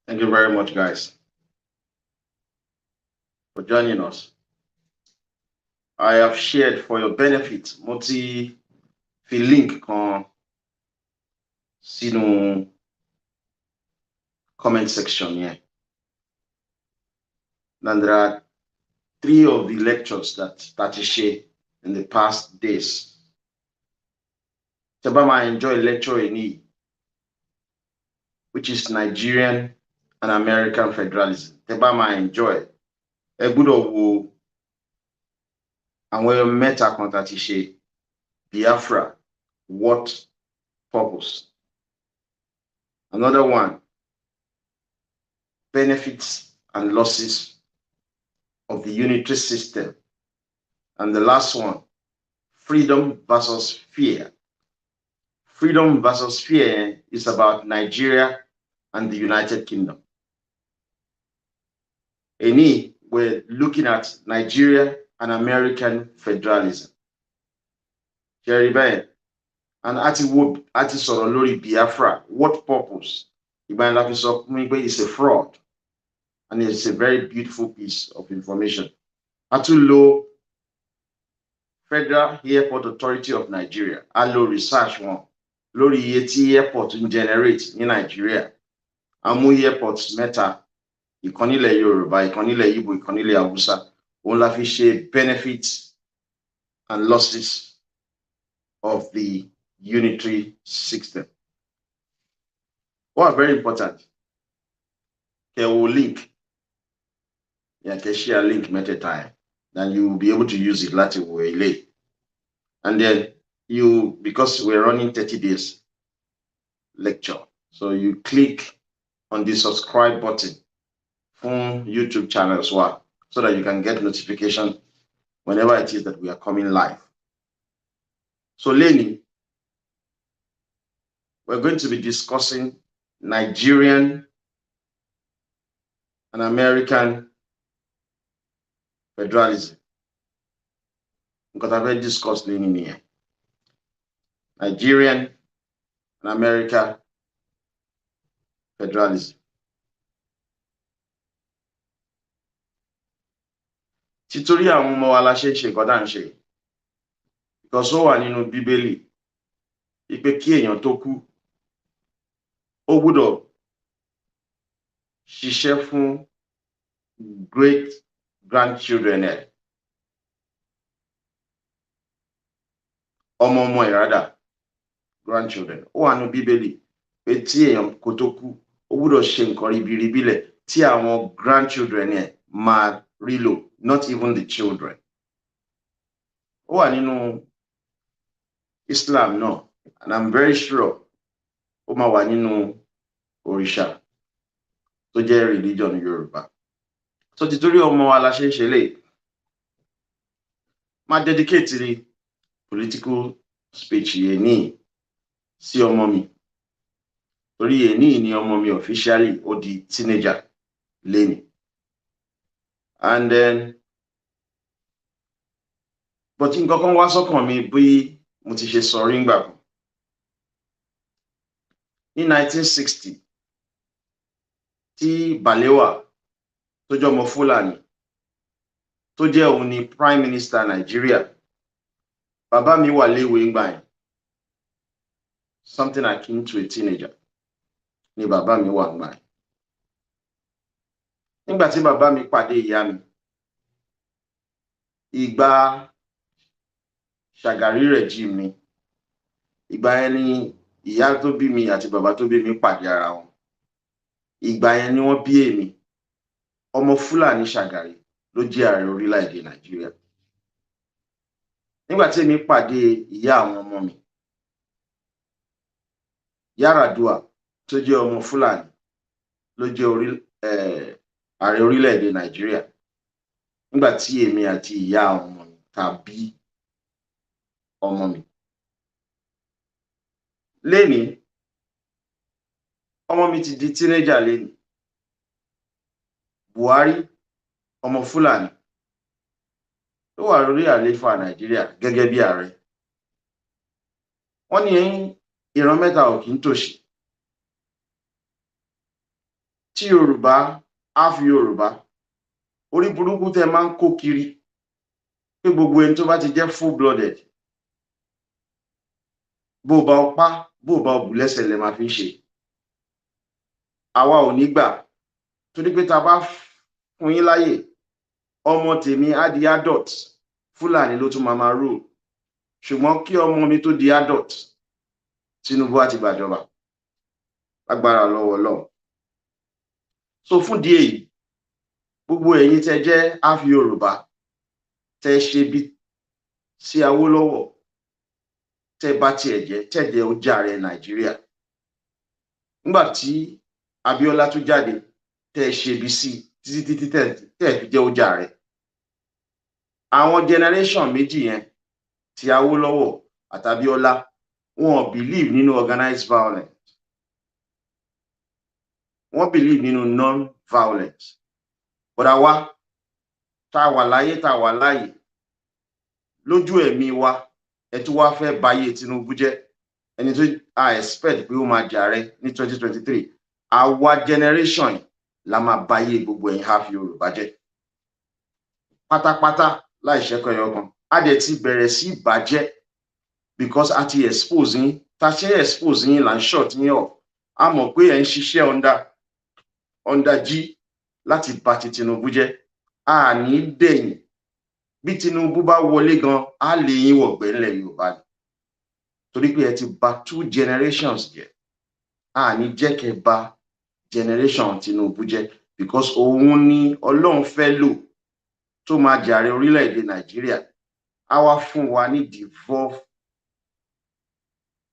Thank you very much, guys, for joining us. I have shared for your benefit. Mo ti fi link kan sínú comment section here. And there are 3 of the lectures that I shared in the past days. Tebama enjoy lecture in which is Nigerian and American Federalism. Tebama enjoy. A good of and when meta contact Biafra, what purpose? Another one, benefits and losses of the unitary system. And the last one, freedom versus fear. Freedom versus fear is about Nigeria and the United Kingdom. We're looking at Nigeria and American federalism. Jerry Ben and Ati sọ̀rọ̀ lórí Biafra, what purpose? Iban Lafiso is a fraud, and it's a very beautiful piece of information. Atulo Federal Airport Authority of Nigeria, Alo research one, lórí iye tí airport ń generate ní Nigeria. Àmú airports mẹ́ta, ìkan nílẹ̀ Yorùbá, ìkan nílẹ̀ Igbo, ìkan nílẹ̀ Hausa, òun la fi ṣe benefits and losses of the unitary system. What very important. There will link. Yeah, can share a link at a time. Then you will be able to use it later way. And then because we're running 30 days lecture, so you click on the subscribe button from YouTube channel as well, so that you can get notification whenever it is that we are coming live. So Lenny, we're going to be discussing Nigerian and American federalism. Because I've already discussed Lenny here. Nigerian and American federalism. Títorí àwọn ọmọ wa la ṣe ṣe nǹkan tá ń ṣe. Because ó wà nínú Bíbélì ìpè kí èèyàn tó kú ó gbọ́dọ̀ ṣiṣẹ́ fún great grandchildren ẹ̀. Ọmọ ìrádà grandchildren. Ó wà nínú Bíbélì pé tí èèyàn kó tó kú ó gbọ́dọ̀ ṣe nǹkan ribiribilẹ̀ tí àwọn grandchildren ẹ̀ máa rí lò, not even the children. Ó wà nínú Islam náà, and I'm very sure ó máa wà nínú òrìṣà tó jẹ́ religion Yorùbá. So títorí ọmọ wa la ṣe ń ṣe lè máa dedicate the political speech yẹn ní sí ọmọ mi. Torí èní ni ọmọ mi officially ó di teenager lẹ́ni. And then but nǹkan kan wá sọ́kàn mi bí mo ti ṣe sọ rí ńgbà kan. Ní 1960 tí Balewa tó jẹ́ ọmọ Fúlàní tó jẹ́ òun ni Prime Minister Nigeria, bàbá mi wà léwe ńgbà yẹn, something akin to a teenager ni bàbá mi wà ńgbà yẹn. Nígbà tí bàbá mi pàdé ìyá mi, ìgbà Shagari regime ni, ìgbà yẹn ni ìyá tó bí mi àti bàbá tó bí mi pàdé ara wọn. Ìgbà yẹn ni wọ́n bí èmi, ọmọ Fúlàní Shagari ló jẹ́ ààrẹ orílẹ̀-èdè Nàìjíríà. Nígbà tí èmi pàdé ìyá àwọn ọmọ mi, Yaradua tó jẹ́ ọmọ Fúlàní ló jẹ́ ààrẹ orílẹ̀-èdè Nàìjíríà. Nígbà tí èmi àti ìyá àwọn ọmọ mi tàbí ọmọ mi. Lẹ́ni ọmọ mi ti di teenager lẹ́ni. Buhari ọmọ Fúlàní ló wà lórí àlééfà Nàìjíríà gẹ́gẹ́ bí ààrẹ. Wọ́n ní ìran mẹ́ta ò kí ń tòṣì. tí Yorùbá á fi Yorùbá orí burúkú tẹ́ máa ń kó kiri pé gbogbo ẹni tó bá ti jẹ́ full blooded bó bá ọpá bó bá ọbù lẹ́sẹ̀ lẹ máa fi ń ṣe àwa ò ní gbà torí pé tá a bá fún yín láyè ọmọ tèmi á di adult Fúlàní ló tún máa rule ṣùgbọ́n kí ọmọ mi tó di adult Tinubu á ti gbàjọba agbára lọ́wọ́ Ọlọ́run so fún díẹ̀ yìí gbogbo ẹ̀yin tẹ́ jẹ́ áfi Yorùbá tẹ́ ṣe bí sí Awólọ́wọ̀ tẹ́ bá tiẹ̀ jẹ́ tẹ́jẹ́ ó jàre Nàìjíríà nígbà tí Abíọ́lá tún jáde tẹ́ ṣe bí sí títí tẹ́ fi jẹ́ ó jàre àwọn generation méjì yẹn ti Awólọ́wọ̀ àtàbíọ́lá wọn believe nínú organized violence wọn believe nínú non-violence but àwa tá a wà láyé tá a wà láyé lójú ẹ̀mí wa ẹ tún wá fẹ́ báyé Tinubu jẹ́ ẹni tó a expect pé ó máa jàre ní 2023 àwa generation la máa báyé gbogbo ẹ̀yin half Yorùbá jẹ́ pátápátá láì ṣẹ́kọ̀ ẹyọ kan a dẹ̀ ti bẹ̀rẹ̀ sí bàjẹ́ because a ti expose yín ta ṣe expose yín là ń short yín off a mọ̀ pé ẹ̀ ń ṣiṣẹ́ under G láti bà ti Tinubu jẹ́ a ní dẹ̀yìn bí Tinubu bá wọlé gan a lè yín wọ̀gbẹ́ ńlẹ̀ Yorùbá ni torí pé ẹ ti bà 2 generations jẹ́ a ní jẹ́ kẹ́ bà generation Tinubu jẹ́ because òun ni Ọlọ́run fẹ́ lò tó máa jàre orílẹ̀-èdè Nàìjíríà a wá fún wa ní devolve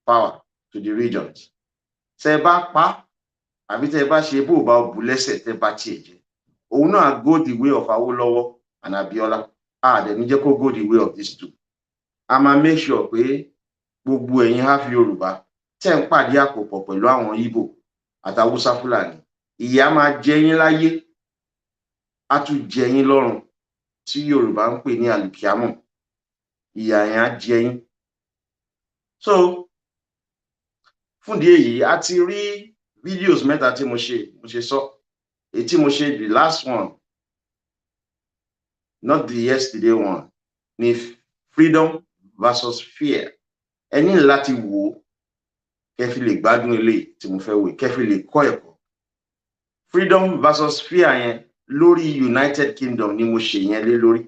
power to the regions tẹ́ bá pa àbí tẹ́ bá ṣe bó bá bù lẹ́sẹ̀ tẹ́ bá tiẹ̀ jẹ́ òun náà go the way of Awólọ́wọ̀ and Abíọ́lá a dẹ̀ ní jẹ́ kó go the way of these two a máa make sure pé gbogbo ẹ̀yin half Yorùbá tẹ́ ń pàdé àpòpọ̀ pẹ̀lú àwọn Ìgbò àtàwùsá Fúlàní ìyà máa jẹ yín láyé á tún jẹ yín lọ́run tí Yorùbá ń pè ní àlùkìámọ̀ ìyà yẹn á jẹ yín so fún ìdí èyí a ti rí videos mẹ́ta tí mo ṣe sọ èyí tí mo ṣe the last one not the yesterday one ni freedom versus fear ẹ ní láti wò ó kẹ́ fi lè gbádùn ilé tí mo fẹ́ wò kẹ́ fi lè kọ́ ẹ̀kọ́ freedom versus fear yẹn lórí United Kingdom ni mo ṣe yẹn lé lórí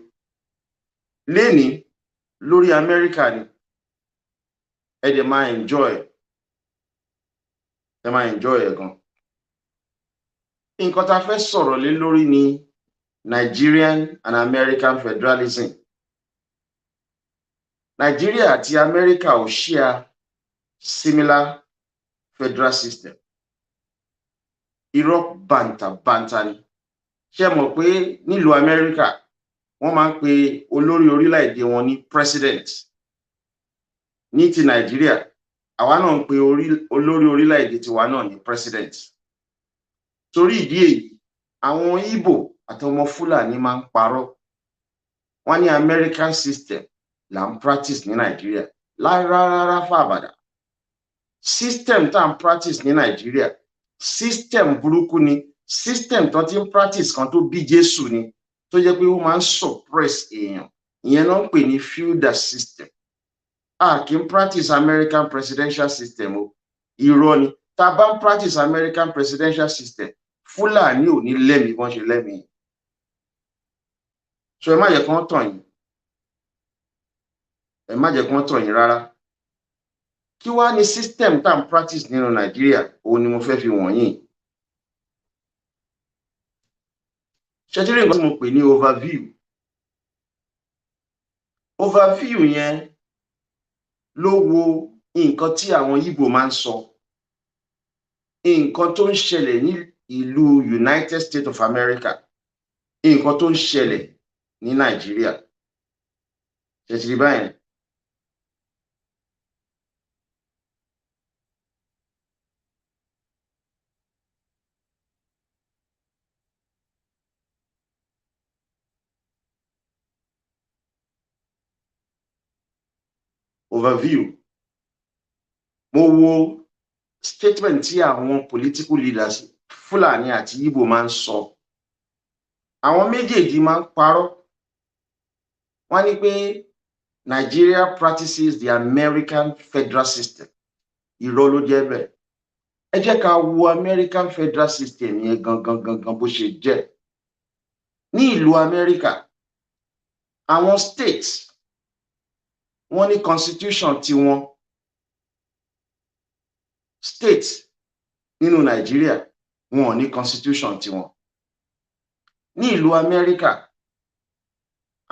lénìí lórí America ni ẹ dẹ̀ máa enjoy ẹ̀ gan nǹkan tá a fẹ́ sọ̀rọ̀ lé lórí ni Nigerian and American Federalism Nigeria àti America ò share similar federal system irọ́ bàǹtàbàǹtà ni ṣé mọ̀ pé nílùú America wọ́n máa ń pe olórí orílẹ̀-èdè wọn ní president ní ti Nigeria àwa náà ń pe olórí orílẹ̀-èdè tiwa náà ní president torí ìdí èyí àwọn Ìgbò àti ọmọ Fúlàní máa ń parọ́ wọ́n ní American system là ń practice ní Nigeria rárá fàbàdà system tá à ń practice ní Nigeria system burúkú ni system tó ti ń practice kan tó bí Jésù ni tó jẹ́ pé ó máa ń suppress èèyàn ìyẹn náà ń pè ní feudal system a kì í practice American presidential system o irọ́ ni tá a bá ń practice American presidential system Fúlàní ò ní lẹ́mìí bọ́n ṣe lẹ́mìí so ẹ má jẹ́ kán tàn yín rárá kí wá ní system tá à ń practice nínú Nàìjíríà òun ni mo fẹ́ fi wọ̀nyí ṣètìlẹ nǹkan tí mo pè ní overview yẹn ló wo nǹkan tí àwọn Ìgbò máa ń sọ nǹkan tó ń ṣẹlẹ̀ ní ìlú United States of America nǹkan tó ń ṣẹlẹ̀ ní Nàìjíríà ṣètìlẹ báyìí overview mo wo statement tí àwọn political leaders Fúlàní àti Ìgbò máa ń sọ. Àwọn méjèèjì máa ń parọ́. Wọ́n ní pé Nigeria practices the American federal system. Irọ́ ló jẹ́ bẹ́ẹ̀. Ẹ jẹ́ ká wo American federal system yẹn gangan bó ṣe jẹ́. Ní ìlú Amẹ́ríkà, àwọn states wọ́n ní constitution tiwọn. States nínú Nigeria wọn ò ní constitution tiwọn. Ní ìlú Amẹ́ríkà,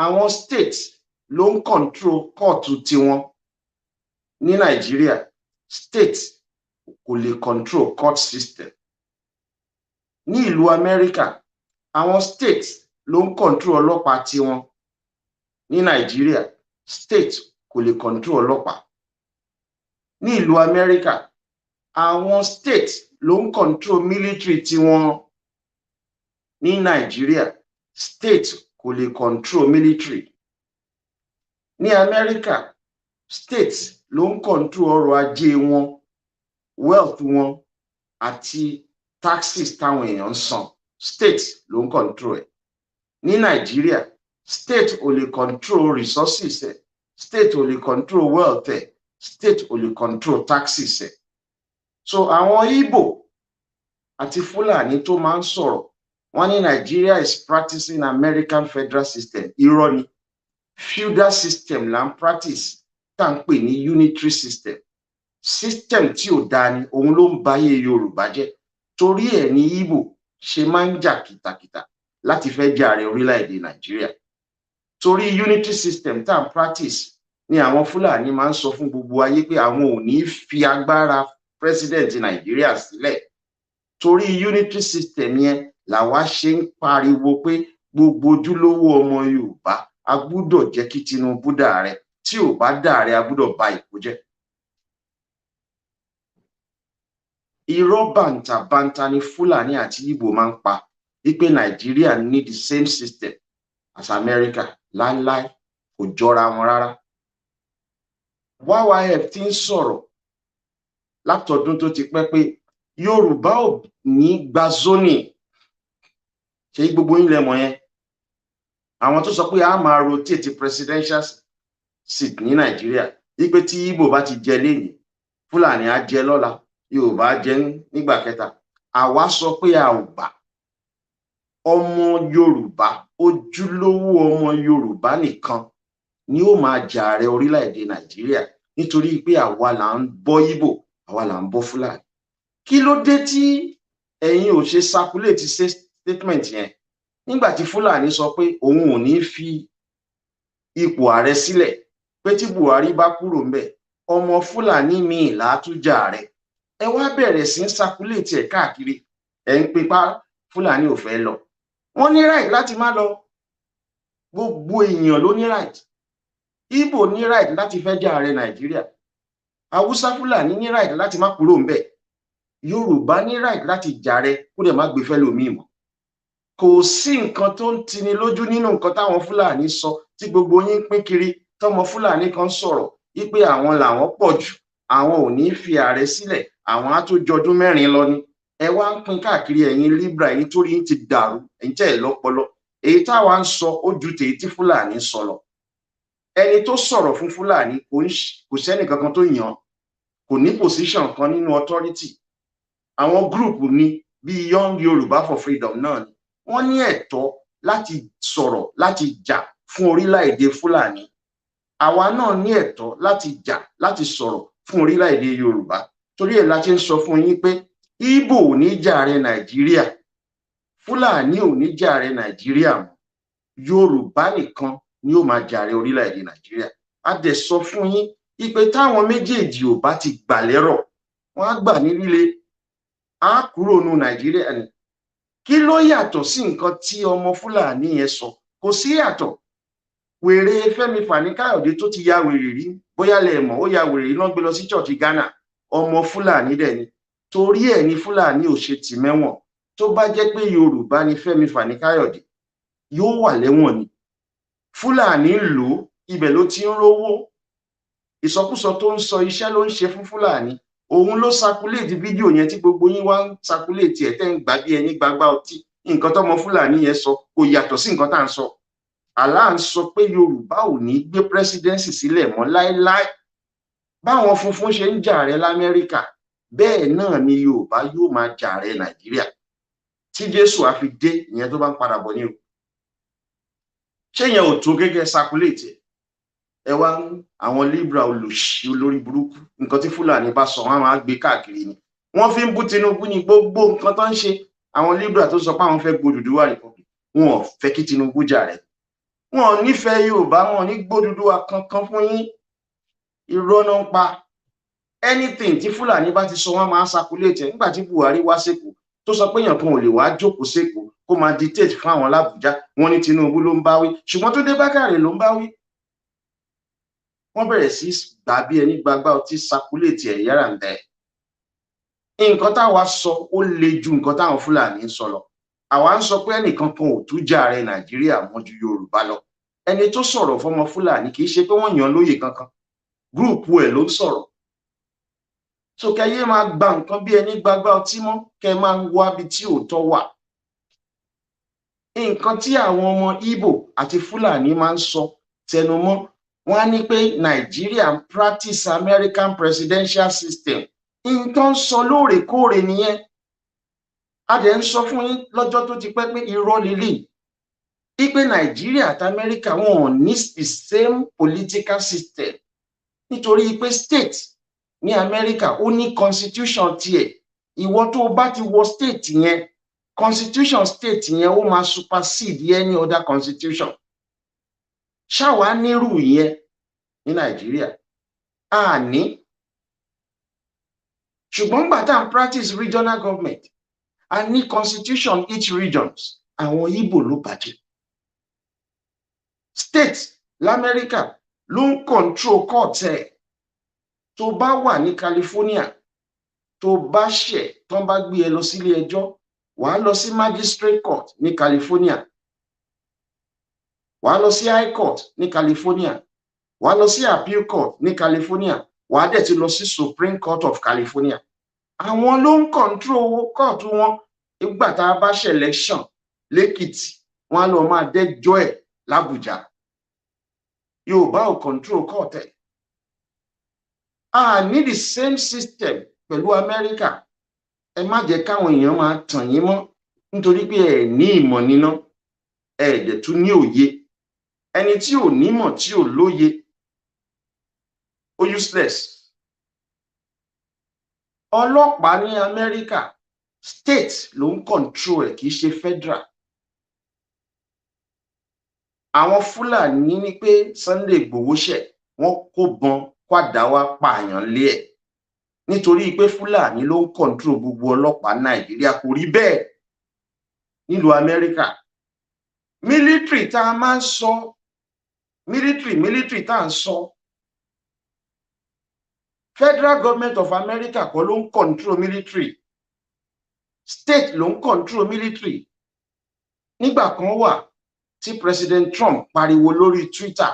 àwọn states ló ń control kóòtù tiwọn. Ní Nigeria, states kò lè control court system. Ní ìlú Amẹ́ríkà, àwọn states ló ń control ọlọ́pàá tiwọn. Ní Nigeria, state kò lè control ọlọ́pàá. Ní ìlú Amẹ́ríkà, àwọn state ló ń control military tiwọn. Ní Nigeria, state kò lè control military. Ní Amẹ́ríkà, state ló ń control ọrọ̀ ajé wọn, wealth wọn àti taxes táwọn èèyàn ń san. State ló ń control ẹ̀. Ní Nigeria, state ò lè control resources ẹ̀, state ò lè control wealth ẹ̀, state ò lè control taxes ẹ̀. So àwọn Igbo àti Fúlàní tó máa ń sọ̀rọ̀, wọ́n ní Nigeria is practicing American federal system. Irọ́ ni. Feudal system là ń practice tá à ń pè ní unitary system. System tí ò dáa ni, òun ló ń bayé Yorùbá jẹ́. Torí ẹ̀ ní Igbo ṣe máa ń jà kìtàkìtà láti fẹ́ jẹ́ ààrẹ orílẹ̀-èdè Nàìjíríà. Torí unitary system tá à ń practice ni àwọn Fúlàní máa ń sọ fún gbogbo ayé pé àwọn ò ní fi agbára president Nàìjíríà sílẹ̀. Torí unitary system yẹn làwa ṣe ń pariwo pé gbogbo ojúlówó ọmọ Yorùbá a gbúdọ̀ jẹ́ kí Tinubu dààrẹ. Tí ò bá dààrẹ, a gbúdọ̀ ba Èkó jẹ́. Irọ́ bàǹtàbàǹtà ni Fúlàní àti Ìgbò máa ń pa wípé Nigeria ní the same system as America. Láíláí kò jọra wọn rárá. YYF ti ń sọ̀rọ̀ látọdún tó ti pẹ́ pé Yorùbá ò ní gba zoning. Ṣé gbogbo yín lẹ mọ̀ yẹn? Àwọn tó sọ pé a máa rotate presidential seat ní Nigeria, wípé tí Ìgbò bá ti jẹ lénìí, Fúlàní á jẹ lọ́la, Yorùbá á jẹ nígbà kẹta. Àwa sọ pé a ò gbà. Ọmọ Yorùbá, ojúlówó ọmọ Yorùbá nìkan ni ó máa jẹ ààrẹ orílẹ̀-èdè Nàìjíríà, nítorí pé àwa là ń bọ́ Ìgbò, àwa là ń bọ́ Fúlàní. Kí ló dé tí ẹ̀yin ò ṣe circulate statement yẹn nígbà tí Fúlàní sọ pé òun ò ní fi ipò ààrẹ sílẹ̀, pé tí Buhari bá kúrò ńbẹ̀, ọmọ Fúlàní míì látújà ààrẹ? Ẹ wá bẹ̀rẹ̀ sí ń circulate ẹ̀ káàkiri. Ẹ ń pípa Fúlàní ò fẹ́ lọ. Wọ́n ní right láti má lọ. Gbogbo èèyàn ló ní right. Ìgbò ní right láti fẹ́ jẹ́ ààrẹ Nàìjíríà. Haúsá Fúlàní ní right láti má kúrò ńbẹ̀. Yorùbá ní right láti jàre kó dẹ̀ má gbé fẹ́lòmíì mọ́. Kò sí nǹkan tó ń tini lójú nínú nǹkan táwọn Fúlàní sọ tí gbogbo yín pín kiri. Tọmọ Fúlàní kan sọ̀rọ̀ wípé àwọn làwọn pọ̀ jù, àwọn ò ní fi ààrẹ sílẹ̀, àwọn á tó jọdún 4 lọ ni. Ẹ wá ń pín káàkiri ẹ̀yin Libra, ẹ̀yin torí yín ti dàrú, ẹ̀yin tẹ́ ẹ̀ lọ́pọlọ. Èyí táwa ń sọ ó ju tèyí tí Fúlàní sọ lọ. Ẹni tó sọ̀rọ̀ fún Fúlàní kò sẹ́nì kankan tó yàn, kò ní position kan nínú authority. Àwọn gúrùpù ni bíi Young Yorùbá for Freedom náà ni wọ́n ní ẹ̀tọ́ láti sọ̀rọ̀, láti jà fún orílẹ̀-èdè Fúlàní. Àwa náà ní ẹ̀tọ́ láti jà, láti sọ̀rọ̀ fún orílẹ̀-èdè Yorùbá. Torí ẹ̀ la ṣe ń sọ fún yín pé Ìgbò ò ní jàre Nàìjíríà, Fúlàní ò ní jàre Nàìjíríà mọ́. Yorùbá nìkan ni ó máa jàre orílẹ̀-èdè Nàìjíríà. A dẹ̀ sọ fún yín wípé táwọn méjèèjì ò bá ti gbà lẹ́rọ̀, wọ́n á gbà ní líle. Á kúrò nù Nàìjíríà ni. Kí ló yàtọ̀ sí nǹkan tí ọmọ Fúlàní yẹn sọ? Kò sí yàtọ̀. Wèrè Fẹ́mi Fani-Káyọ̀dé tó ti ya wèrè rí, bóyá lẹ mọ̀, ó ya wèrè rí, lọ́n gbé lọ sí church Ghana. Ọmọ Fúlàní dẹ̀ ni. Torí ẹ̀ ni Fúlàní ò ṣe tì mẹ́wọ̀n. Tó bá jẹ́ pé Yorùbá ni Fẹ́mi Fani-Káyọ̀dé, yóò wà lẹ́wọ̀n ni. Fúlàní lò ó, ibẹ̀ ló ti ń rówó. Ìsọkúsọ tó ń sọ, iṣẹ́ ló ń ṣe fún Fúlàní. òun ló circulate fídíò yẹn tí gbogbo yín wá ń circulate ẹ̀ tẹ́ ń gbà bí ẹni gbàgbà ọtí. Nǹkan tọ́mọ Fúlàní yẹn sọ kò yàtọ̀ sí nǹkan tá à ń sọ. Allah ń sọ pé Yorùbá ò ní gbé presidency sílẹ̀ mọ́ láéláé. Báwọn funfun ṣe ń jà rẹ l'Amẹ́ríkà, bẹ́ẹ̀ náà ni Yorùbá yóò máa jà rẹ Nàìjíríà tí Jésù á fi dé, ìyẹn tó bá ń padà bọ̀ ní o. Ṣé yẹn ò tó gẹ́gẹ́ circulate ẹ wá àwọn Libra olùṣí olórí burúkú, nǹkan tí Fúlàní bá sọ wọn máa gbé káàkiri ni. Wọ́n fi ń bú Tinubu ní gbogbo nǹkan tó ń ṣe. Àwọn Libra tó sọ pé àwọn fẹ́ gb'Odùduwà Republic, wọn ò fẹ́ kí Tinubu jà rẹ. Wọn ò nífẹ̀ẹ́ Yorùbá, wọn ò ní gb'Odùduwà kankan fún yín. Irọ́ náà ń pa. Anything tí Fúlàní bá ti sọ wọn máa circulate. Nígbà tí Buhari wá s'Èkó tó sọ pé èèyàn kan ò lè wá jókòó s'Èkó kó máa dictate fún àwọn l'Àbújá, wọn ní Tinubu ló ń báwí, ṣùgbọ́n tó dé Bákàrè ló ń báwí. Wọ́n bẹ̀rẹ̀ sí gbà bí ẹni gbàgbà ọtí circulate ẹ̀ yára ń bẹ̀. Nǹkan táwa sọ ó le ju nǹkan táwọn Fúlàní ń sọ lọ. Àwa ń sọ pé ẹnìkan kan ò tún jà rẹ Nàìjíríà mọ́ ju Yorùbá lọ. Ẹni tó sọ̀rọ̀ fọmọ Fúlàní kì í ṣe pé wọ́n yàn lóyè kankan. Gúrùpù ẹ̀ ló ń sọ̀rọ̀. So kẹyẹ máa gba nǹkan bí ẹni gbàgbà ọtí mọ́, kẹ máa wá bí tí òótọ́ wà. Nǹkan tí àwọn ọmọ Ìgbò àti Fúlàní máa ń sọ tẹnumọ́, wọ́n á ní pé Nigeria practice American presidential system. Nǹkan sọ lóòrèkóòrè nìyẹn. A dẹ̀ ń sọ fún yín lọ́jọ́ tó ti pẹ́ pé irọ́ lílì. Ipe Nigeria àti America wọn ò ní the same political system. Nítorí pé state ní America ó ní constitution tiẹ̀. Ìwọ tó bá ti wọ state yẹn, constitution state yẹn ó máa supersede any other constitution. Ṣáwa nírú yẹn ní Nàìjíríà? A ní. Ṣùgbọ́n gbà tá à ń practice regional government, a ní constitution each regions. Àwọn Ìgbò ló bàjẹ́. State l'Amẹ́ríkà ló ń control court ẹ̀. Tó bá wà ní California, tó bá ṣẹ̀ tán bá gbé ẹ lọ sílé ẹjọ́, wàá lọ sí magistrate court ní California, wàá lọ sí high court ní California, wàá lọ sí appeal court ní California, wàá dẹ̀ ti lọ sí Supreme Court of California. Àwọn ló ń control court wọn. Ìgbà tá a bá ṣe election l'Èkìtì, wọn á lọ máa dẹ́jọ́ ẹ̀ l'Àbújá. Yorùbá ò control court ẹ̀. A ní the same system pẹ̀lú America. Ẹ má jẹ́ káwọn èèyàn máa tàn yín mọ́, nítorí pé ẹ ní ìmọ̀ níná, ẹ dẹ̀ tún ní òye. Ẹni tí ò nímọ̀ tí ò lóye ó useless. Ọlọ́pàá ní America, state ló ń control ẹ̀, kì í ṣe federal. Àwọn Fúlàní ní pé Sunday Igboho ṣẹ̀, wọ́n kó bọn kwàdá wá pààyàn lé ẹ̀. Nítorí pé Fúlàní ló ń control gbogbo ọlọ́pàá Nàìjíríà. Kò rí bẹ́ẹ̀ nílùú America. Military tá a máa ń sọ, military tá a ń sọ, Federal Government of America kọ́ ló ń control military. State ló ń control military. Nígbà kan wà tí President Trump pariwo lórí Twitter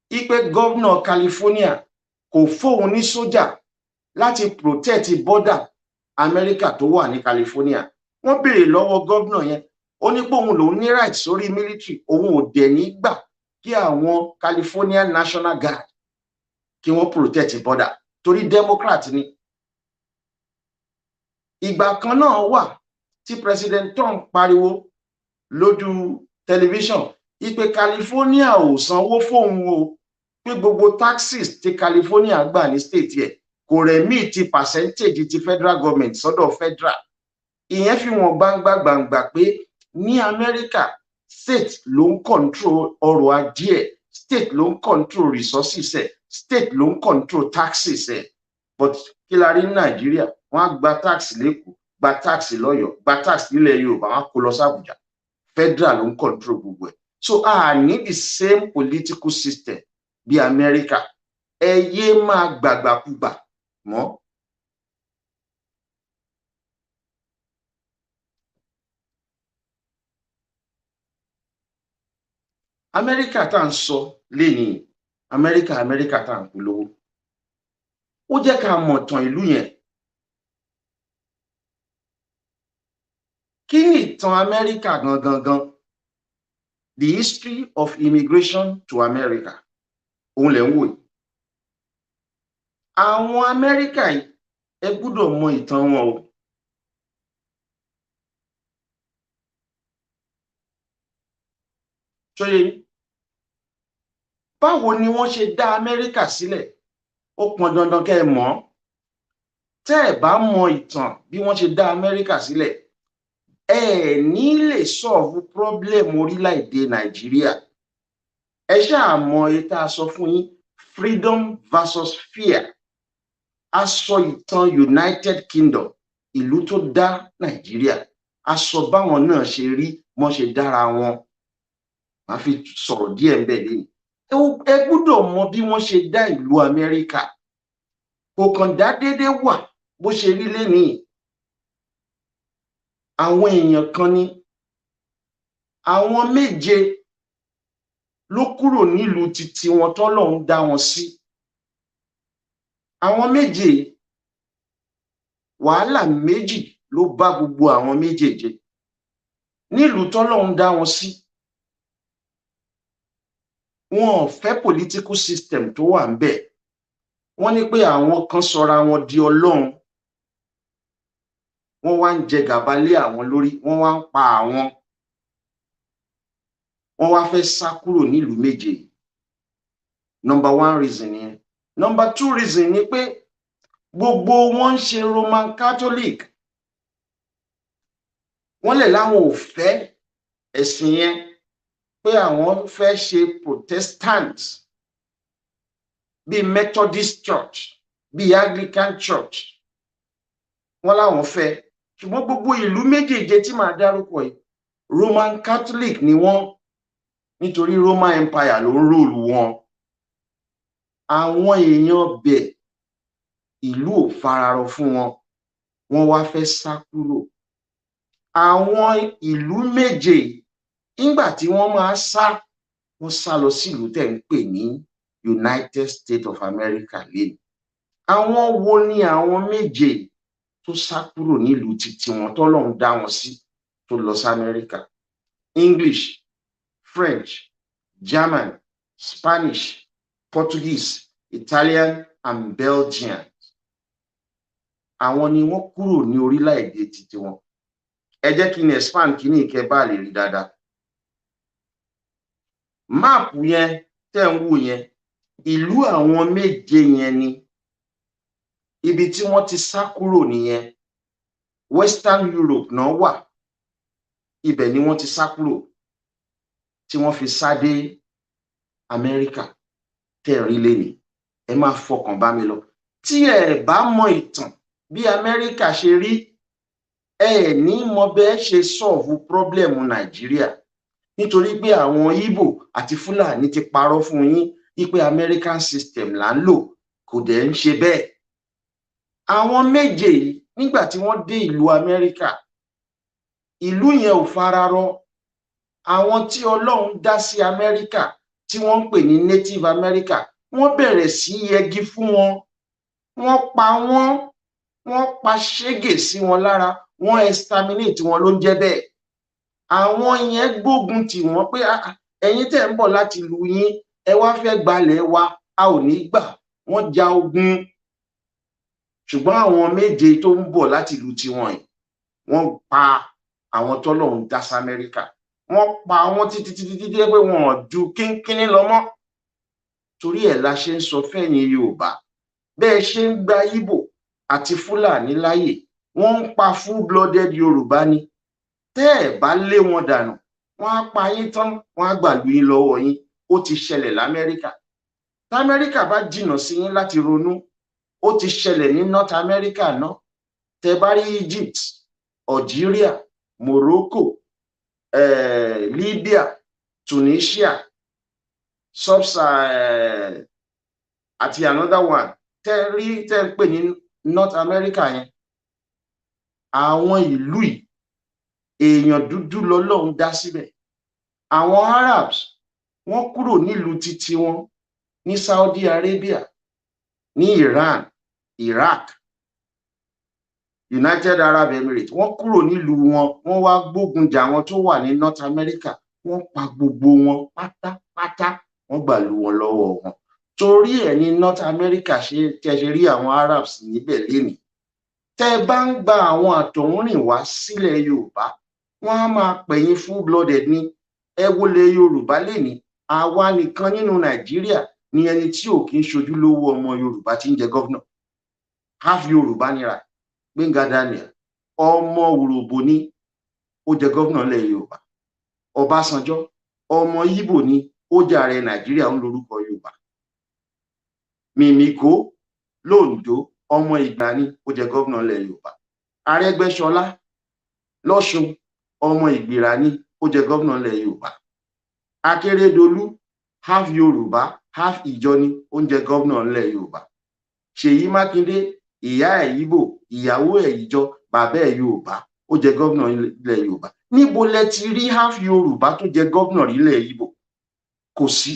ipe Governor California kò fóun ní sójà láti protect border America tó wà ní California. Wọ́n béèrè lọ́wọ́ governor yẹn, ó ní pé òun lòun ní right sórí military, òun ò dẹ̀ ní gbà kí àwọn California National Guard kí wọ́n protect border, torí Democrat ni. Ìgbà kan náà wà tí President Trump pariwo lójú television ipe California ò sanwó fóun o, pé gbogbo taxes tí California gbà ní state yẹ kò rẹ̀mí ti percentage ti federal government sọ́dọ̀ federal. Ìyẹn fi wọn gbangba pé ní America, state ló ń control ọrọ̀ ajé ẹ̀, state ló ń control resources ẹ̀, state ló ń control taxes ẹ̀. But kí la rí ní Nàìjíríà? Wọ́n á gba tax l'Èkó, gba tax l'Ọ̀yọ́, gba tax nílẹ̀ Yorùbá, wọ́n á kó lọ sí Àbújá. Federal ló ń control gbogbo ẹ̀. So a ní the same political system bí America. Ẹ yé máa gbàgbàkúgbà mọ́. America tá à ń sọ lénìí, America tá à ń polówó. Ó jẹ́ ká mọ̀ tàn ìlú yẹn. kí ni ìtàn Amẹ́ríkà gangan? The history of immigration to America. Òun lẹ̀ ń wò yìí. Àwọn Amẹ́ríkà yìí, ẹ gbọ́dọ̀ mọ ìtàn wọn o. Ṣóyè yín? Báwo ni wọ́n ṣe dá Amẹ́ríkà sílẹ̀? Ó pọn dandan kẹ́ ẹ mọ̀. Tẹ́ ẹ bá mọ ìtàn bí wọ́n ṣe dá Amẹ́ríkà sílẹ̀, ẹ ní lè solve problem orílẹ̀-èdè Nàìjíríà. Ẹ ṣáà mọ èyí tá a sọ fún yín, freedom versus fear. A sọ ìtàn United Kingdom, ìlú tó dá Nàìjíríà. A sọ báwọn náà ṣe rí, wọ́n ṣe dára wọn. Màá fi sọ̀rọ̀ díẹ̀ ń bẹ̀ lẹ́yìn. Ẹ gbọ́dọ̀ mọ bí wọ́n ṣe dá ìlú Amẹ́ríkà. Kò kàn dá déédé wà bó ṣe rí lénìí. Àwọn èèyàn kan ní àwọn méje ló kúrò nílùú títí wọn tọ́lọ́run dá wọn sí. Àwọn méje, wàhálà méjì ló bá gbogbo àwọn méjèèje nílùú tọ́lọ́run dá wọn sí. Wọn ò fẹ́ political system tó wà ń bẹ̀. Wọ́n ní pé àwọn kan sọra wọn di Ọlọ́run. Wọ́n wá ń jẹ gàba lé àwọn lórí, wọ́n wá ń pa àwọn. Wọ́n wá fẹ́ sá kúrò nílùú méje. Number 1 reason nìyẹn. Number 2 reason ni pé gbogbo wọn ń ṣe Roman Catholic. Wọ́n lè láwọn ò fẹ́ ẹ̀sìn yẹn, pé àwọn fẹ́ ṣe Protestant, bíi Methodist Church, bíi Anglican Church. Wọ́n láwọn fẹ́. Ṣùgbọ́n gbogbo ìlú méjèèje tí màá dárúkọ yìí, Roman Catholic ni wọ́n, nítorí Roman Empire ló ń rúùlù wọn. Àwọn èèyàn bẹ̀ ìlú ò fararọ fún wọn, wọ́n wá fẹ́ sá kúrò. Àwọn ìlú méje, nígbà tí wọ́n máa sá, wọ́n sá lọ sí ìlú tẹ̀ ń pè ní United States of America lẹ́nu. Àwọn wo ni àwọn méje tó sá kúrò nílùú títí wọn tọ́lọ́run dá wọn sí tó lọ sí Amẹ́ríkà? English, French, German, Spanish, Portuguese, Italian and Belgian. Àwọn ni wọ́n kúrò ní orílẹ̀-èdè títí wọn. Ẹ jẹ́ kí n expand kí ní ìkẹ́ bá lè rí dáadáa. Máàpù yẹn tẹ́ ń wò yẹn, ìlú àwọn méje yẹn ni. Ibi tí wọ́n ti sá kúrò nìyẹn. Western Europe náà wà. Ibẹ̀ ni wọ́n ti sá kúrò tí wọ́n fi sá dé Amẹ́ríkà tẹ́ rí lénìí. Ẹ máa fọkàn bá mi lọ. Tí ẹ bá mọ ìtàn bí Amẹ́ríkà ṣe rí, ẹ ní mọ bẹ́ẹ̀ ṣe solve problem Nàìjíríà. Nítorí pé àwọn Ìgbò àti Fúlàní ti parọ́ fún yín wípé American system là ń lò, kò dẹ̀ ń ṣe bẹ́ẹ̀. Àwọn méje yìí nígbà tí wọ́n dé ìlú Amẹ́ríkà, ìlú yẹn ò fararọ. Àwọn tí Ọlọ́run dá sí Amẹ́ríkà tí wọ́n ń pè ní Native America, wọ́n bẹ̀rẹ̀ sí yẹgi fún wọn. Wọ́n pa wọ́n, wọ́n pa ṣégè sí wọn lára, wọ́n exterminate wọn ló ń jẹ́ bẹ́ẹ̀. Àwọn yẹn gbógun tì wọ́n pé ẹ̀yin tẹ́ ń bọ̀ láti ìlú yín, ẹ wá fẹ́ gbalẹ̀ wa, a ò ní gbà. Wọ́n ja ogun. Ṣùgbọ́n àwọn méje tó ń bọ̀ láti ìlú tiwọn yìí, wọ́n pa àwọn tọ́lọ́run dá sí Amẹ́ríkà. Wọ́n pa àwọn títí pé wọn ò ju kínkínní lọ mọ́. Torí ẹ̀ la ṣe ń sọ fẹ́yìn Yorùbá, bẹ́ẹ̀ ṣe ń gba Ìgbò àti Fúlàní láyè, wọ́n ń pa full-blooded Yorùbá ni. Tẹ́ ẹ̀ bá lé wọn dànù, wọ́n á pa yín tán, wọ́n á gbàlú yín lọ́wọ́ yín. Ó ti ṣẹlẹ̀ l'Amẹ́ríkà. T'Amẹ́ríkà bá jìnnà sí yín láti ronú, ó ti ṣẹlẹ̀ ní North America náà. Tẹ́ bá rí Egypt, Algeria, Morocco, Libya, Tunisia, àti another one tẹ́ ń pè ní North America yẹn. Àwọn ìlú yìí èèyàn dúdú lọ́lọ́run dá síbẹ̀. Àwọn Arabs wọ́n kúrò nílùú títí wọn ní Saudi Arabia, ní Iran, Iraq, United Arab Emirates, wọ́n kúrò nílùú wọn, wọ́n wá gbógun jà àwọn tó wà ní North America, wọ́n pa gbogbo wọn pátápátá, wọ́n gbà lù wọn lọ́wọ́ wọn. Torí ẹ̀ ní North America ṣe rí àwọn Arabs níbẹ̀ lénìí. Tẹ́ bá ń gba àwọn àtọ̀húnrìn wá sílẹ̀ Yorùbá, wọ́n á máa pẹ̀yìn full blooded ní. Ẹ wọlé Yorùbá lénìí, àwa nìkan nínú Nàìjíríà ni ẹni tí ò kí ń ṣojú lówó ọmọ Yorùbá tí ń jẹ gọ́vnà. Half Yorùbá nira. Gbénga Daniel, ọmọ Urhobo ní, ó jẹ gọ́vnà ilẹ̀ Yorùbá. Ọbásanjọ́, ọmọ Ìgbò ní, ó jẹ ààrẹ Nàìjíríà ń lórúkọ Yorùbá. Mímíkò l'Oǹdó, ọmọ Ìgbà ní, ó jẹ gọ́vnà ilẹ̀ Yorùbá. Arẹ́gbẹ́ṣọlá l'Ọ́ṣun, ọmọ Ìgbìrà ní, ó jẹ gọ́vnà ilẹ̀ Yorùbá. Akérédolú, half Yorùbá, half Ìjọ ní, ó ń jẹ gọ́vnà ilẹ̀ Yorùbá. Ṣèyí Mákindé, ìyá ẹ̀ Ìgbò, ìyàwó ẹ̀ Ìjọ, bàbá ẹ̀ Yorùbá, ó jẹ gọ́vnà ilẹ̀ Yorùbá. Níbo lẹ ti rí half Yorùbá tó jẹ gọ́vnà ilẹ̀ Ìgbò? Kò sí.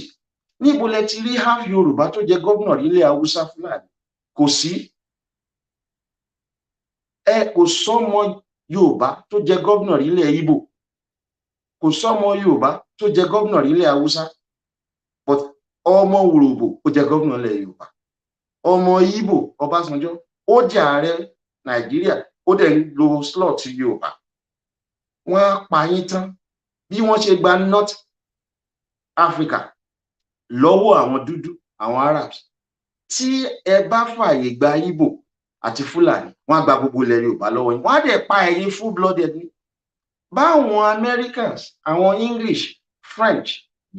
Níbo lẹ ti rí half Yorùbá tó jẹ gọ́vnà ilẹ̀ Haúsá Fúlàní? Kò sí. Kò sọ́mọ Yorùbá tó jẹ gọ́vnà ilẹ̀ Ìgbò, kò sọ́mọ Yorùbá tó jẹ gọ́vnà ilẹ̀ Haúsá, but ọmọ Urhobo ó jẹ gọ́vnà ilẹ̀ Yorùbá. Ọmọ Ìgbò Ọbásanjọ́, ó jẹ ààrẹ Nàìjíríà, ó dẹ̀ ń lo slot Yorùbá. Wọ́n á pa yín tán bí wọ́n ṣe gba North Africa lọ́wọ́ àwọn dúdú, àwọn Arabs. Tí ẹ bá fààyè gba Ìgbò àti Fúlàní, wọ́n á gba gbogbo ilẹ̀ Yorùbá lọ́wọ́ yín. Wọ́n á dẹ̀ pa ẹ̀yin full blooded ní. Báwọn Americans, àwọn English, French,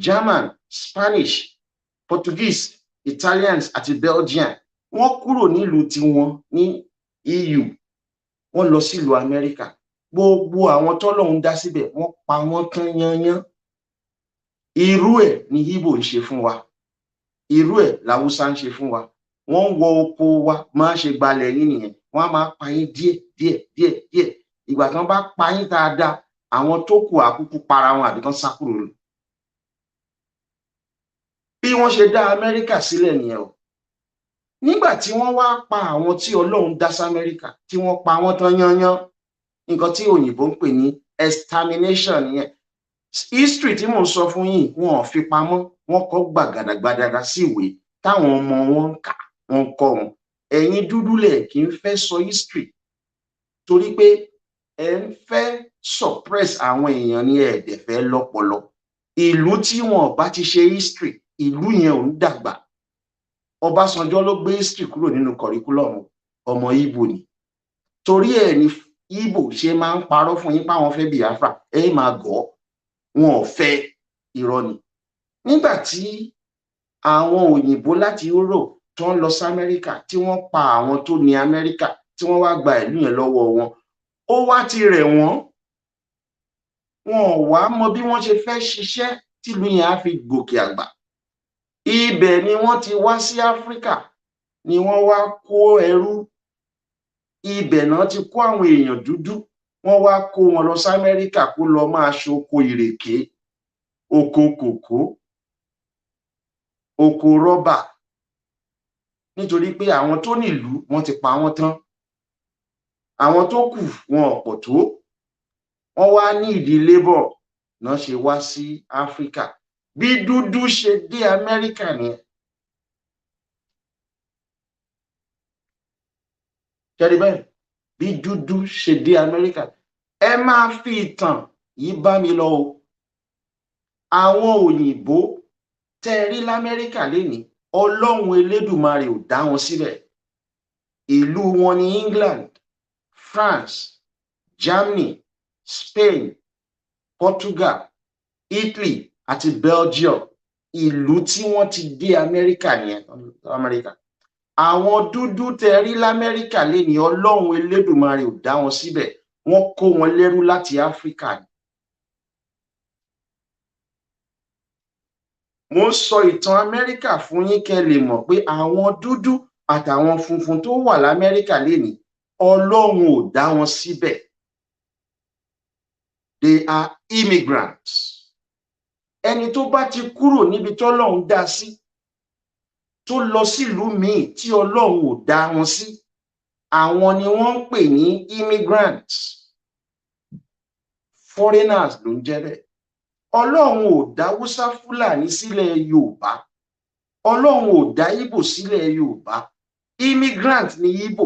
German, Spanish, Portuguese, Italians àti Belgian, wọ́n kúrò nílùú tiwọn ní EU, wọ́n lọ sílùú America. Gbogbo àwọn tọ́lọ́run dá síbẹ̀, wọ́n pa wọ́n tán yányán. Irú ẹ̀ ni Ìgbò ń ṣe fún wa, irú ẹ̀ l'Haúsá ń ṣe fún wa. Wọ́n ń wọ oko wa, máa ṣe gbalẹ̀ yín nìyẹn. Wọ́n á máa pa yín díẹ̀. Ìgbà tí wọ́n bá pa yín dáadáa, àwọn tó kù àkúkú para wọn àbí kan sá kúrò lọ. Bí wọ́n ṣe dá Amẹ́ríkà sílẹ̀ nìyẹn o. Nígbà tí wọ́n wá pa àwọn tí Ọlọ́run dá sí Amẹ́ríkà, tí wọ́n pa wọ́n tán yányán, nǹkan tí òyìnbó ń pè ní extermination nìyẹn. History tí mò ń sọ fún yín, wọn ò fi pamọ́, wọ́n kọ gbàgàdàgbàdàgà sí ìwé táwọn ọmọ wọn ń kà, wọ́n ń kọ́ wọn. Ẹ̀yin dúdú lẹ̀ kì í fẹ́ sọ history torí pé ẹ ń fẹ́ suppress àwọn èèyàn ní ẹ̀ẹ́dẹ̀ fẹ́ lọ́pọlọ. Ìlú tí wọn bá ti ṣe history, ìlú yẹn ò ń dàgbà. Ọbásanjọ́ ló gbé history kúrò nínú curriculum, ọmọ Ìgbò ni. Torí ẹ̀ ni Ìgbò ṣe máa ń parọ́ fún yín páwọn fẹ́ Biafra, ẹ máa gọ̀, wọn ò fẹ́, irọ́ ni. Nígbà tí àwọn òyìnbó láti Europe tó ń lọ sí Amẹ́ríkà, tí wọ́n pa àwọn tó ní Amẹ́ríkà, tí wọ́n wá gba ìlú yẹn lọ́wọ́ wọn, ó wá ti rẹ̀ wọ́n. Wọn ò wá mọ bí wọ́n ṣe fẹ́ ṣiṣẹ́ tìlú yẹn á fi gòkè àgbà. Ibẹ̀ ni wọ́n ti wá sí Áfíríkà, ni wọ́n wá kó ẹrú. Ibẹ̀ náà ti kó àwọn èèyàn dúdú, wọ́n wá kó wọn lọ sí Amẹ́ríkà kó lọ máa ṣoko ìrèké, oko kòkó, oko rọ́bà. Nítorí pé àwọn tó nílùú wọ́n ti pa wọ́n tán. Àwọn tó kù wọn ò pọ̀ tó. Wọ́n wá ní ìdí labour náà ṣe wá sí Áfíríkà. Bí dúdú ṣe dé Amẹ́ríkà nìyẹn. Kẹ́rí bẹ́ẹ̀, bí dúdú ṣe dé Amẹ́ríkà. Ẹ máa fi ìtàn yìí bá mi lọ o. Àwọn òyìnbó tẹ́ rí l'Amẹ́ríkà lénìí, Ọlọ́run Elédùmarè ò dá wọn síbẹ̀. Ìlú wọn ní England, France, Germany, Spain, Portugal, Italy àti Belgium. Ìlú tí wọ́n ti dé Amẹ́ríkà nìyẹn, Amẹ́ríkà. Àwọn dúdú tẹ́ rí l'Amẹ́ríkà lénìí, Ọlọ́run Elédùmarè ò dá wọn síbẹ̀. Wọ́n kó wọn lẹ́rú láti Áfíríkà ni. Mo ń sọ ìtàn Amẹ́ríkà fún yín kẹ́ lè mọ̀ pé àwọn dúdú àtàwọn funfun tó wà l'Amẹ́ríkà lénìí, Ọlọ́run ò dá wọn síbẹ̀. They are immigrants. Ẹni tó bá ti kúrò níbi t'Ọlọ́run dá sí, tó lọ sílùú míì tí Ọlọ́run ò dá wọn sí, àwọn ni wọ́n ń pè ní immigrants, foreigners ló ń jẹ́ bẹ́ẹ̀. Ọlọ́run ò dá Hausa Fúlàní sílẹ̀ Yorùbá, Ọlọ́run ò dá Ìgbò sílẹ̀ Yorùbá, immigrant ní Ìgbò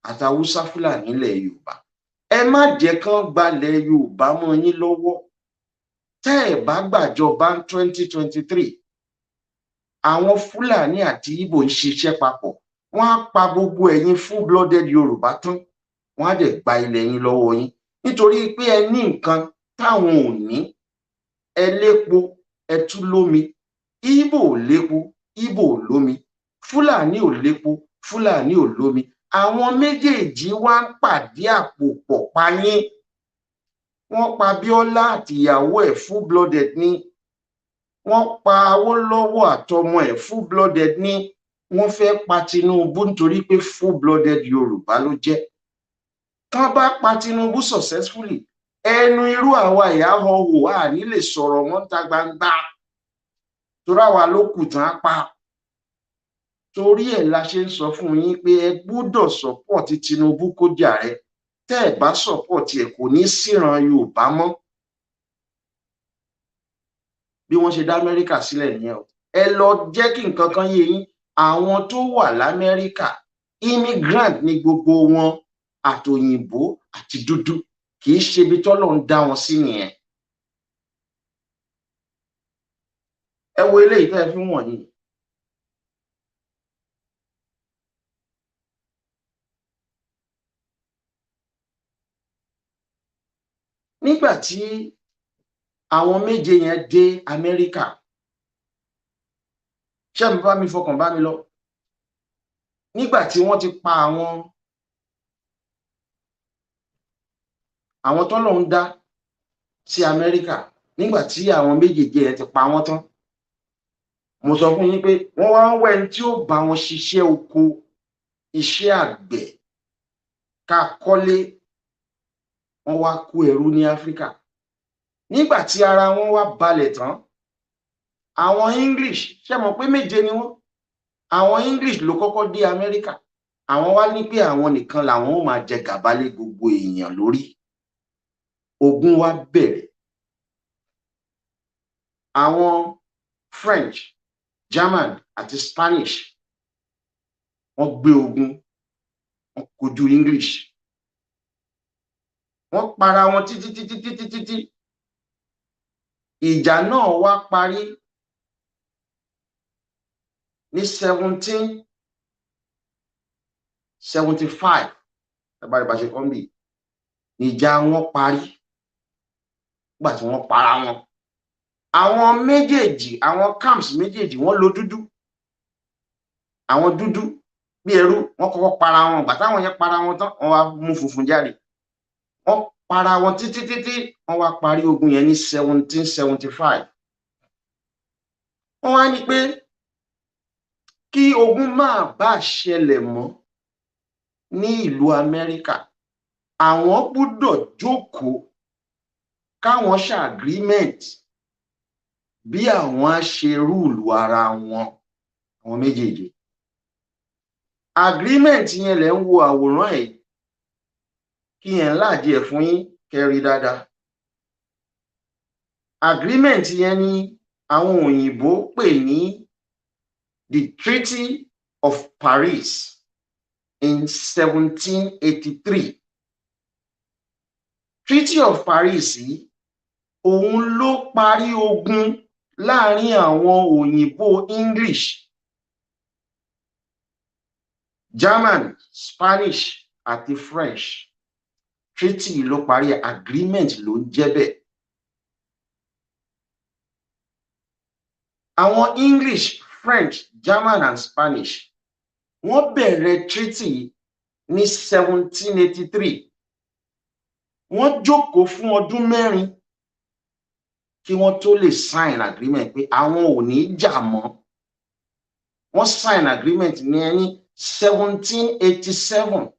àti Hausa Fúlàní nílẹ̀ Yorùbá. Ẹ má jẹ́ kán gbalẹ̀ Yorùbá mọ́ yín lọ́wọ́. Tẹ́ ẹ̀ bá gbàjọba 2023, àwọn Fúlàní àti Ìgbò ń ṣiṣẹ́ papọ̀, wọ́n á pa gbogbo ẹ̀yin full-blooded Yorùbá tán, wọ́n á dẹ̀ gba ilẹ̀ yín lọ́wọ́ yín nítorí pé ẹ ní nǹkan táwọn ò ní. Ẹ lépo, ẹ tún lómi. Ìgbò ò lépo, Ìgbò ò lómi. Fúlàní ò lépo, Fúlàní ò lómi. Àwọn méjèèjì wá ń pàdé àpò pọ̀ pa yín. Wọ́n pa Bíọ́lá àti ìyàwó ẹ̀ full-blooded ní. Wọ́n pa Awólọ́wọ̀ àtọmọ ẹ̀ full-blooded ní. Wọ́n fẹ́ pa Tinubu nítorí pé full-blooded Yorùbá ló jẹ́. Tán bá pa Tinubu successfully, ẹnu irú àwa ìyáhọ wò á ní lè sọ̀rọ̀ wọn ta gbangba torí àwa ló kù tán á pa. Torí ẹ̀ la ṣe ń sọ fún yín pé ẹ gbọ́dọ̀ support Tinubu kó jàre. Tẹ́ ẹ̀ bá support ẹ̀ kò ní síran Yorùbá mọ́. Bí wọ́n ṣe dá Amẹ́ríkà sílẹ̀ nìyẹn o. Ẹ lọ jẹ́ kí nǹkan kan yé yín. Àwọn tó wà l'Amẹ́ríkà, immigrant ni gbogbo wọn, àtòyìnbó àti dúdú. Kì í ṣe ibi tọ́lọ́run dá wọn sí nìyẹn. Ẹ wo eléyìí tẹ́ ẹ fi wọ̀nyí. Nígbà tí àwọn méje yẹn dé Amẹ́ríkà, ṣé mi bá mi fọkàn bá mi lọ? Nígbà tí wọ́n ti pa àwọn tọ́lọ́run dá sí Amẹ́ríkà, nígbà tí àwọn méjèèjì yẹn ti pa wọ́n tán, mo sọ fún yín pé wọ́n wá ń wẹ́n tí ó bá wọn ṣiṣẹ́ oko, iṣẹ́ àgbẹ̀, ká kọ́lé. Wọ́n wá kó ẹrú ní Áfíríkà. Nígbà tí ara wọn wá balẹ̀ tán, àwọn English, ṣé mọ̀ pé méje ni wọ́n? Àwọn English ló kọ́kọ́ dé Amẹ́ríkà. Àwọn wá ní pé àwọn nìkan làwọn ó máa jẹ gàba lé gbogbo èèyàn lórí. Ogun wá bẹ̀rẹ̀. Àwọn French, German àti Spanish wọ́n gbé ogun, wọ́n kojú English. Wọ́n para wọn títí. Ìjà náà wá parí ní 1775. Ẹgbàá ìbáṣe kan bì. Ìjà wọn parí nígbà tí wọ́n para wọn. Àwọn méjèèjì, àwọn camps méjèèjì wọ́n lo dúdú. Àwọn dúdú bí ẹrú wọ́n kọ́kọ́ para wọn. Ìgbà táwọn yẹn para wọn tán, wọ́n wá mú funfun jáde. Wọ́n para wọn títí wọ́n wá parí ogun yẹn ní 1775. Wọ́n wá ní pé kí ogun máa bá ṣẹlẹ̀ mọ́ ní ìlú Amẹ́ríkà, àwọn gbọ́dọ̀ jókòó káwọn ṣe agreement bí àwọn á ṣe rúùlù ara wọn, àwọn méjèèjì. Agreement yẹn lẹ ń wo àwòrán ẹ̀ kí yẹn láàdí ẹ̀ fún yín kẹ́rí dáadáa. Agreement yẹn ni àwọn òyìnbó pè ní the Treaty of Paris in 1783. Treaty of Paris yìí òun ló parí ogun láàrin àwọn òyìnbó English, German, Spanish àti French. Treaty ló parí, agreement ló ń jẹ́ bẹ́ẹ̀. Àwọn English, French, German and Spanish wọ́n bẹ̀rẹ̀ treaty ní 1783. Wọ́n jókòó fún ọdún 4 kí wọ́n tó lè sign agreement pé àwọn ò ní jà mọ́. Wọ́n sign agreement ní 1787.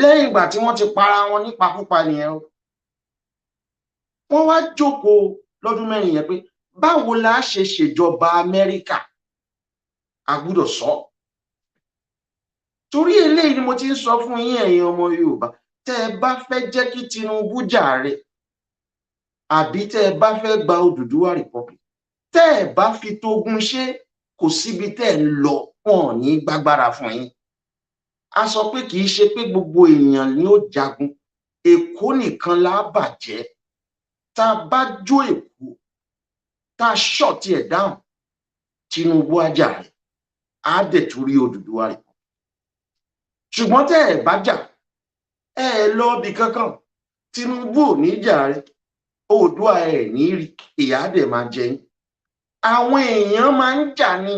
Lẹ́yìn ìgbà tí wọ́n ti para wọn nípakúpa nìyẹn, wọ́n wá jókòó lọ́dún 4 yẹn pé báwo la ṣe ṣèjọba Amẹ́ríkà? A gbọ́dọ̀ sọ. torí eléyìí ni mo ti ń sọ fún yín ẹ̀yin ọmọ Yorùbá, tẹ́ ẹ bá fẹ́ jẹ́ kí Tinubu jàre àbí tẹ́ ẹ bá fẹ́ gba Odùduwà Republic, tẹ́ ẹ bá fi tógun ṣe, kò síbi tẹ́ ẹ ń lọ, wọn ò ní gbágbára fún yín. A sọ pé kì í ṣe pé gbogbo èèyàn ni ó jagun, Èkó nìkan la bàjẹ́. Tá a bá jó Èkó, tá a ṣọ̀tì ẹ̀ dáhùn, Tinubu á jàre, á dẹ̀ tún rí Odùduwà Republic. ṣùgbọ́n tẹ́ ẹ bá jà, ẹ lọ bí kankan, Tinubu ò ní jàre, Oòduà ẹ ní rí, ìyà dẹ̀ máa jẹ yín. Àwọn èèyàn máa ń jà ní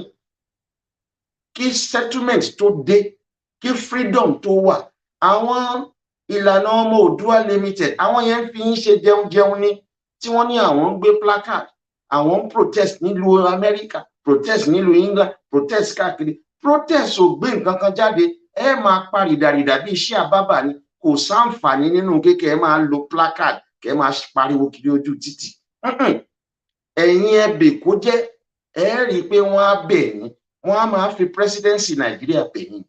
kí settlement tó dé, kí freedom tó wà. Àwọn ìlànà ọmọ Oòduà limited, àwọn yẹn fi ń ṣe jẹun ní, tí wọ́n ní àwọn ń gbé placard, àwọn ń protest nílùú Amẹ́ríkà, protest nílùú England, protest káàkiri. Protest ò gbé nǹkan kan jáde, ẹ máa parìdàrìdà bí iṣẹ́ àbábà ni, kò sáǹfààní nínú kékeré máa lo placard kẹ máa pariwo kiri ojú títì. Ẹ̀yin ẹbẹ̀ kó jẹ́, ẹ rí i pé wọ́n á bẹ̀ yín, wọ́n á máa fi presidency Nàìjíríà bẹ̀ yín.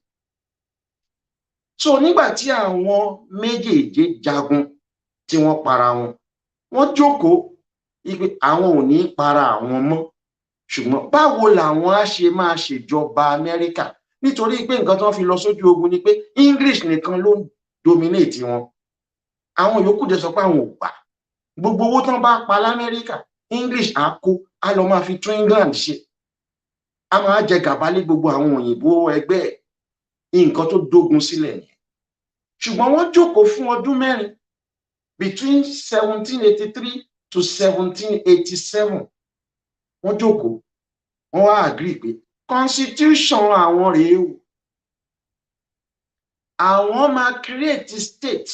So nígbà tí àwọn méjèèjì jagun tí wọ́n para wọn, wọ́n jókòó ipe àwọn ò ní para àwọn mọ́, ṣùgbọ́n báwo làwọn á ṣe máa ṣèjọba Amẹ́ríkà, nítorí pé nǹkan tí wọ́n fi lọ sójú ogun ni pé English nìkan ló ń dominate wọn. Àwọn yòókù dẹ̀ sọ pé àwọn ò gbà, gbogbo owó tán bá pa l'Amẹ́ríkà, English á kó, á lọ máa fi tún England ṣe, á máa jẹ gàba lé gbogbo àwọn òyìnbó ẹgbẹ́ ẹ̀. Nǹkan tó dógun sílẹ̀ nìyẹn. Ṣùgbọ́n wọ́n jókòó fún ọdún mẹ́rin, between 1783 to 1787. Wọ́n jókòó, wọ́n wá agree pé constitution àwọn rèé o, àwọn máa create states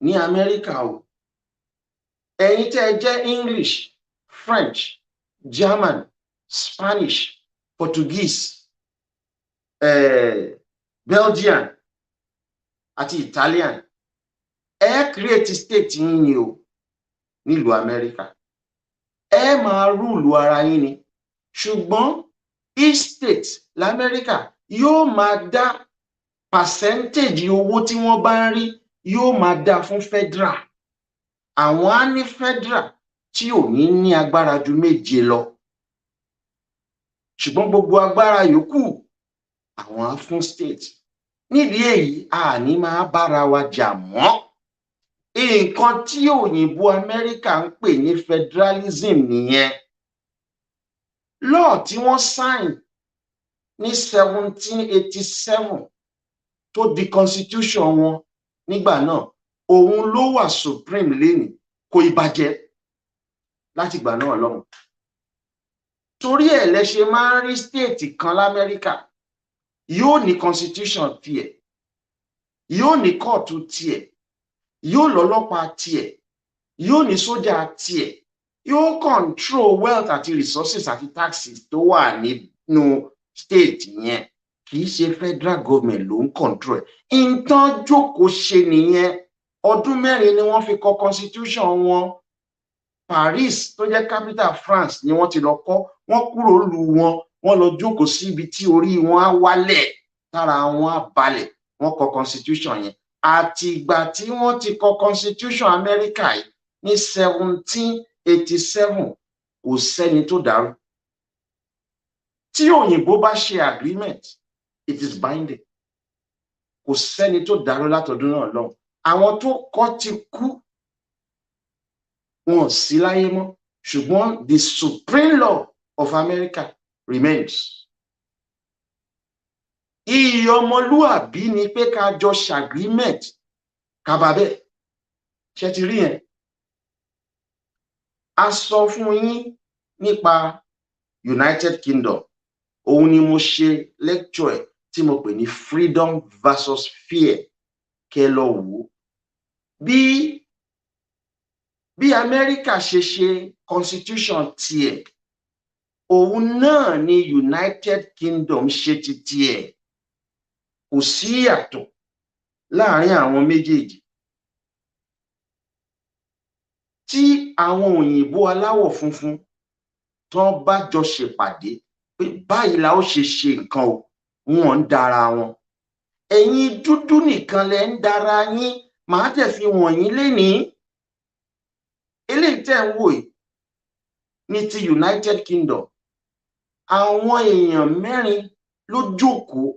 ní Amẹ́ríkà o. Ẹ̀yin tẹ́ ẹ jẹ́ English, French, German, Spanish, Portuguese, Belgian àti Italian, ẹ create state yín ni o nílùú Amẹ́ríkà, ẹ máa rúùlù ara yín ni. Ṣùgbọ́n each state l'Amẹ́ríkà yóò máa dá percentage owó tí wọ́n bá ń rí, yóò máa dá fún federal. Àwọn á ní federal tí ò ní agbára ju 7 lọ, ṣùgbọ́n gbogbo agbára yòókù àwọn á fún state. Nídìí èyí, a ní máa bára wa jà mọ́. Nǹkan tí òyìnbó Amẹ́ríkà ń pè ní federalism nìyẹn. Law tí wọ́n sign ní 1787 tó di constitution wọn nígbà náà, òun ló wà supreme lénìí, kò ìbàjẹ́ láti ìgbà náà lọ́hùn. Torí ẹ̀ lẹ ṣe máa ń rí state kan l'Amẹ́ríkà, yóò ní constitution tiẹ̀, yóò ní kóòtù tiẹ̀, yóò lọ́lọ́pàá tiẹ̀, yóò ní sójà tiẹ̀, yóò control wealth àti resources àti taxes tó wà nínú state yẹn. Kì í ṣe federal government ló ń control ẹ̀. Nǹkan jókòó ṣe nìyẹn. Ọdún 4 ni wọ́n fi kọ constitution wọn. Paris tó jẹ́ capital France ni wọ́n ti lọ kọ́, wọ́n kúrò lù wọn, wọ́n lọ jókòó sí ibi tí orí wọn á wálẹ̀, tára wọn á balẹ̀, wọ́n kọ constitution yẹn. Àti ìgbà tí wọ́n ti kọ constitution Amẹ́ríkà yìí ní 1787, kò sẹ́ni tó dàrú. Tí òyìnbó bá ṣe agreement, it is binding. Kò sẹ́ni tó dàrú látọdún náà lọ. Àwọn tó kọ ti kú, wọn sí láyé mọ́, ṣùgbọ́n the supreme law of America remains. Iyì ọmọlúàbí ni pé ká jọ ṣagreement kábàbẹ́. Ṣé ti rí yẹn? A sọ fún yín nípa United Kingdom, òun ni mo ṣe lecture ẹ̀ tí mo pè ní freedom versus fear. Kẹ́ lọ wò ó. Bí Amẹ́ríkà ṣe constitution tiẹ̀, òun náà ni United Kingdom ṣe ti tiẹ̀. Kò sí ìyàtọ̀ láàrin àwọn méjèèjì. Tí àwọn òyìnbó aláwọ̀ funfun tán bá jọ ṣèpàdé pé báyìí la ó ṣe nǹkan o, wọn ń dára wọn. Ẹ̀yin dúdú nìkan lẹ ń dára yín, màá dẹ̀ fi wọ̀nyí lénìí. Eléyìí tẹ́ ń wò yìí ní ti United Kingdom. Àwọn èèyàn mẹ́rin ló jókòó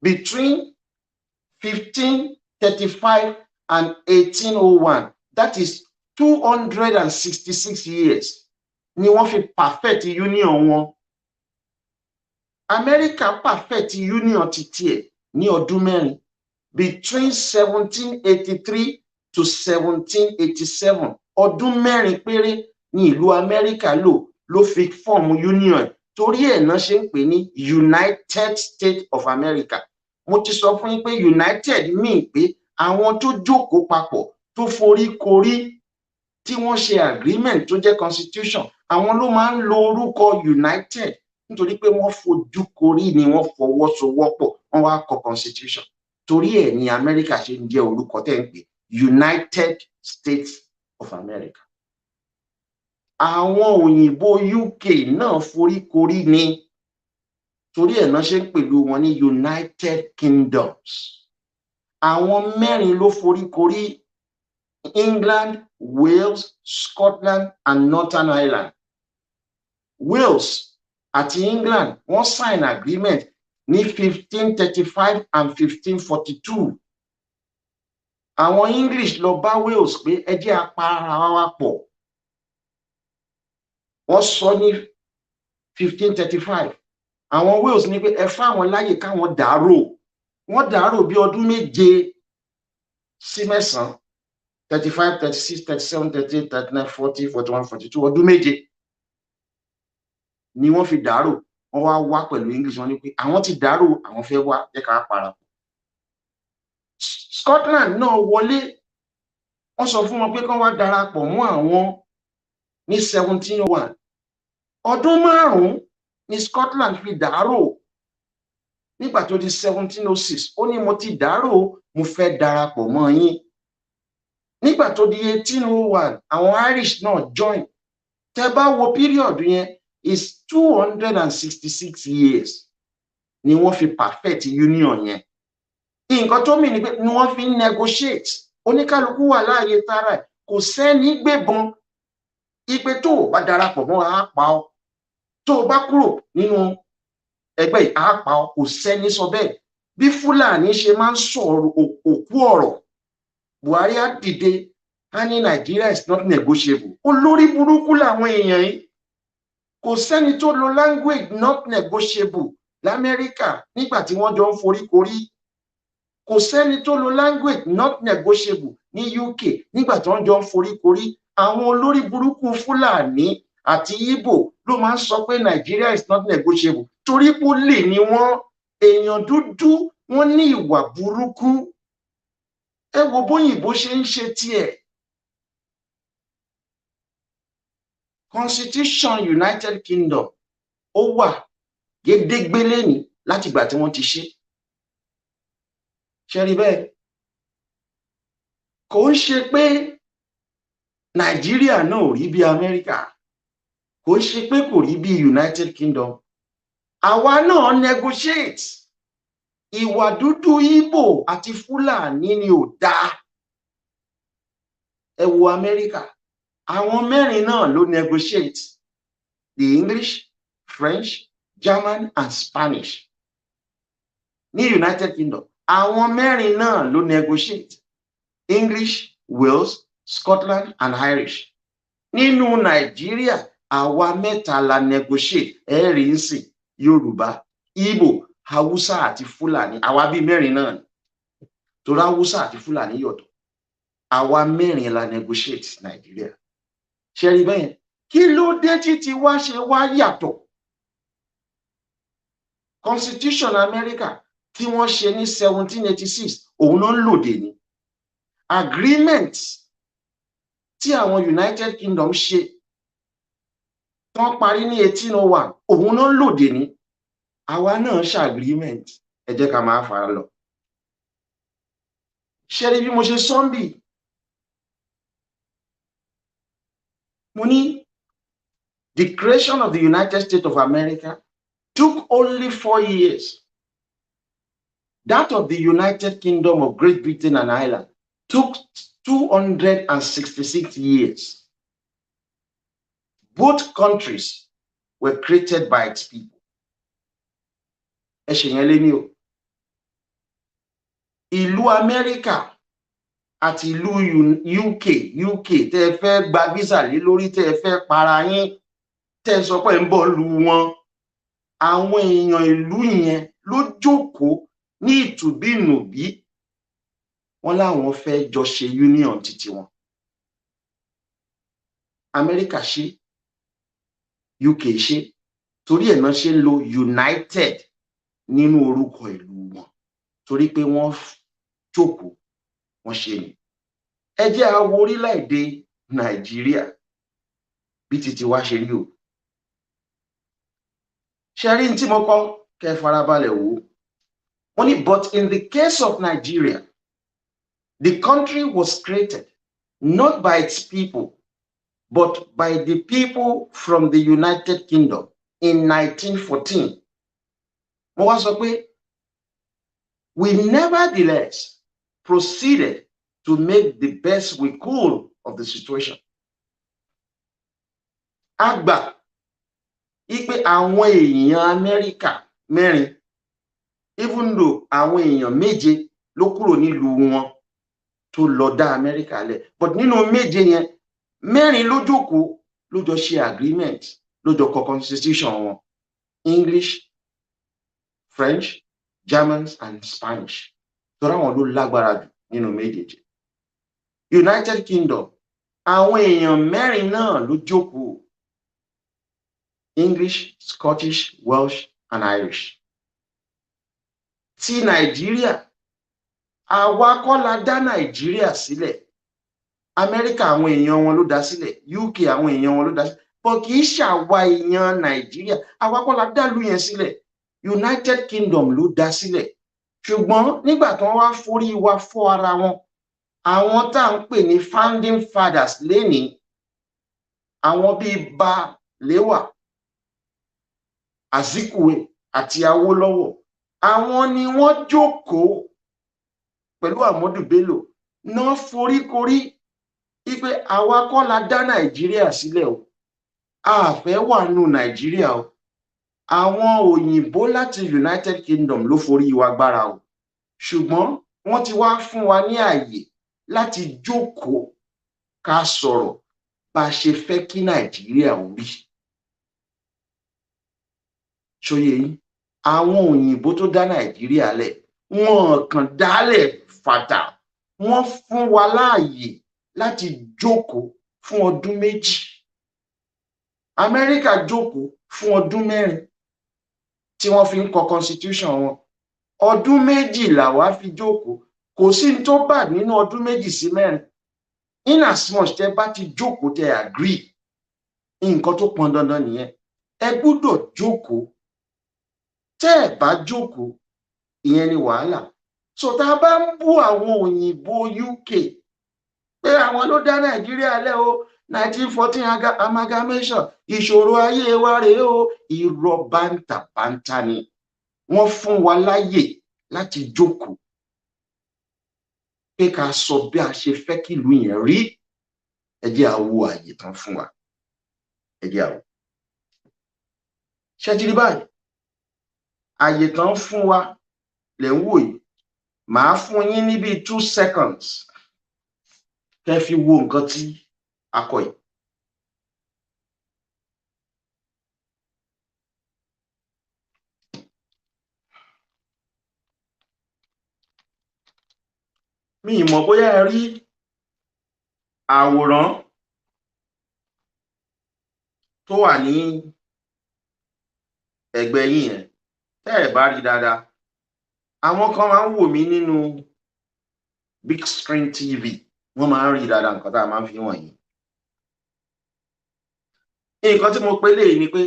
between 1535 and 1801. That is 266 years ni wọ́n fi perfect union wọn. America perfect union ti tiẹ̀ ní ọdún mẹ́rin between 1783 to 1787. Ọdún mẹ́rin péré ni ìlú America ló fi form union, torí ẹ̀ náà ṣe ń pè ní United States of America. Mo ti sọ fún yín pé United mean pé àwọn tó jókòó papọ̀ tó forí korí tí wọ́n ṣe agreement tó jẹ́ constitution, àwọn ló máa ń lo orúkọ United, nítorí pé wọ́n fojú korí ni wọ́n fọwọ́sowọ́pọ̀, wọ́n wá kọ constitution. Torí ẹ̀ ni America ṣe ń jẹ́ orúkọ tẹ́ ń pè United States of America. Àwọn òyìnbó UK náà forí korí ni, torí ẹ̀ náà ṣe ń pèlú wọn ní United Kingdoms. Àwọn mẹ́rin ló forí korí: England, Wales, Scotland and Northern Ireland. Wales àti England wọ́n sign agreement ní 1535 and 1542. Àwọn English lọ bá Wales pé ẹ jẹ́ a pa ara wa pọ̀. Wọ́n sọ ní 1535. Àwọn Wales ní pé ẹ fáwọn láyè káwọn dàárò. Wọ́n dàárò bí ọdún 7 sí 9, 35, 36, 37, 38, 39, 40, 41, 42, ọdún 7 ni wọ́n fi dàárò. Wọ́n wá pẹ̀lú English, wọ́n ní pé àwọn ti dàárò, àwọn fẹ́ wá, jẹ́ ká parapọ̀. Scotland náà wọlé, wọ́n sọ fún wọn pé kán wá darapọ̀ mọ́ àwọn ní 1701. Ọdún 5 ni Scotland fi dàárò. Nígbà tó di 1706, ó ní mo ti dàárò, mo fẹ́ darapọ̀ mọ́ yín. Nígbà tó di 1801, àwọn Irish náà join. Tẹ́ bá wo period yẹn is 266 years ni wọ́n fi perfect union yẹn. Nǹkan tó mì ní pé ni wọ́n fi ń negotiate. Oníkálukú wà láàyè tara ẹ̀, kò sẹ́ni gbébọn ipe tó o bá darapọ̀ mọ́ a pa ọ́, tó o bá kúrò nínú ẹgbẹ́ yìí a pa ọ́, kò sẹ́ni sọ bẹ́ẹ̀. Bí Fúlàní ṣe máa ń sọ̀rọ̀ òkú ọ̀rọ̀, Buhari á dìde á ní Nigeria is not negotiable. Olórí burúkú làwọn èèyàn yìí. Kò sẹ́ni tó lo language not negotiable l'Amẹ́ríkà nígbà tí wọ́n jọ ń forí korí. Kò sẹ́ni tó lo language not negotiable ní UK nígbà tí wọ́n jọ ń forí korí. Àwọn olórí burúkú Fúlàní àti Igbo ló máa ń sọ pé Nigeria is not negotiable, torí pé ó lè ní wọ́n. Èèyàn dúdú wọ́n ní ìwà burúkú. Ẹ wo bóyìnbó ṣe ń ṣe tiẹ̀. Constitution United Kingdom ó wà gédégbé lẹ́ni láti ìgbà tí wọ́n ti ṣe. Ṣé rí bẹ́ẹ̀? Kò ń ṣe pé Nàìjíríà náà ò rí bí Amẹ́ríkà, kò ń ṣe pé kò rí bí United Kingdom. Àwa náà negotiate. Ìwà dúdú Igbo àti Fúlàní ni ò dáa. Ẹ wo Amẹ́ríkà, àwọn mẹ́rin náà ló negotiate: the English, French, German and Spanish. Ní United Kingdom, àwọn mẹ́rin náà ló negotiate: English, Wales, Scotland and Irish. Nínú Nàìjíríà, àwa mẹ́ta la negotiate. Ẹ̀rí ń sìn Yorùbá, Igbo, Hausa àti Fúlàní. Àwa bí mẹ́rin náà ni, torí Hausa àti Fúlàní yọ̀tọ̀. Àwa mẹ́rin la negotiate Nàìjíríà. Ṣé rí bẹ́ẹ̀? Kí ló dé tí ti wá ṣe wá yàtọ̀? Constitution America tí wọ́n ṣe ní 1786 òun náà ń lòdì ní. Agreement tí àwọn United Kingdom ṣe tán parí ní 1801 òun náà ń lòdì ní. Àwa náà ṣe agreement. Ẹ jẹ́ ká máa fara lọ. Ṣé rí bí mo ṣe sọ́ńbì? Mo ní the creation of the United States of America took only 4 years. That of the United Kingdom of Great Britain and Ireland took 266 years. Both countries were created by its people. Ìlú Amẹ́ríkà àti ìlú UK tẹ́ fẹ́ gba visa lé lórí tẹ́ fẹ́ para yín tẹ́ sọ pé ń bọ̀ lu wọn, àwọn èèyàn ìlú yẹn ló jókòó ní ìtùbínùbí wọn láwọn fẹ́ jọ ṣe union títí wọn. Amẹ́ríkà ṣe, UK ṣe, torí ẹ̀ náà ṣe ń lo United nínú orúkọ ìlú wọn, torí pé wọ́n jókòó wọ́n ṣe ni. Ẹ jẹ́ a wo orílẹ̀-èdè Nàìjíríà bí títí wá ṣe rí o. Ṣé rí tí mo kọ́ kẹ́ farabalẹ̀ wò. Wọ́n ní but in the case of Nigeria, the country was created not by its people but by the people from the United Kingdom in 1914. Wọ́n wá sọ pé we nevertheless proceeded to make the best we could of the situation. A gbà ipe àwọn èèyàn Amẹ́ríkà mẹ́rin, even though àwọn èèyàn méje ló kúrò nílùú wọn tó lọ dá Amẹ́ríkà lẹ̀, but nínú méje yẹn mẹ́rin ló jókòó ló jọ ṣe agreement, ló jọ kọ constitution wọn, English, French, Germans and Spanish. Tọ́ra wọn ló lágbára jù nínú méjèèjì. United Kingdom, àwọn èèyàn mẹ́rin náà ló jókòó, English, Scottish, Welsh and Irish. Ti Nàìjíríà, àwa kọ́ la dá Nàìjíríà sílẹ̀. Amẹ́ríkà àwọn èèyàn wọn ló dá sílẹ̀, UK àwọn èèyàn wọn ló dá sílẹ̀, but kì í ṣàwa èèyàn Nàìjíríà, àwa kọ́ la dá ìlú yẹn sílẹ̀. United Kingdom ló dá sílẹ̀. Ṣùgbọ́n nígbà tí wọ́n wá forí wa fọ́ ara wọn, àwọn tá à ń pè ní founding fathers lénìí, àwọn bíi Balewa, Azikiwe àti Awólọ́wọ̀, àwọn ni wọ́n jókòó pẹ̀lú Ahmadu Bello náà foríkorí wípé àwa kọ́ la dá Nàìjíríà sílẹ̀ o, a fẹ́ wà nù Nàìjíríà o, àwọn òyìnbó láti United Kingdom ló forí wa gbára o, ṣùgbọ́n wọ́n ti wá fún wa ní ààyè láti jókòó ká sọ̀rọ̀ bá ṣe fẹ́ kí Nàìjíríà ó rí. Ṣóyè yín, àwọn òyìnbó tó dá Nàìjíríà lẹ̀, wọ́n kàn dálẹ̀ fàtà, wọ́n fún wa láàyè láti jókòó fún ọdún méjì. Amẹ́ríkà jókòó fún ọdún mẹ́rin tí wọ́n fi ń kọ constitution wọn. Ọdún méjì làwa fi jókòó, kò sí tó bá nínú ọdún méjì sí mẹ́rin. In as much tẹ́ bá ti jókòó tẹ́ agree, nǹkan tó pọn dandan nìyẹn. Ẹ gbọ́dọ̀ jókòó. Tẹ́ ẹ bá jókòó, ìyẹn ni wàhálà. So tá a bá ń bú àwọn òyìnbó UK pé àwọn ló dá Nàìjíríà lẹ̀ o, 1914 amalgamation, ìṣòro ayé wa rèé o, irọ́ bàǹtàbàǹtà ni. Wọ́n fún wa láyè láti jókòó pé ká sọ bí a ṣe fẹ́ kí ìlú yẹn rí. Ẹ jẹ́ a wo àyè tán fún wa. Ẹ jẹ́ a wo. Ṣé ti rí báyìí? Àyè tán fún wa lẹ̀ ń wò yìí. Màá fún yín ní bíi 2 seconds kẹ́ fi wo nǹkan tí a kọ yìí. Mi ì mọ̀ bóyá ẹ rí àwòrán tó wà ní ẹ̀gbẹ́ yín yẹn. Tẹ́ ẹ bá rí dáadáa, àwọn kan máa ń wò mí nínú big screen TV, wọ́n máa ń rí dáadáa nǹkan tá a máa ń fi wọ̀nyí. Nǹkan tí mo pè léyìí ni pé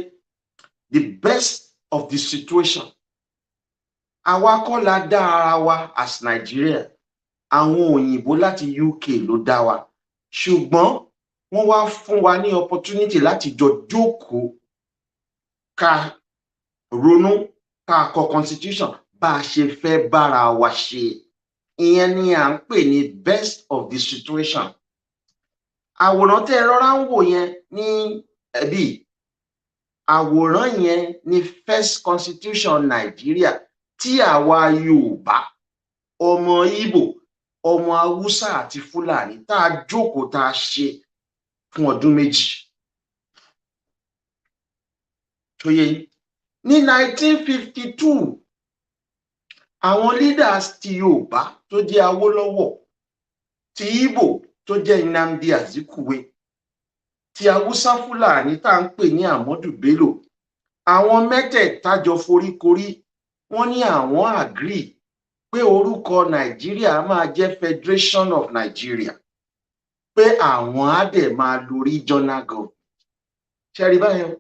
the best of the situation. Àwa kọ́ la dá ara wa as Nigeria, àwọn òyìnbó láti UK ló dá wa, ṣùgbọ́n wọ́n wá fún wa ní opportunity láti jọ jókòó ká ronú ká kọ constitution bá a ṣe fẹ́ bára wa ṣe. Ìyẹn ni à ń pè ní best of the situation. Àwòrán tẹ́ ẹ rọra ń wò yẹn ní ẹ̀bí, àwòrán yẹn ni first constitution Nàìjíríà tí àwa Yorùbá, ọmọ Ìgbò, ọmọ Haúsá àti Fúlàní tá a jókòó tá a ṣe fún ọdún méjì. Tó yé ní 1952 àwọn leaders ti Yorùbá tó jẹ́ Awólọ́wọ̀, ti Ìgbò tó jẹ́ Nnamdi Azikiwe, ti Haúsá Fúlàní tá à ń pè ní Ahmadu Bello, àwọn mẹ́tẹ̀ẹ̀ta jọ foríkorí, wọ́n ní àwọn agree pé orúkọ Nàìjíríà máa jẹ́ Federation of Nigeria, pé àwọn á dẹ̀ máa lo regional government. Ṣé rí báyẹn?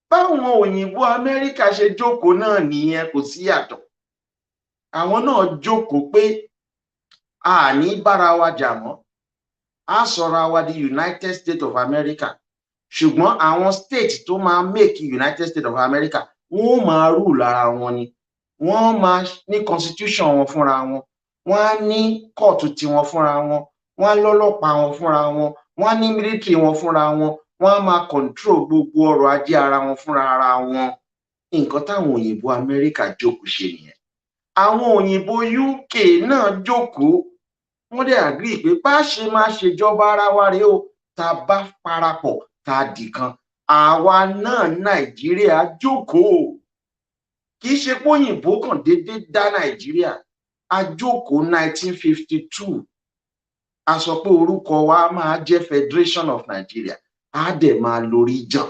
Báwọn òyìnbó Amẹ́ríkà ṣe jókòó náà nìyẹn, kò sí yàtọ̀. Àwọn náà jókòó pé a ní bára wa jà mọ́, a sọra wa di United States of America, ṣùgbọ́n àwọn state tó máa make United States of America wọ́n máa rule lára wọn ni, wọ́n máa ní constitution wọn fúnra wọn, wọ́n á ní court tiwọn fúnra wọn, wọ́n á lọ́lọ́pàá wọn fúnra wọn, wọ́n á ní military wọn fúnra wọn, wọ́n á máa control gbogbo ọrọ̀ ajé ara wọn fúnra ara wọn. Nǹkan táwọn òyìnbó Amẹ́ríkà jókòó ṣe nìyẹn. Àwọn òyìnbó UK náà jókòó, wọ́n dẹ̀ agree pé bá ṣe máa ṣèjọba ara wa rèé o, tá a bá parapọ̀ tá a dìkan. Àwa náà Nàìjíríà jókòó, kì í ṣe pé òyìnbó kàn déédéé dá Nàìjíríà. A jókòó 1952, a sọ pé orúkọ wa máa jẹ́ Federation of Nigeria, á dẹ̀ máa lo region.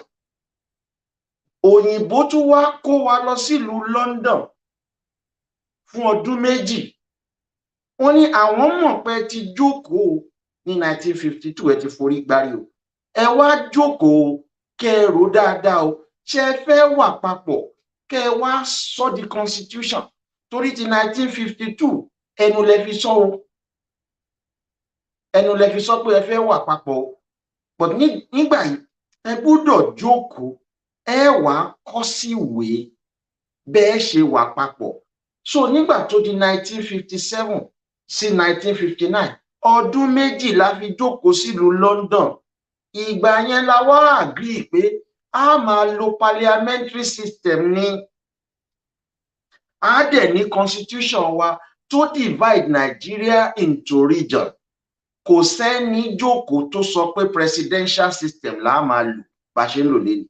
Òyìnbó tún wá kó wa lọ sílùú London fún ọdún méjì. Wọ́n ní àwọn mọ̀ pé ti jókòó ní 1952, ẹ ti forí gbárí o. Ẹ wá jókòó kẹ́ ẹ rò dáadáa o. Ṣé ẹ fẹ́ wà papọ̀ kẹ́ ẹ wá sọ di constitution? Torí ti 1952 ẹnu lẹ fi sọ o. Ẹnu lẹ fi sọ pé ẹ fẹ́ wà papọ̀ o. But nígbà yìí ẹ gbọ́dọ̀ jókòó, ẹ wá kọ sí ìwé bẹ́ẹ̀ ṣe wà papọ̀. So nígbà tó di 1957 sí 1959, ọdún méjì la fi jókòó sílùú London. Ìgbà yẹn la wá agree pé a máa lo parliamentary system ní. A dẹ̀ ní constitution wa tó divide Nigeria into region. Kò sẹ́ni jókòó tó sọ pé presidential system là á máa lò bá ṣe ń lò lénìí.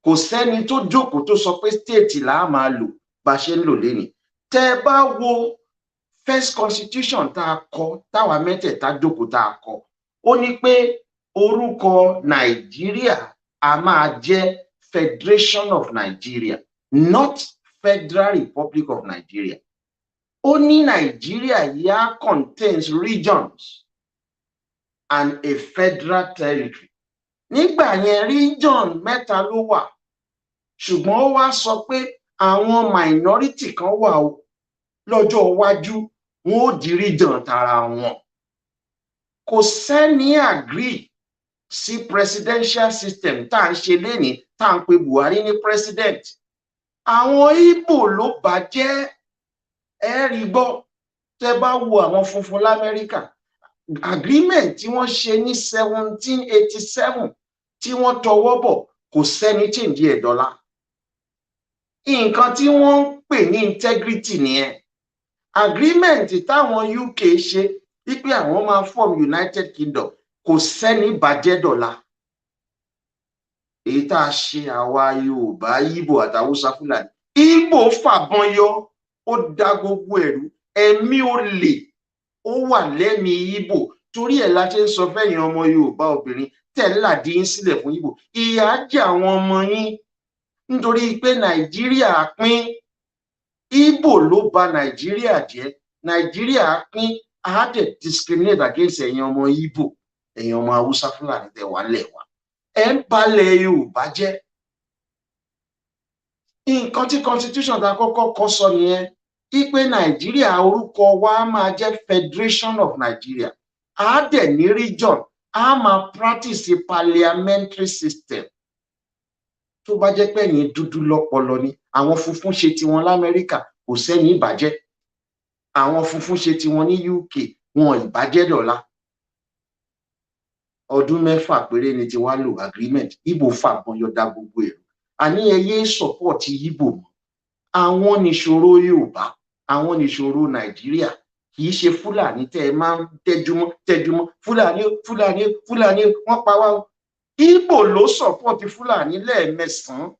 Kò sẹ́ni tó jókòó tó sọ pé state là á máa lò bá ṣe ń lò lénìí. Tẹ́ bá wo first constitution tá a kọ, táwa mẹ́tẹ̀ẹ̀ta jókòó tá a kọ, ó ní pé orúkọ Nàìjíríà a máa jẹ́ Federation of Nigeria, not Federal Republic of Nigeria. Ó ní Nàìjíríà yá contains regions and a federal territory. Nígbà yẹn region mẹ́ta ló wà, ṣùgbọ́n ó wá sọ pé àwọn minority kan wà o, lọ́jọ́ iwájú wọn ó di region tara wọn. Kò sẹ́ni agree sí presidential system tá à ń ṣe lénìí tá à ń pe Buhari ní president. Àwọn Ìgbò ló bàjẹ́, ẹ rí gbọ́ tẹ́ bá wo àwọn funfun l'Amẹ́ríkà. Agreement tí wọ́n ṣe ní 1787 tí wọ́n tọwọ́ bọ̀, kò sẹ́ni change ẹ̀ dọ́là. Nǹkan tí wọ́n ń pè ní integrity nìyẹn. Agreement táwọn UK ṣe wípé àwọn máa form United Kingdom, kò sẹ́ni bàjẹ́ dọ́là. Èyí tá a ṣe àwa Yorùbá, Ìgbò àti Haúsá Fúlàní. Ìgbò fàbọn yọ, ó da gbogbo ẹ̀rú, ẹ̀mí olè ó wà lẹ́mìí Ìgbò. Torí ẹ̀ la ṣe ń sọ fẹ́yìn ọmọ Yorùbá obìnrin tẹ́lá dín sílẹ̀ fún Ìgbò. Ìyà jẹ àwọn ọmọ yín nítorí pé Nàìjíríà pín. Ìgbò ló bà Nàìjíríà jẹ́. Nàìjíríà pín, a dẹ̀ discriminate against ẹ̀yin ọmọ Ìgbò, ẹ̀yin ọmọ Haúsá Fúlàní tẹ́ wà lẹ̀ wá. Ẹ ń balẹ̀ Yorùbá jẹ́. Nǹkan tí constitution ta kọ́kọ́ kọ sọ nìyẹn, wípé Nàìjíríà orúkọ wa máa jẹ́ Federation of Nigeria. A dẹ̀ ní region, a máa practice parliamentary system. tó bá jẹ́ pé ẹ̀yin dúdú lọ́pọlọ ni àwọn funfun ṣe tiwọn l'Amẹ́ríkà kò sẹ́yìn ìbàjẹ́, àwọn funfun ṣe tiwọn ní UK wọn ìbàjẹ́ dọ̀la. Ọdún 6 péré ni ti wá lò agreement, Ìgbò fàgbọn yọdá gbogbo èrò. Àní ẹyẹ support Ìgbò mọ́, àwọn nìṣòro Yorùbá, àwọn nìṣòro Nàìjíríà, kì í ṣe Fúlàní tẹ́ ẹ máa ń tẹjúmọ́ Fúlàní Fúlàní Fúlàní wọ́n pa wá. Ìgbò ló support Fúlàní lẹ́ẹ̀mẹsàn-án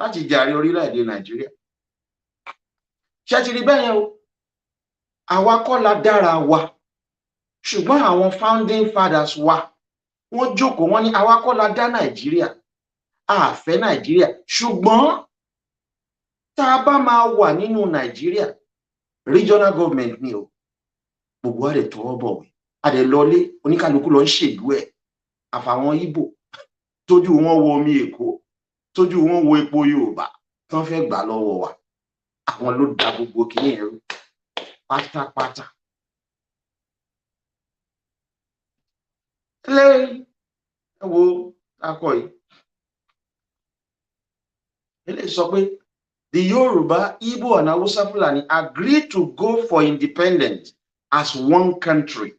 láti jàre orílẹ̀-èdè Nàìjíríà. Ṣé ti rí bẹ́ẹ̀ yẹn o? Àwa kọ́ la dára wa, ṣùgbọ́n àwọn founding fathers wa wọ́n jókòó wọ́n ní àwa kọ́ la dá Nàìjíríà, a fẹ́ Nàìjíríà, ṣùgbọ́n tá a bá máa wà nínú Nàìjíríà regional government ni o, gbogbo wa lè tọwọ́ bọ̀wé, a lè lọlé oníkálukú lọ ń ṣèlú ẹ̀, àfàwọn Ìgbò tójú wọn wo omi Èkó, tójú wọn wo epo Yorùbá tán fẹ́ gbà lọ́wọ́ wa, àwọn ló da gbogbo kìíní ẹ̀rú pátápátá. Lẹ́yìn ẹ wo akọ yìí, eléyìí sọ pé the Yoruba, Igbo and Hausa Fulani agreed to go for independence as one country.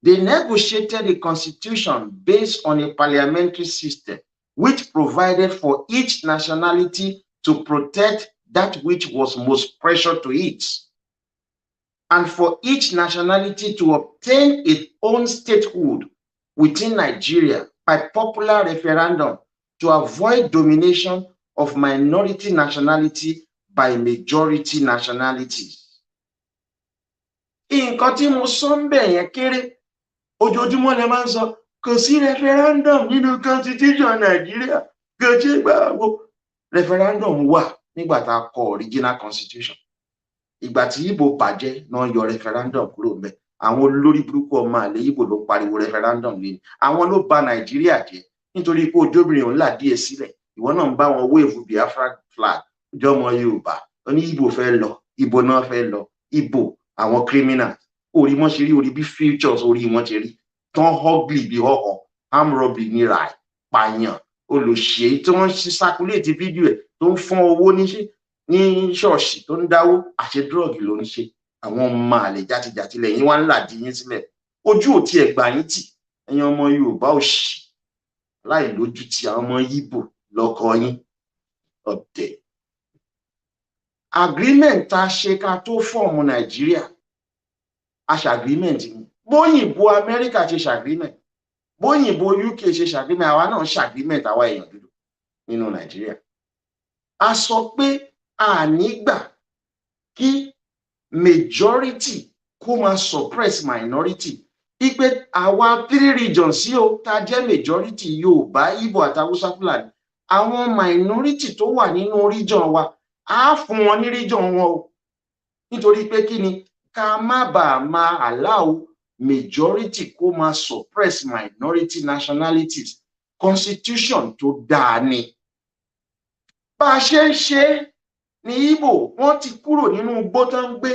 They negotiated a constitution based on a parliamentary system which provided for each nationality to protect that which was most precious to it, and for each nationality to obtain its own statehood within Nigeria by popular referendum to avoid domination of minority nationality by majority nationalities. Nǹkan tí mo sọ ń bẹ̀ yẹn kéré, ojoojúmọ́ lẹ máa ń sọ kò sí referendum nínú constitution Nàìjíríà, kò ṣe gbà wo. Referendum wà nígbà tá a kọ original constitution. Ìgbà tí Ìgbò bàjẹ́ náà yọ referendum kúrò ńbẹ̀. Àwọn olórí burúkú ọmọ àlè Ìgbò ló pariwo referendum lé, àwọn ló bà Nàìjíríà jẹ́ nítorí pé ojóbìnrin òun là díẹ̀ sílẹ̀, ìwọ náà ń bá wọn wave Biafra flag, jọmọ Yorùbá oní Ìgbò fẹ́ lọ, Ìgbò náà fẹ́ lọ, Ìgbò àwọn criminals, orí wọn ṣe rí, orí bí futures orí wọn ṣe rí, tán ugly bí ọ̀họ̀, arm robbery ní ra ẹ̀, pààyàn, olùṣe tí wọ́n ṣe circulate fídíò ẹ̀ tó ń fọ́n owó ní ṣọ́ọ̀ṣì tó ń dáwó, àṣẹ drug ló ń ṣe. Àwọn ọmọ àlè játijàti lẹ́yìn wá ń là dí yín sílẹ̀, ojú ò tiẹ̀ gbà yín tì, ẹ̀yin ọmọ Yorùbá òṣì láì lójú ti àwọn ọmọ Ìgbò lọ́kọ yín ọ̀tẹ̀. Agreement tá a ṣe ká tó fọ́ọ̀mù Nàìjíríà, a ṣe agreement ni. Bóyìnbó Amẹ́ríkà ṣe ṣe agreement, bóyìnbó UK ṣe ṣe agreement, àwa náà ṣe agreement àwa èèyàn dúdú nínú Nàìjíríà. A sọ pé a ní gbà kí majority kó máa suppress minority, ipe àwa 3 regions sí o tá jẹ́ majority Yorùbá, Ìgbò àti Hausa Fulani, àwọn minority tó wà nínú region wa á fún wọn ní region wọn o, nítorí pé kí ni, ká má bàa máa allow majority kó máa suppress minority nationalities. Constitution tó dáa ni. Bá a ṣe ń ṣe ní Ìgbò, wọ́n ti kúrò nínú igbó tó ń gbé,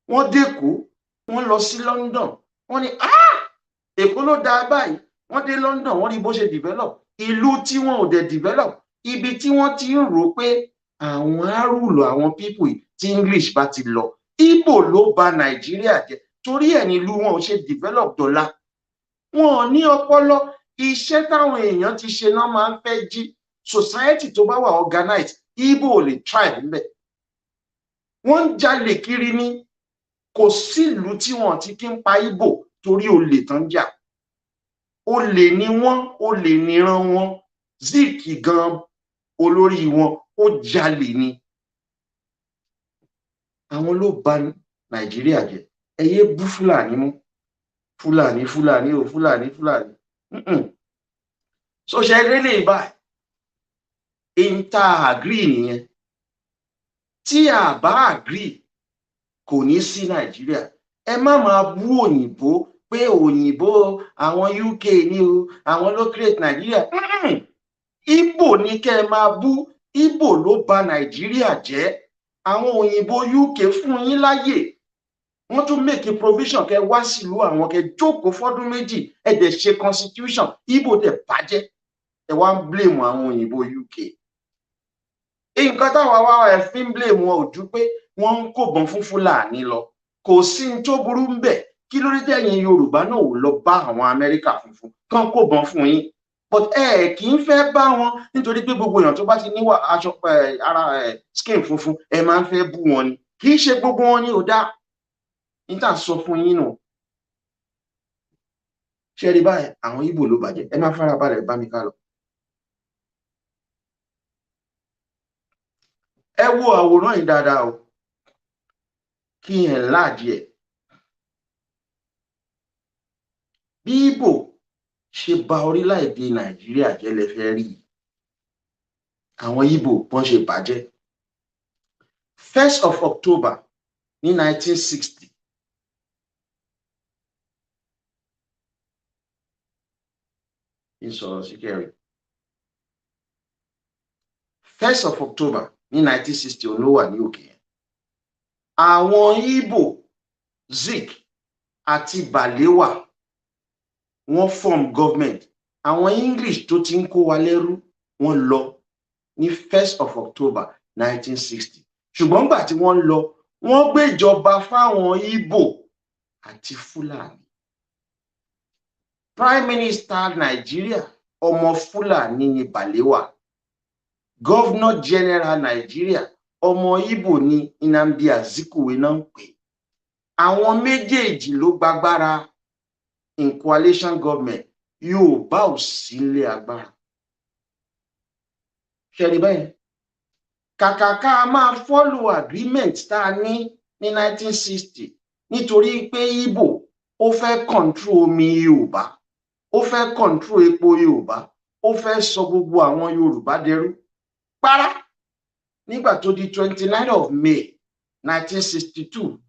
wọ́n dẹ́kọ̀, wọ́n lọ sí London, wọ́n ní Èkó ló dáa báyìí, wọ́n dé London, wọ́n rí bó ṣe develop, ìlú tí wọn ò dẹ̀ develop, ibi tí wọ́n ti ń rò pé àwọn arúlò àwọn people tí English bá ti lọ, Ìgbò ló bà Nàìjíríà jẹ́, torí ẹ̀ nílùú wọn ò ṣe develop dọ́là. Wọn ò ní ọpọlọ, iṣẹ́ táwọn èèyàn ti ṣe náà máa ń fẹ́ jí. Society tó bá wà organized, Ìgbò ò lè thrive níbẹ̀. Wọ́n ń jalè kiri ní, kò sílùú tí wọ́n ti kí ń pa Ìgbò torí olè tán jà. Olè ni wọ́n, olè níran wọn, Zik gan olórí wọn ó jalè ni. Àwọn ló bà Nàìjíríà jẹ́. Ẹ yé bú Fúlàní mú, Fúlàní Fúlàní o, Fúlàní Fúlàní. So ṣe rélé báyìí, inter agree nìyẹn. Tí a bá agree kò ní sí Nàìjíríà. Ẹ má máa bú òyìnbó pé òyìnbó àwọn UK ni o, àwọn ló create Nàìjíríà. Ìgbò ní kẹ́ ẹ máa bú, Ìgbò ló bà Nàìjíríà jẹ́. Àwọn òyìnbó UK fún yín láyè, wọ́n tún make a provision kẹ́ wá sílùú àwọn, kẹ́ jókòó fọ́dún méjì, ẹ dẹ̀ ṣe constitution, Ìgbò dẹ̀ bàjẹ́. ẹ wá ń blame àwọn òyìnbó UK. Nǹkan táwa wá ẹ fi ń blame wọn ò ju pé wọ́n ń kóbọn fún Fúlàní lọ. Kò sí ní tó burú ń bẹ̀. Kí ló dé tẹ̀yin Yorùbá náà ò lọ bá àwọn Amẹ́ríkà funfun kán kóbọn fún yín? But kì í fẹ́ bá wọn nítorí pé gbogbo èèyàn tó bá ti níwà aṣọ ara skin funfun ẹ máa ń fẹ́ bú wọn ni. Kì í ṣe gbogbo wọn ni ò dáa. Níta sọ fún yín nù. Ṣé rí báyìí àwọn Ìgbò ló bàjẹ́? Ẹ máa farabalẹ̀ bá mi ká lọ. Ẹ wo àwòrán yìí dáadáa o, kí ẹ̀ láàdì ẹ̀. Bí Ìgbò ṣe bà orílẹ̀-èdè Nàìjíríà jẹ́ lẹ fẹ́ rí. Àwọn Ìgbò wọ́n ṣe bàjẹ́. 1st of October ní 1960. Ìsọ̀rọ̀ sí kẹrin. 1st of October ní 1960 ló wà ní òkè yẹn. Àwọn Ìgbò, Zik àti Balewa wọ́n form government. Àwọn English tó ti ń kó wa lẹ́rú wọ́n lọ ní 1st of October 1960. Ṣùgbọ́n nígbà tí wọ́n lọ, wọ́n gbé ìjọba fáwọn Ìgbò àti Fúlàní. Prime Minister Nigeria ọmọ Fúlàní ni Balewa. Governor General Nigeria ọmọ Ìgbò ni Nnamdi Azikiwe náà ń pè. Àwọn méjèèjì ló gbàgbára in coalition government. Yorùbá ò sí ilé agbára. Ṣé rí bẹ́ẹ̀? Kàkà ká máa follow agreement tá a ní 1960 nítorí pé Ìgbò ó fẹ́ control omi Yorùbá, ó fẹ́ control epo Yorùbá, ó fẹ́ sọ gbogbo àwọn Yorùbá dẹrú. Párá nígbà tó di 29 of May 1962,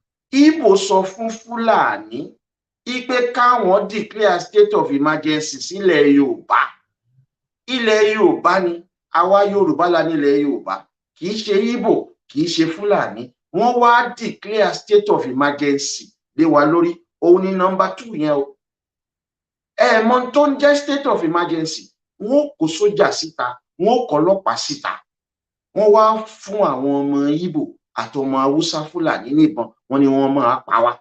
Ìgbò sọ fún Fúlàní ipe káwọn declare state of emergency sílẹ̀ Yorùbá. Ilẹ̀ Yorùbá ni, àwa Yorùbá la nílẹ̀ Yorùbá, kì í ṣe Ìgbò, kì í ṣe Fúlàní. Wọ́n wá declare state of emergency lé wa lórí. Òun ni number 2 yẹn o. Mọ̀ tó ń jẹ́ state of emergency, wọ́n kó sójà síta, wọ́n kó ọlọ́pàá síta. Wọ́n wá fún àwọn ọmọ Ìgbò àtọmọ Haúsá Fúlàní níbọn, wọ́n ní wọ́n máa pa wá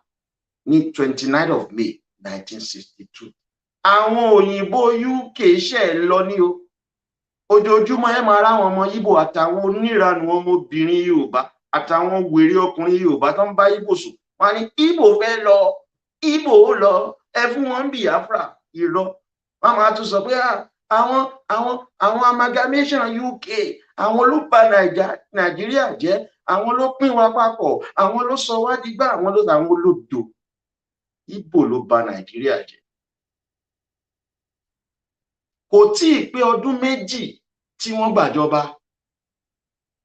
ní 29 of May 1962. Àwọn òyìnbó UK ṣe lọ ní o. Ojoojúmọ́ ẹ máa ráwọn ọmọ Ìgbò àtàwọn oníranú ọmọbìnrin Yorùbá àtàwọn wèrè ọkùnrin Yorùbá tó ń bá Ìgbò sùn. Wọ́n ní Ìgbò fẹ́ lọ, Ìgbò ó lọ, ẹ fún wọn Biafra. Irọ́. Wọ́n máa tún sọ pé àwọn amalgamation UK, àwọn ló bà Nàìjíríà jẹ́, àwọn ló pín wa papọ̀, àwọn ló sọ wá dìgbà, àwọn olódò. Ìgbò ló bà Nàìjíríà jẹ́. Kò tíì pé ọdún méjì tí wọ́n gbàjọba.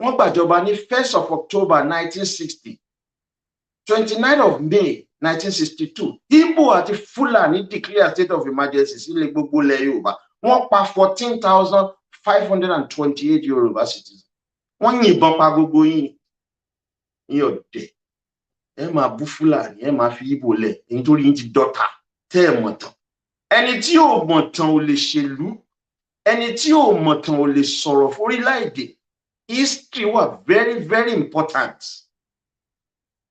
Wọ́n gbàjọba ní 1st of October 1960. 29 of May 1962. Ìgbò àti Fúlàní declare state of emergency sílẹ̀ gbogbo ilẹ̀ Yorùbá. Wọ́n pa 14,528 Yorùbá citizens. Wọ́n yìnbọn pa gbogbo yín. Ní ọ̀dẹ̀. Ẹ máa bú Fúlàní, ẹ máa fi Ìgbò lẹ̀ nítorí yín ti dọ́ta tẹ́ ẹ mọ̀ tán. Ẹni tí ò mọ̀ tán ò lè ṣèlú. Ẹni tí ò mọ̀ tán ò lè sọ̀rọ̀ fórílẹ̀-èdè. History wà very very important.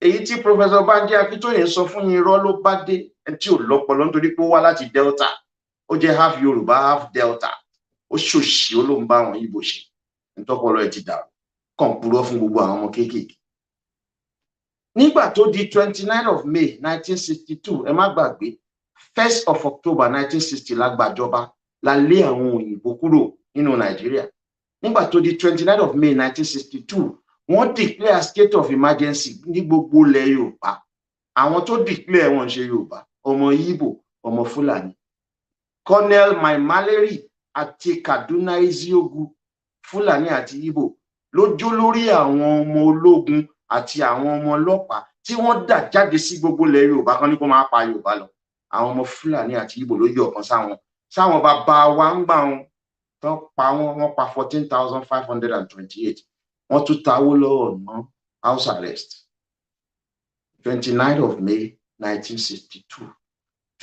Èyí tí Professor Banji Akintoye sọ fún yín irọ́ ló bá dé. Ẹni tí ò lọ́pọlọ nítorí pé ó wá láti Delta. Ó jẹ́ half Yorùbá half Delta. Ó ṣòṣì ó ló ń bá àwọn Ìgbò ṣe. Nítọ́pọlọ ẹ̀ ti dàrú. Kàn purọ́ fún gbogbo àwọn ọmọ kéékèèké. Nígbà tó di 29 of May 1962, ẹ má gbàgbé, 1st of October 1960 la gbàjọba, la lé àwọn òyìnbó kúrò nínú Nàìjíríà. Nígbà tó di 29 of May 1962, wọ́n declare state of emergency ní gbogbo ilẹ̀ Yorùbá. Àwọn tó declare wọn ṣe Yorùbá, ọmọ Ìgbò, ọmọ Fúlàní. Colonel Maimaleri àti Kaduna Eziogu, Fúlàní àti Ìgbò, ló jó lórí àwọn ọmọ ológun àti àwọn ọmọ ọlọ́pàá tí wọ́n dà jáde sí gbogbo ilẹ̀ Yorùbá kan ní kó máa pa Yorùbá lọ. Àwọn ọmọ Fúlàní àti Ìgbò ló yọ ọ̀kan sáwọn bàbá wa ń gbà wọn tán pa wọ́n pa 14,528. Wọ́n tún ta Awólọ́wọ̀ ná house arrest. 29 of May 1962.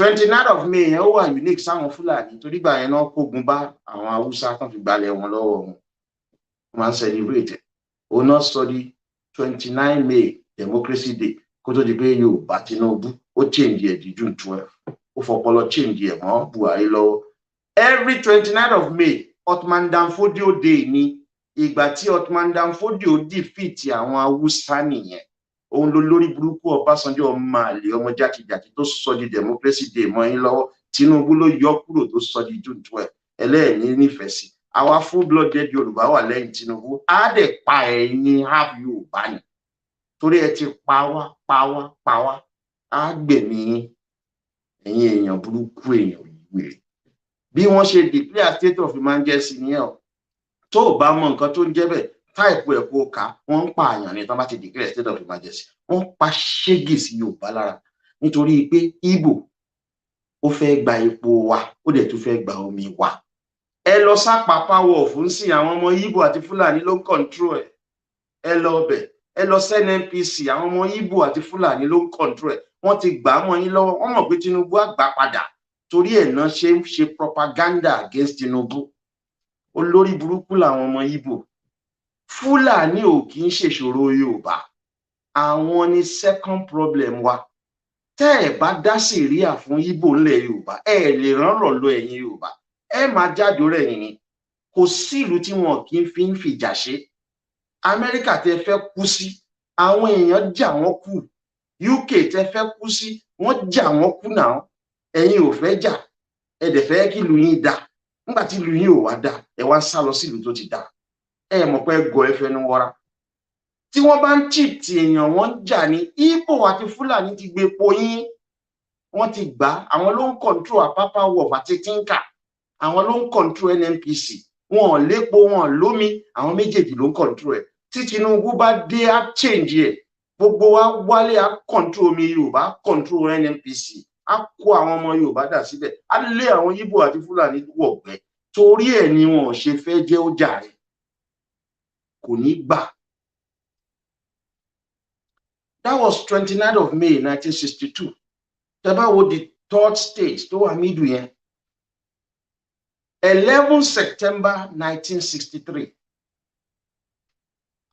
29 of May yẹn ó wà unique sáwọn Fúlàní torí gbà yẹn náà kógun bá àwọn Haúsá tán fi gbalẹ̀ wọn lọ́wọ́ wọn máa ń celebrate òun náà sọ di 29 May Democracy Day kó tó di pé Yorùbá Tinubu ó change ẹ̀ di June 12 ó fọpọlọ change ẹ̀ mọ́ Buhari lọ́wọ́. Every 29 of May Ottoman Danfodio Day ni ìgbà tí Ottoman Danfodio defeat àwọn Haúsá nìyẹn. Òun ló lórí burúkú Ọbásanjọ́ ọmọ àlè ọmọ játijàti tó sọ di Democracy Day mọ́ yín lọ́wọ́. Tinubu ló yọ kúrò tó sọ di June 12 ẹlẹ́ẹ̀ni nífẹ̀ẹ́ sí. Àwa full blooded Yorùbá wà lẹ́yìn Tinubu á dẹ̀ pa ẹ̀yin half Yorùbá ni torí ẹ ti pa wá á gbẹ̀mí ẹ̀yin èèyàn burúkú èèyàn ìwé bí wọ́n ṣe declare state of emergency nìyẹn o tó o bá mọ nǹkan tó ń jẹ́ bẹ́ẹ̀ táìpù ẹ̀ kó ká wọ́n ń pa àyàn ní tán bá ti declare state of emergency wọ́n pa ṣégè sí Yorùbá lára nítorí pé Ìgbò ó fẹ́ gba epo wa ó dẹ̀ tún fẹ́ gba omi wa ẹ lọ sápá power of ń sìn àwọn ọmọ Ìgbò àti Fúlàní ló ń control ẹ ẹ lọ bẹ̀ ẹ lọ NNPC àwọn ọmọ Ìgbò àti Fúlàní ló ń control ẹ wọ́n ti gbà á mọ́ yín lọ́wọ́ wọ́n mọ̀ pé Tinubu á gbà padà torí ẹ̀ náà ṣe ń ṣe propaganda against Tinubu olórí burúkú làwọn ọmọ Ìgbò Fúlàní ò kì í ṣèṣòro Yorùbá àwọn ni second problem wa tẹ́ ẹ̀ bá dá sẹ̀ríà fún Ìgbò ńlẹ̀ Yorùbá ẹ lè ránrọ̀ lọ ẹ̀yin Yorùbá ẹ máa jáde rẹ̀ yìí ni kò sí ìlú tí wọn kì í fi ń fìjà ṣe Amẹ́ríkà tẹ́ fẹ́ kú sí àwọn èèyàn jà wọ́n kú UK tẹ́ fẹ́ kú sí wọ́n jà wọ́n kú náà ẹ̀yin ò fẹ́ jà ẹ dẹ̀ fẹ́ kí ìlú yín dá nígbà tí ìlú yín ò wá dá ẹ wá sá lọ sí ìlú tó ti dá ẹ mọ̀ pé gọ ẹ fẹnu wọra tí wọ́n bá ń cheat èèyàn wọ́n ń jà ní Ìgbò àti Fúlàní ti gbé epo yín wọ́n ti gbà àwọn ló ń control Apapa Wharf àti Tinka àwọn ló ń control NNPC wọn ò lépo wọn ò lómi àwọn méjèèjì ló ń control ẹ tí Tinubu bá dé á change ẹ gbogbo wa wálé á control omi Yorùbá control NNPC á kó àwọn ọmọ Yorùbá dà síbẹ̀ á lé àwọn Ìgbò àti Fúlàní wọ̀gbẹ́ torí ẹ̀ ni wọn ò ṣe fẹ́ jẹ́ ó jàre kò ní gbà. That was 29 of May 1962 tẹ́ bá wo the third stage tó wà middle yẹn 11 September 1963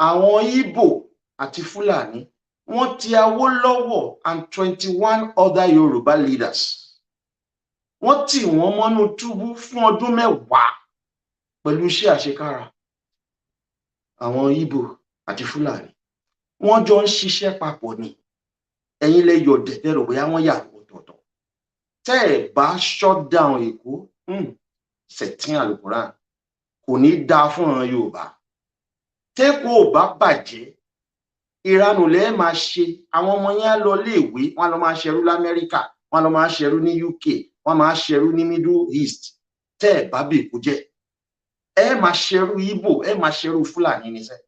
àwọn Ìgbò àti Fúlàní wọ́n ti Awólọ́wọ̀ and 21 other Yorùbá leaders wọ́n tì wọ́n mọ́nú túbú fún ọdún 10 pẹ̀lú iṣẹ́ àṣekára àwọn Ìgbò àti Fúlàní wọ́n jọ ń ṣiṣẹ́ papọ̀ ni ẹ̀yin lẹ yọ dẹ̀dẹ̀ rò bóyá wọ́n yà ọ̀tọ̀ọ̀tọ̀ tẹ́ ẹ̀ bá shut down Èkó sẹ̀tín àlùkùrán kò ní dáa fún ọ̀ràn Yorùbá tẹ́kọ̀ọ́ ò bá bàjẹ́ ìranù lẹ́ẹ̀ máa ṣe àwọn ọmọ yẹn á lọ léèwé wọ́n lọ máa ṣẹrú l'Amẹ́ríkà wọ́n lọ máa ṣẹrú ní UK wọ́n máa ṣẹrú ní Middle East tẹ́ ẹ̀ bá bè kú jẹ́ ẹ máa ṣẹrú Ìgbò ẹ máa ṣẹrú Fúlàní níṣẹ́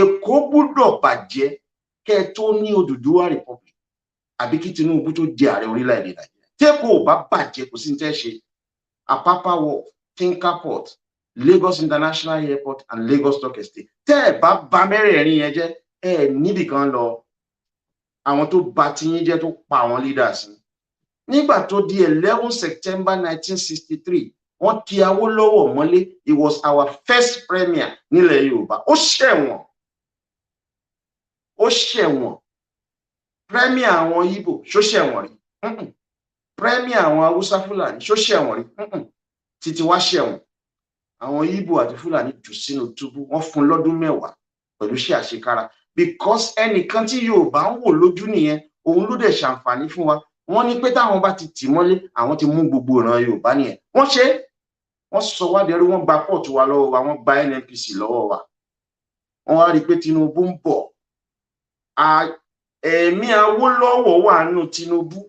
Èkó gbúdọ̀ bàjẹ́ kẹ́ ẹ tó ní Odùduwà Republic àbí kí Tinubu tó di ààrẹ orílẹ̀-èdè Nàìjíríà tẹ́kọ̀ọ́ ò bá bàjẹ́ kò sí ní tẹ́ ṣe Apapa Wharf Tinka Port Lagos International Airport and Lagos Stock Exchange tẹ́ ẹ̀ bá ba mẹ́rẹ̀ẹ̀rin yẹn jẹ́ ẹ níbì kan lọ àwọn tó bà tiyín jẹ́ tó pa àwọn leaders nígbà tó di 11 September 1963 wọ́n ti Awólọ́wọ̀ mọ́lé it was our first premier nílẹ̀ Yorùbá ó ṣẹ̀wọ̀n premier àwọn Ìgbò ṣó ṣẹ̀wọ̀n rí premier àwọn Haúsá Fúlàní ṣó ṣẹ̀wọ̀n rí títí wá ṣẹ̀wọ̀n àwọn Ìgbò àti Fúlàní jù sínú túbú wọ́n fún lọ́dún 10 pẹ̀lú iṣẹ́ àṣekára because ẹnìkan tí Yorùbá ń wò lójú nìyẹn òun ló dẹ̀ ṣàǹfààní fún wa wọ́n ní pé táwọn bá ti tì mọ́lé àwọn ti mú gbogbo ìran Yorùbá nìyẹn wọ́n ṣe wọ́n sọ wá dẹrú wọ́n gba port wa lọ́wọ́ wa wọ́n gba NNPC lọ́wọ́ wa wọ́n wá rí i pé Tinubu ń bọ̀ ẹ̀mí Awólọ́wọ̀ wà nù Tinubu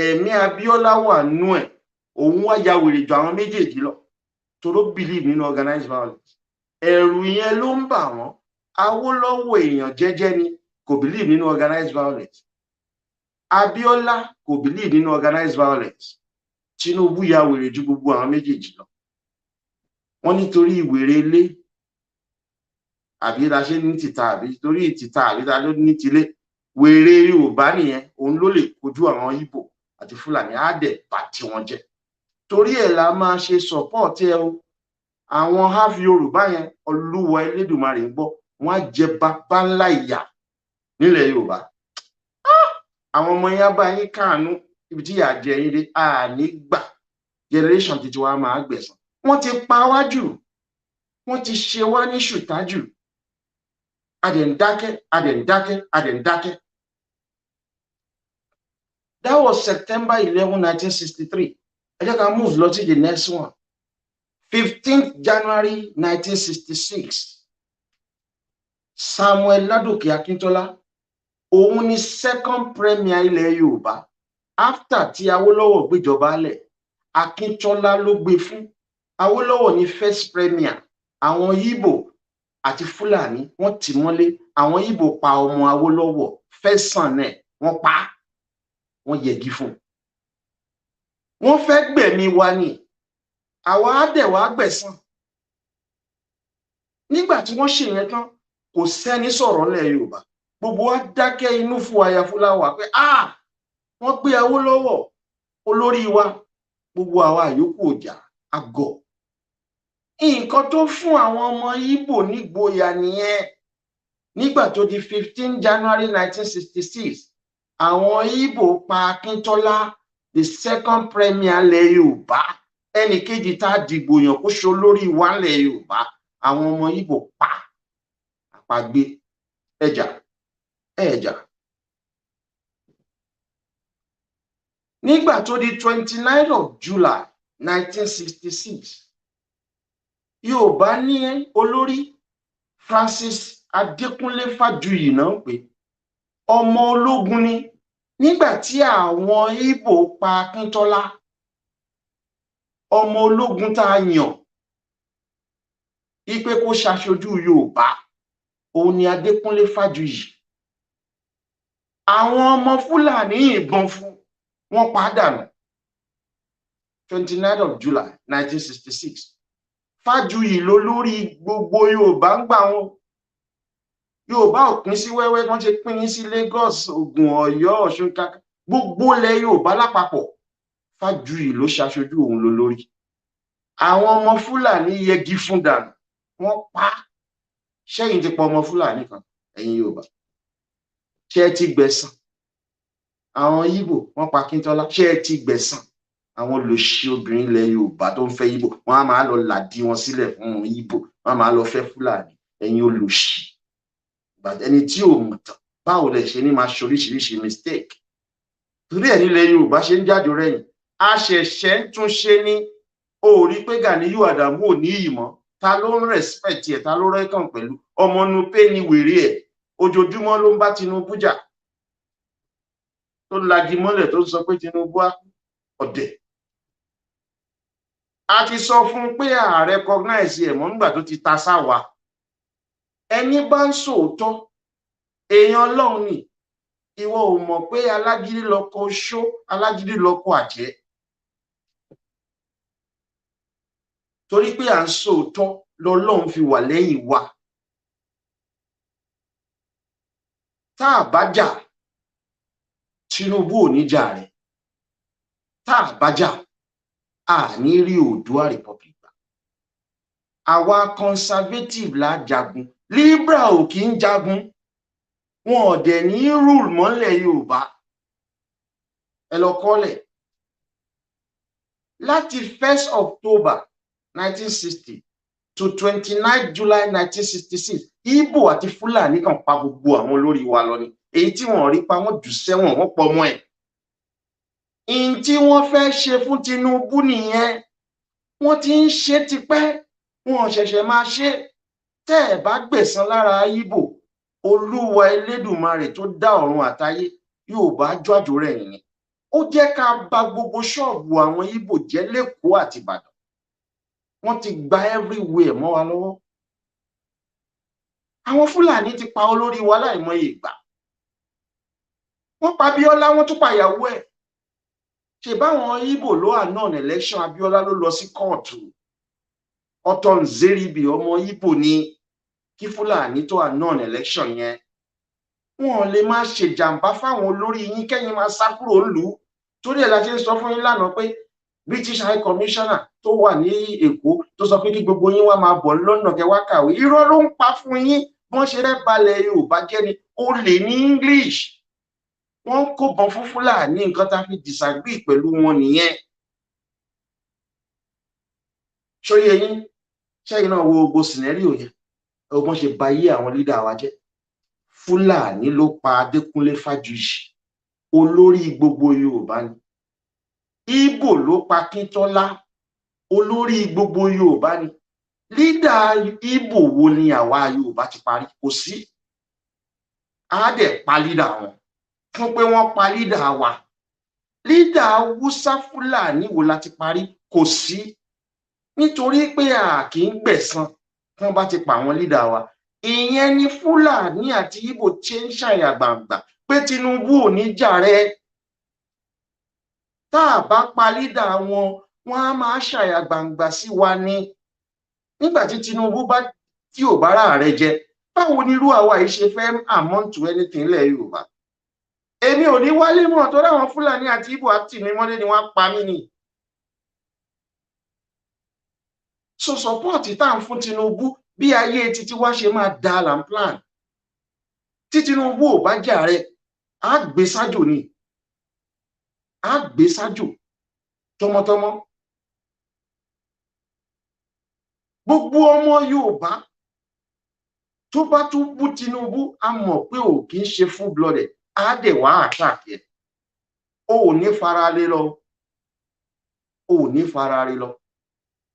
ẹ̀mí Abíọ́lá wà nù ẹ̀ òun wá ya wèrè jù àwọn méjèèjì lọ toro believe nínú organized violence ẹ̀rù yẹn ló ń bà wọ́n Awólọ́wọ̀ èèyàn jẹ́jẹ́ ni kò believe nínú organized violence Abíọ́lá kò believe nínú organized violence Tinubu ya wèrè ju gbogbo àwọn méjèèjì lọ wọ́n nítorí ìwèrè ilé àbí ta ṣe ní tìta àbí torí tìta àbí ta ló ní tilé wèrè Yorùbá nìyẹn òun ló lè kojú àwọn Ìgbò àti Fúlàní á dẹ̀ bà tí wọ́n jẹ́. Torí ẹ̀ la máa ṣe support ẹ o. Àwọn half Yorùbá yẹn Olúwa Elédùmarè ń gbọ́, wọ́n á jẹ bàbá ńlá ìyà nílẹ̀ Yorùbá. Àwọn ọmọ yẹn bá yín káàánú ibi tí ìyà jẹ yín dé, àní gbà generation títí wa máa gbẹ̀san. Wọ́n ti pa wá jù, wọ́n ti ṣe wá ní ṣùtá jù. Adẹ̀ndákẹ́, adẹ̀ndákẹ́, adẹ̀ndákẹ́. That was September 11, 1963. Ẹ jẹ́ ká move lọ sí the next one. 15th January 1966. Samuel Ládòkè Akíntọ́lá, òun ni second premier ilẹ̀ Yorùbá. After tí Awólọ́wọ̀ gbéjọba lẹ̀, Akíntọ́lá ló gbé fún. Awólọ́wọ̀ ni first premier. Àwọn Ìgbò àti Fúlàní wọ́n tì mọ́lé. Àwọn Ìgbò pa ọmọ Awólọ́wọ̀ first son ẹ̀, wọ́n pa á, wọ́n yẹgi fún. Wọ́n fẹ́ gbẹ̀mí wa ni, àwa á dẹ̀ wá gbẹ̀san. Nígbà tí wọ́n ṣe yẹn tán, kò sẹ́ni sọ̀rọ̀ lẹ̀ Yorùbá. Gbogbo wa dákẹ́ inú fún ayafúláwà pé wọ́n gbé Awólọ́wọ̀ olórí wa, gbogbo àwa yòókù ọjà àgọ̀. Nǹkan tó fún àwọn ọmọ Ìgbò nígboyà nìyẹn. Nígbà tó di 15 January 1966, àwọn Ìgbò pa Akíntọ́lá, the second premier lẹ̀ Yorùbá. Ẹnì kejì tá a dìbò yàn kó ṣe olórí wa lẹ̀ Yorùbá. Àwọn ọmọ Ìgbò pa àpagbé ẹjà. Nígbà tó di 29 of July 1966, Yorùbá ní olórí Francis Adékúnlé Fájuyì náà pé ọmọ ológun ni. Nígbà tí àwọn Ìgbò pa Akíntọ́lá, ọmọ ológun tá a yàn ipe kó ṣaṣojú Yorùbá, òun ni Adékúnlé Fájuyì. Àwọn ọmọ Fúlàní ìbọn fún, wọ́n pa á dànù. 29 of July 1966. Fájuyì ló lórí gbogbo Yorùbá ń gbà wọn. Yorùbá ò pín sí wẹ́wẹ́, wọ́n ṣe pín sí Lagos, Ògùn, Ọ̀yọ́, Ọ̀ṣun, kàkà. Gbogbo ilẹ̀ Yorùbá lápapọ̀, Fájuyì ló ṣaṣojú òun ló lórí. Àwọn ọmọ Fúlàní yẹgi fún dànù, wọ́n pa á. Ṣẹ́yìn ti pa ọmọ Fúlàní kan, ẹ̀yin Yorùbá? Ṣé ẹ ti gbẹ̀san? Àwọn Ìgbò wọ́n pa Akíntọ́lá, ṣé ẹ ti gbẹ̀san? Àwọn olòṣì obìnrin ilẹ̀ Yorùbá tó ń fẹ́ Ìgbò, wọ́n á máa lọ làdí wọn sílẹ̀ fún Ìgbò, wọ́n á máa lọ fẹ́ Fúlàní. Ẹ̀yin olòṣì. Ẹni tí ò mọ̀ tán, báwo lẹ ṣe ní máa ṣe oríṣiríṣi mistake? Torí ẹ̀ nílẹ̀ Yorùbá ṣe ń jáde rẹ̀yìn. A ṣẹ̀ṣẹ̀ ń tún ṣe ní, ó rí pé Gàníyù Àdàmú ò ní ìmọ̀. Ta ló ń respect ẹ̀? Ta ló rẹ́kàn pẹ̀lú? Ọmọ Nupe ni wèrè ẹ̀. Ojoojúmọ́ ló ń bá Tinubu jà. Tó lagi mọ́lẹ̀ tó sọ pé Tinubu á ọ̀dẹ̀. A ti sọ fún pé a recognize ẹ̀ mọ́ nígbà tó ti ta sáwa. Ẹni bá ń sòótọ́, èèyàn Ọlọ́run ni. Ìwọ ò mọ̀ pé alágídí lọkọ oṣó, alágídí lọkọ àjẹ́. Torí pé à ń sòótọ́ lọ́lọ́run fi wà lẹ́yìn wa. Tá a bá jà, Tinubu ò ní jà rẹ̀. Tá a bá jà, a ní rí Oòduà Republic. Àwa conservative la jagun. Liberal ò kí ń jagun. Wọn ò dẹ̀ ní rule mọ́lẹ̀ Yorùbá. Ẹ lọ kọ́lẹ̀. Láti 1st October 1960 to 29 July 1966, Ìgbò àti Fúlàní kan pa gbogbo àwọn olórí wa lọ ni. Èyí tí wọ́n rí pa wọ́n jù sẹ́wọ̀n, wọ́n pọ̀ mọ́ ẹ̀. In tí wọ́n fẹ́ ṣe fún Tinubu nìyẹn. Wọ́n ti ń ṣe tipẹ́, wọn ṣẹ̀ṣẹ̀ máa ṣe. Tẹ́ ẹ̀ bá gbẹ̀san lára Ìgbò, Olúwa Elédùmarè tó dá ọ̀run àtayé Yorùbá jọ́jọ́ rẹ̀ yìí. Ó jẹ́ ká bà gbogbo ṣọ́ọ̀bù àwọn Ìgbò jẹ́ l'Ékòó àti Ìbàdàn. Wọ́n ti gba everywhere mọ́ wa lọ́wọ́. Àwọn Fúlàní ti pa olórí wa láìmọye ìgbà. Wọ́n pa Abíọ́lá, wọ́n tún pa ìyàwó ẹ̀. Ṣé báwọn Ìgbò ló annul election, Abíọ́lá ló lọ sí kóòtù. Ọ̀tọ̀ Nzeribi ọmọ Ìgbò ni kí Fúlàní tó annul election yẹn. Wọ́n lè máa ṣe jàǹbá fáwọn olórí yín kẹ́yìn máa sá kúrò lù. torí ẹ̀ la ṣe ń sọ fún yín lánàá pé British High Commissioner tó wà ní Èkó tó sọ pé kí gbogbo yín wá máa bọ̀ lọ́nà kẹ́ wá kàwé, irọ́ ló ń pa fún yín. Wọ́n ṣe rẹ́ balẹ̀ Yorùbá jẹ́ ni, ó lè ní English. Wọ́n kó bọn fún Fúlàní, nǹkan tá a fi disagree pẹ̀lú wọn nìyẹn. ṣóyè yín, ṣẹ́yìn náà wo gbogbo scenario yẹn, ọgbọ́n ṣe ba yé àwọn leader wa jẹ́. Fúlàní ló pa Adékúnlé Fájuyì, olórí gbogbo Yorùbá ni. Ìgbò ló pa Kíntọ́lá, olórí gbogbo Yorùbá ni. Leader Ìgbò wo ni àwa Yorùbá ti parí? Kò sí. A dẹ̀ pa leader wọn fún pé wọ́n pa leader wa. Leader Hausa Fúlàní wo la ti parí? Kò sí. Nítorí pé a kì í gbẹ̀san tí wọ́n bá ti pa àwọn leader wa. Ìyẹn ni Fúlàní àti Ìgbò ṣe ń ṣàyà gbàǹgbà pé Tinubu ò ní jàre. Tá a bá pa leader wọn, wọ́n á máa ṣàyà gbàǹgbà sí wa ni. Nígbà tí Tinubu bá tí ò bá rà rẹ jẹ, báwo ni irú àwa yìí ṣe fẹ́ amount to anything lẹ̀ Yorùbá? Èmi ò ní wálé mọ́ tó ráwọn Fúlàní àti Ìgbò àti mi mọ́lé ni wọ́n pa mí ni. So support tá à ń fún Tinubu bí ayé títí wá ṣe máa dá là ń plan. Tí Tinubu ò bá jàre, á gbé sájò ni. Á gbé sájò tọmọtọmọ. Gbogbo ọmọ Yorùbá tó bá tún bú Tinubu, a mọ̀ pé ò kì í ṣe full blooded, á dẹ̀ wá attack ẹ̀. O ò ní faralé lọ. O ò ní faralé lọ.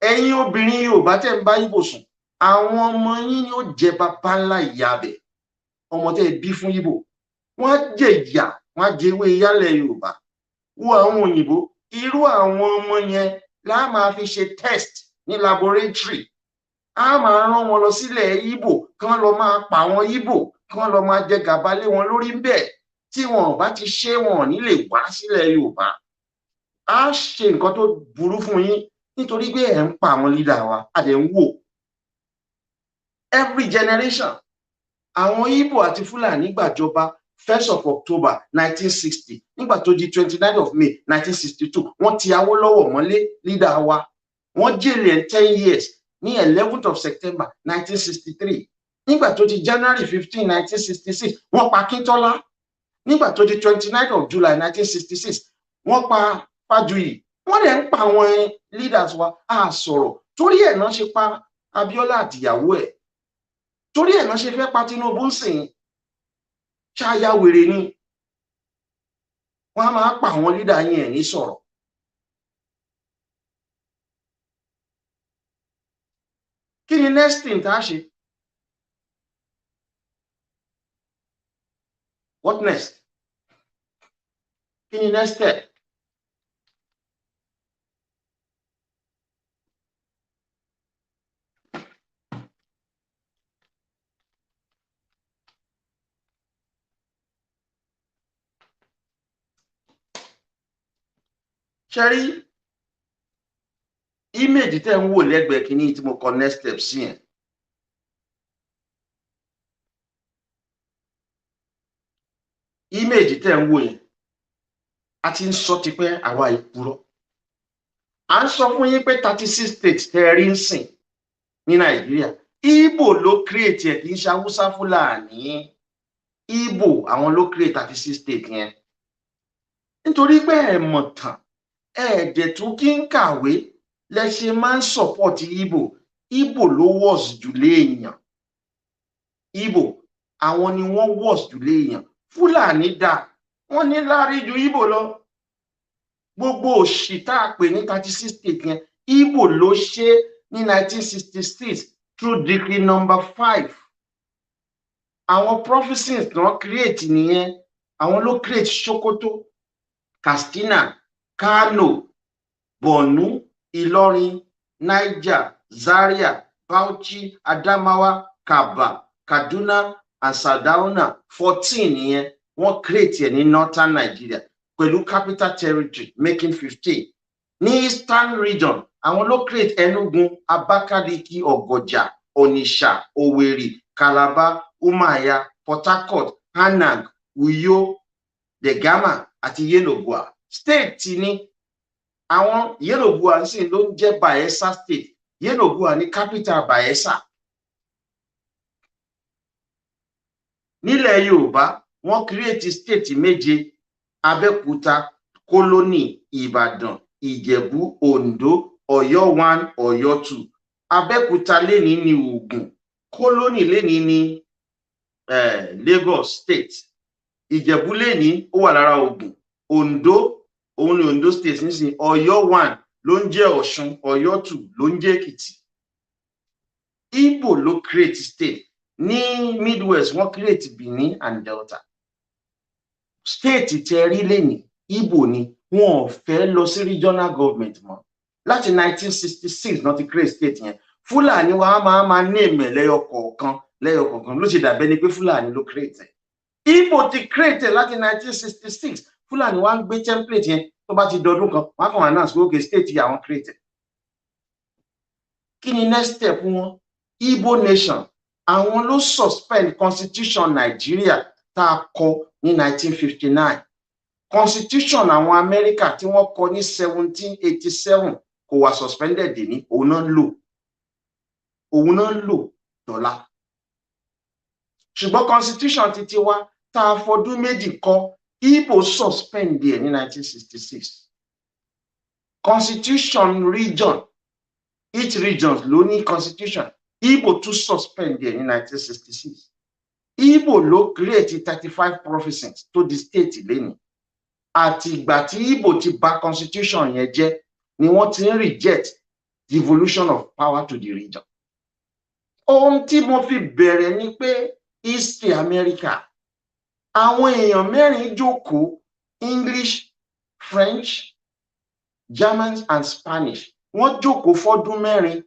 Ẹ̀yin obìnrin Yorùbá tẹ́ ń bá Ìgbò sùn, àwọn ọmọ yín ni ó jẹ bàbá ńlá ìyá bẹ̀. Ọmọ tẹ́ bí fún Ìgbò, wọ́n á jẹ ìyà, wọ́n á jẹ ewé yálẹ̀ Yorùbá. Wo àwọn òyìnbó, irú àwọn ọmọ yẹn la máa fi ṣe test ní laboratory. A máa rán wọn lọ sílẹ̀ Ìgbò, kán lọ máa pa àwọn Ìgbò, kán lọ máa jẹ gàba lé wọn lórí ń bẹ̀. Tí wọn bá ti ṣe wọn ní lè wá sílẹ̀ Yorùbá. Á ṣe nǹkan tó burú fún yín nítorí pé ẹ̀ ń pa àwọn leader wa, a dẹ̀ ń wò. Every generation, àwọn Ìgbò àti Fúlàní gbàjọba 1st of October 1960, nígbà tó di 29th of May 1962, wọ́n ti Awólọ́wọ̀ mọ́lé leader wa. Wọ́n jèlè 10 years ní 11th of September 1963. Nígbà tó di January 15, 1966, wọ́n pa Kíntọ́lá. Nígbà tó di 29th of July 1966, wọ́n pa Fájuyì. Wọ́n dẹ̀ ń pa àwọn leaders wa, a sọ̀rọ̀. Torí ẹ̀ náà ṣe pa Abíọ́lá àtìyàwó ẹ̀. Torí ẹ̀ náà ṣe fẹ́ pa Tinubu ń sìn. Ṣáyà wèrè ni. Wọ́n á máa pa àwọn leader yín ẹ̀ ní sọ̀rọ̀. Kí ni next thing tá a ṣe? What next? Kí ni next step? Ṣẹ́rí image tẹ́ ń wò lẹ́gbẹ̀ẹ́ kìíní tí mo kọ next step sí yẹn. Image tẹ́ ń wò yẹn, a ti ń sọ ti pé àwa ìpurọ́. À ń sọ fún yín pé 36 states tẹ́ rí ń sìn ní Nàìjíríà. Ìgbò ló create ẹ̀, kì í ṣe Hausa Fúlàní. Ìgbò àwọn ló create 36 states yẹn. Nítorí pé ẹ mọ̀ tán, ẹ̀ẹ́dẹ̀ tún kí ń kàwé lẹ ṣe máa ń support Ìgbò. Ìgbò ló worst jù léèyàn. Ìgbò àwọn ni wọ́n worst jù léèyàn. Fúlàní dà, wọ́n ní lárí ju Ìgbò lọ. Gbogbo òṣì tá a pè ní 36 states yẹn, Ìgbò ló ṣe ní 1966 through decree number 5. Àwọn provinces náà create nìyẹn. Àwọn ló create Sokoto, Katsina, Kano, Borno, Ìlọrin, Niger, Zaria, Bauchi, Adamawa, Kaba, Kaduna and Sardauna. 14 nìyẹn. Wọ́n create ẹ̀ ní Northern Nigeria pẹ̀lú capital territory making 15. Ní Eastern region, àwọn ló create Enugu, Abakaliki, Ọ̀gọ̀jà, Onitsha, Owerri, Calabar, Umuahia, Port Harcourt, Hanang, Uyo, Degama àti Yenagoa. state ni àwọn Yeroboa sì ló ń jẹ́ Bayelsa state. Yeroboa ní capital Bayelsa. Nílẹ̀ Yorùbá wọ́n create state méje: Abẹ́òkúta, Kólónì, Ìbàdàn, Ìjẹ̀bú, Oǹdó, Ọ̀yọ́ 1, Ọ̀yọ́ 2. Abẹ́òkúta lénìí ní Ògùn, Kólónì lénìí ní Lagos state, Ìjẹ̀bú lénìí ó wà lára Ògùn, Oǹdó òun ni Oǹdó state nísìnyí, Ọ̀yọ́ 1 ló ń jẹ́ Ọ̀ṣun, Ọ̀yọ́ 2 ló ń jẹ́ Èkìtì. Igbo ló create state. Ní Midwest wọ́n create Benin and Delta. State tẹ́ rí lénìí Igbo ni, wọn ò fẹ́ lọ sí regional government mọ́. Láti 1966 náà ti create state yẹn. Fúlàní wa máa name lẹ́yọkọ̀ọ̀kan ló ṣe dàbẹ́ ni pé Fúlàní ló create. Igbo ti create láti 1966. Fúlàní wa ń gbé template yẹn tó bá ti dọdún kan wọ́n kàn announce pé okay state yà wọ́n create. Kí ni next step wọn? Igbo nation. Àwọn ló suspend constitution Nigeria tá a kọ ní 1959. Constitution àwọn Amẹ́ríkà tí wọ́n kọ ní 1787 kò wà suspended dè ní, òun náà ń lò dọ́là. Ṣùgbọ́n constitution ti tiwa tá a fọdún méjì kọ, Igbo suspend ẹ̀ ní 1966. Constitution region, each region ló ní constitution. Igbo tún suspend ẹ̀ ní 1966. Igbo ló create 35 provinces tó di state lẹ́nu. Àti ìgbà tí Igbo ti bà constitution yẹn jẹ́ ni wọ́n ti ń reject devolution of power to the region. Ohun tí mo fi bẹ̀rẹ̀ ni pé history America, àwọn èèyàn mẹ́rin jókòó, English, French, German and Spanish. Wọ́n jókòó fọ́dún mẹ́rin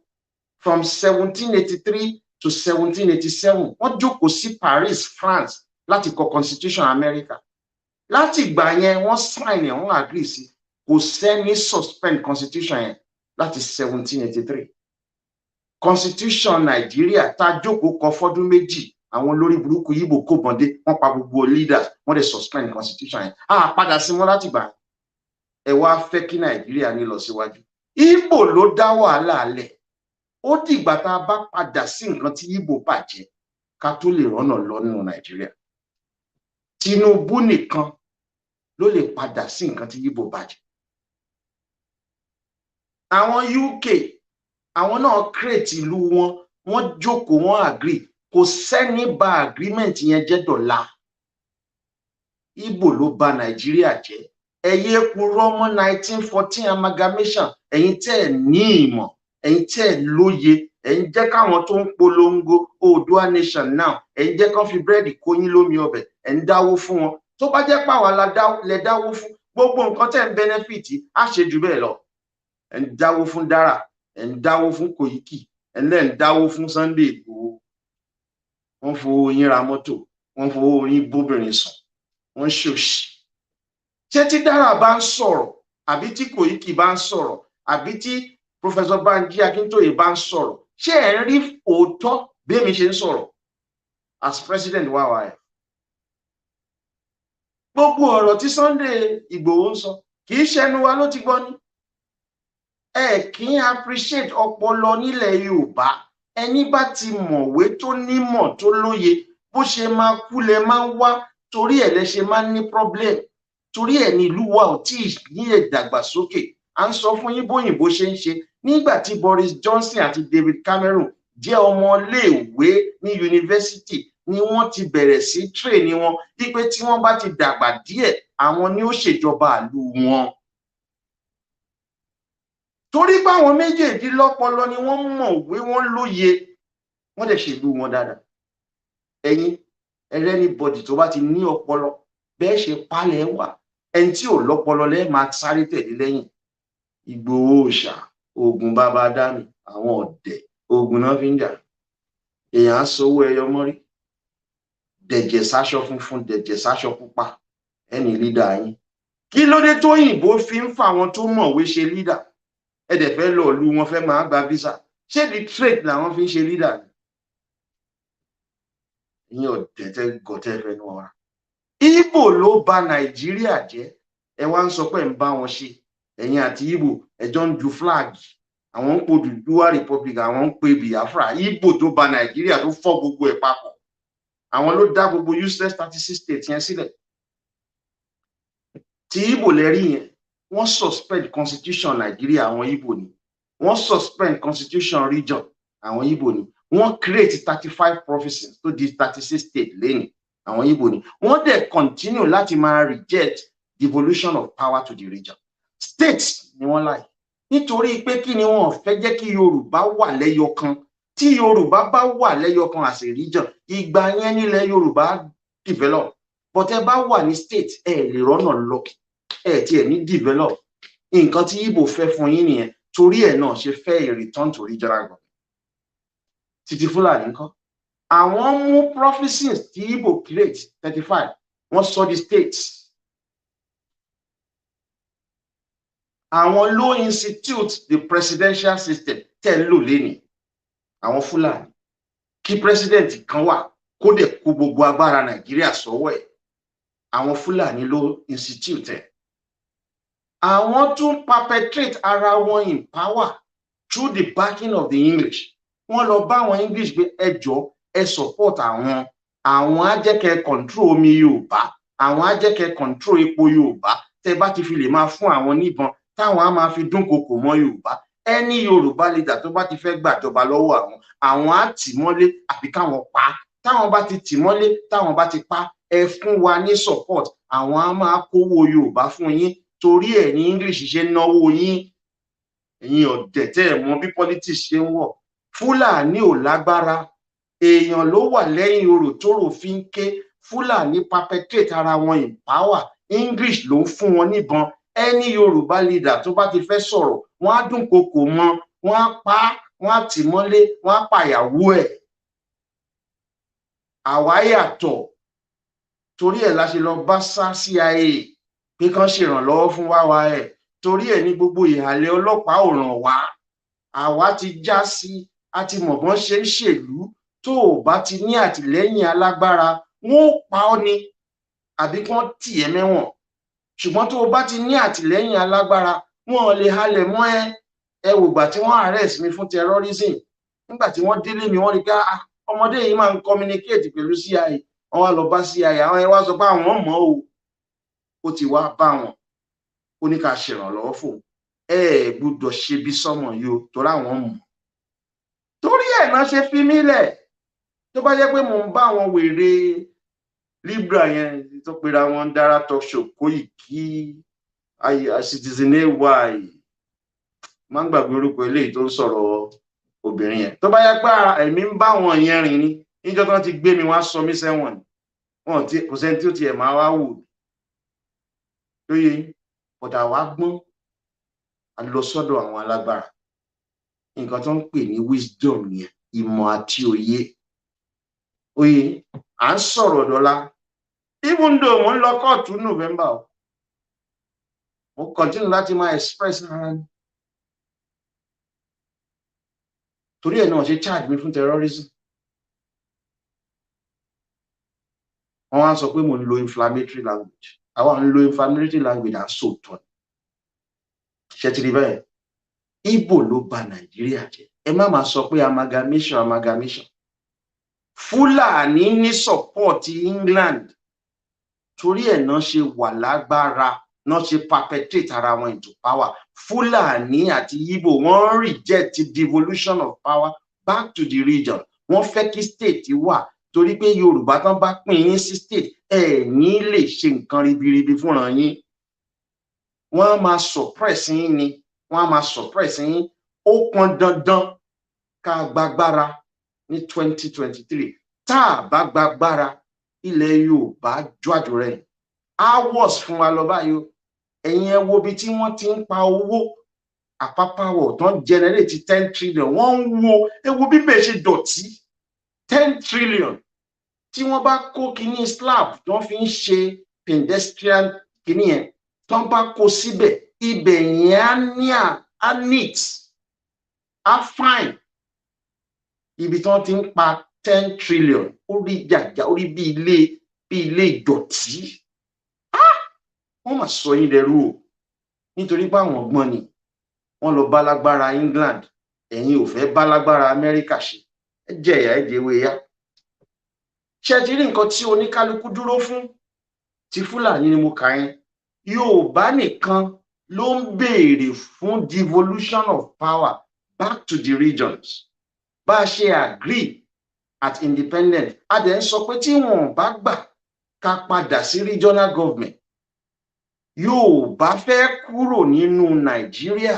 from 1783 to 1787. Wọ́n jókòó sí Paris, France láti kọ constitution America. Láti ìgbà yẹn wọ́n sign ẹ̀, wọ́n agree sí. Kò sẹ́ni suspend constitution yẹn láti 1783. Constitution Nigeria tá jókòó kọ fọ́dún méjì, àwọn olórí burúkú Igbo kó bọ̀ndé, wọ́n pa gbogbo leaders, wọ́n dẹ̀ suspend constitution yẹn. Padà sí wọn láti gbà. Ẹ wá fẹ́ kí Nàìjíríà ní lọ síwájú. Igbo ló dá wàhálà alẹ̀. Ó dìgbà tá a bá padà sí nǹkan tí Igbo bàjẹ́ ká tó lè rọ́nà lọ nínú Nàìjíríà. Tinubu nìkan ló lè padà sí nǹkan tí Igbo bàjẹ́. Àwọn UK, àwọn náà create ìlú wọn, wọ́n jókòó, wọ́n agree. Kò sẹ́ni bà agreement yẹn jẹ́ dọ̀la. Igbo ló bà Nàìjíríà jẹ́. Ẹ̀yẹ purọ́ mọ́ 1914 amalgamation. Ẹ̀yin tẹ́ ẹ̀ ní ìmọ̀, ẹ̀yin tẹ́ ẹ̀ lóye, ẹ̀yin jẹ́ káwọn tó ń polongo Oòduà nation now, ẹ̀yin jẹ́ kán fi búrẹ́dì kóyín lómi ọbẹ̀, ẹ̀ ń dáwó fún wọn. Tó bá jẹ́ pàwọ́ lẹ dáwó fún, gbogbo nǹkan tẹ́ ń benefit á ṣe jù bẹ́ẹ̀ lọ. Ẹ̀ ń dáwó fún Dara, ẹ̀ ń dáwó fún Koiki, ẹ̀ ń dáwó fún Sunday Igboho. Wọ́n fowó yín ra mọ́tò, wọ́n fowó yín bóbìnrin sùn, wọ́n ṣòṣì. Ṣé tí Dara bá ń sọ̀rọ̀, àbí tí Koiki bá ń sọ̀rọ̀, àbí tí Professor Banji Akintoye bá ń sọ̀rọ̀, ṣé ẹ̀ ń rí òótọ́ bí èmi ṣe ń sọ̀rọ̀ as president wáwá ẹ̀? Gbogbo ọ̀rọ̀ tí Sunday Igboho ń sọ kì í ṣẹnu wa ló ti gbọ́ ní. Ẹ kì í appreciate ọpọlọ nílẹ̀ Yorùbá. Ẹni bá ti mọ̀wé tó nímọ̀ tó lóye, bó ṣe máa kú lẹ máa ń wá, torí ẹ̀ lẹ ṣe máa ń ní problem. Torí ẹ̀ ní ìlú wa ò tí ì ní ìdàgbàsókè. À ń sọ fún yín bóyìnbó ṣe ń ṣe. Nígbà tí Boris Johnson àti David Cameron jẹ́ ọmọléèwé ní yunifásitì ni wọ́n ti bẹ̀rẹ̀ sí train wọn wípé tí wọ́n bá ti dàgbà díẹ̀, àwọn ni ó ṣèjọba ìlú wọn. Torí pé àwọn méjèèjì lọ́pọlọ ni wọ́n mọ̀wé, wọ́n lóye, wọ́n dẹ̀ ṣèlú wọn dáadáa. Ẹ̀yin anybody tó bá ti ní ọpọlọ, bẹ́ẹ̀ ṣe pálẹ̀ wà. Ẹni tí ò lọ́pọlọ lẹ́ẹ̀ máa sáré tẹ̀lé lẹ́yìn. Ìgbòho òòṣà, ogun bàbá dání, àwọn ọ̀dẹ̀, ogun náà fi ń jà. Èèyàn á sowó ẹyọ mọ́rí, dẹ̀jẹ̀ sáṣọ funfun, dẹ̀jẹ̀ sáṣọ pupa, ẹni lídà yín. Kí ló dé tó òyìnbó fi ń fa àwọn tó mọ̀wé ṣe lídà? Ẹ dẹ̀ fẹ́ lọ ìlú wọn fẹ́ máa gba visa. Ṣé the trade làwọn fi ń ṣe lídà ni? Ìyẹn ọ̀dẹ̀ tẹ́ gọ̀tẹ́ fẹ́ ní wọn. Igbo ló bà Nàìjíríà jẹ́. ẹ wá ń sọ pé ń bá wọn ṣe ẹ̀yin àti Ìgbò ẹjọ́ ń ju flag àwọn ń po Odùduwà republic àwọn ń pe Biafra Ìgbò tó ba Nàìjíríà tó fọ́ gbogbo ẹ̀ papọ̀ àwọn ló dá gbogbo useless 36 states yẹn sílẹ̀ tí Ìgbò lẹ́rí yẹn wọ́n suspend constitution Nàìjíríà àwọn Ìgbò ni wọ́n suspend constitution region àwọn Ìgbò ni wọ́n create 35 provinces tó di 36 states lẹ́yìn àwọn Ìgbò ni wọ́n dẹ̀ continue láti máa reject devolution of power to the region states ni wọ́n láì nítorí pé kí ni wọ́n fẹ́ jẹ́ kí Yorùbá wà lẹ́yọkan tí Yorùbá bá wà lẹ́yọkan as a region ìgbà yẹn nílẹ̀ Yorùbá develop but ẹ bá wà ní state ẹ lè rọ́nà lọ ẹ tí ẹ ní develop nǹkan tí Ìgbò fẹ́ fún yín nìyẹn torí ẹ̀ náà ṣe fẹ́ a return to regional government títí Fúlàní ńkọ́ àwọn mú provinces tí Ìgbò create 35 wọ́n sọ di states àwọn ló institute the presidential system tẹ́ lò lẹ́ni àwọn Fúlàní kí president kan wà kó dẹ̀ kó gbogbo agbára Nàìjíríà sọ́wọ́ ẹ̀ àwọn Fúlàní ló institute ẹ̀ àwọn tún perpetrate ara wọn in power through the backing of the English wọ́n lọ bá àwọn English pé ẹjọ́ ẹ support àwọn á jẹ́ kẹ́ control omi Yorùbá àwọn á jẹ́ kẹ́ control epo Yorùbá tẹ́ bá ti fi lè máa fún àwọn níbọn táwọn á máa fi dúnkokò mọ́ Yorùbá ẹni Yorùbá leader tó bá ti fẹ́ gbàjọba lọ́wọ́ àwọn á tì mọ́lé àbí káwọn pa táwọn bá ti tì mọ́lé táwọn bá ti pa ẹ fún wa ní support àwọn á máa kówó Yorùbá fún yín torí ẹ̀ ní English ṣe náwó yín ẹ̀yin ọ̀dẹ̀ tẹ́ ẹ̀ mọ̀ bí politics ṣe ń wọ̀ Fúlàní ò lágbára èèyàn ló wà lẹ́yìn orò tó rò fi ń ké Fúlàní perpetrate ara wọn in power English ló ń fún wọn níbọn ẹni Yorùbá leader tó bá ti fẹ́ sọ̀rọ̀ wọ́n á dúnkokò mọ́ wọ́n á pa wọ́n á tì mọ́lé wọ́n á pàyàwó ẹ̀ àwa yàtọ̀ torí ẹ̀ la ṣe lọ bá CIA pé kán ṣèrànlọ́wọ́ fún wáwa ẹ̀ torí ẹ̀ ní gbogbo ìhàlẹ̀ ọlọ́pàá ò ràn wá àwa ti já sí a ti mọ̀ bọ́n ṣe ń ṣèlú tó o bá ti ní àtìlẹ́yìn alágbára wọn ò pa ọ́ ni àbí kí wọ́n tì ẹ́ mẹ́wọ̀n ṣùgbọ́n tó o bá ti ní àtìlẹ́yìn alágbára wọn ò lè halẹ̀ mọ́ ẹ wò gbà tí wọ́n arrest mi fún terrorism nígbà tí wọ́n délé mi wọ́n rí ká ọmọdé yìí máa ń communicate pẹ̀lú CIA wọ́n wá lọ bá CIA àwọn ẹ wá sọ pé àwọn mọ̀ o ó ti wá bá wọn ó ní ká ṣèrànlọ́wọ́ fún ẹ gbọ́dọ̀ ṣe bí sọmọ yìí o torí àwọn mọ̀ torí ẹ̀ náà ṣe fi mí lẹ̀ tó bá jẹ́ pé mò ń bá àwọn wèrè Libra yẹn tó pera wọn Dára talk show Koiki Citizen AY máa ń gbàgbé orúkọ eléyìí tó ń sọ̀rọ̀ obìnrin yẹn tó bá yẹ pé ẹ̀mí ń bá wọn yẹn rìn ní níjọ́ tó ti gbé mi wá sọ mí sẹ́wọ̀n wọn kò sẹ́ni tí ó tiẹ̀ máa wá wò tó yẹ ọ̀dà wá gbọ́n a lọ sọ́dọ̀ àwọn alágbára nǹkan tó ń pè ní wisdom yẹn ìmọ̀ àti òye à ń sọ̀rọ̀ dọ́là even though mo ń lọ kóòtù November mo continue láti máa express ara mi torí ẹ̀ náà ṣe charge mi fún terrorism wọ́n wá sọ pé mo ń lo inflammatory language àwa ń lo inflammatory language à ń sòótọ́ ṣe ti rí bẹ́ẹ̀ Ìgbò ló bà Nàìjíríà jẹ́ ẹ má máa sọ pé amalgamation Fúlàní ní support England torí ẹ̀ náà ṣe wà lágbára náà ṣe perpetrate ara wọn into power Fúlàní àti Ìgbò wọ́n reject devolution of power back to the region wọ́n fẹ́ kí state wà torí pé Yorùbá tán bá pín yín sí state ẹ̀ ní lè ṣe nǹkan ribiribi fúnra yín wọ́n á máa suppress yín ni wọ́n á máa suppress yín ó pọn dandan ká gbàgbára ní 2023 tá a bá gbàgbára ilẹ̀ Yorùbá jọ́àjò rẹ̀ hours fún wa lọ báyìí ẹ̀yin ẹ wo bí tí wọ́n ti ń pa owó àpapàwọ̀ tó ń generate 10 trillion wọ́n ń wo ewu bíbẹ̀ ṣe dọ̀tí 10 trillion tí wọ́n bá kó kíní slab tó fi ń ṣe pedestrian kíní yẹn tó bá kó síbẹ̀ ibẹ̀ yẹn á neat á fine ibi tí wọ́n ti ń pa 10 trillion ó rí jàjà ó rí bí ilé ìdọ̀tí wọ́n mà sọ yín dẹrú o nítorí pé àwọn ọgbọ́n ni wọ́n lọ bá lágbára England, ẹ̀yin ò fẹ́ bá lágbára Amẹ́ríkà ṣe, ẹ jẹ̀yà ẹ jẹ̀wé yá. ṣé ti rí nǹkan tí oníkálukú dúró fún? ti Fúlàní ni mo kà yẹn. Yorùbá nìkan ló ń béèrè fún devolution of power back to the regions. Bá a ṣe agree at independent, a dẹ̀ ń sọ pé tí wọn bá gbà ká padà sí regional government, Yorùbá fẹ́ kúrò nínú Nàìjíríà.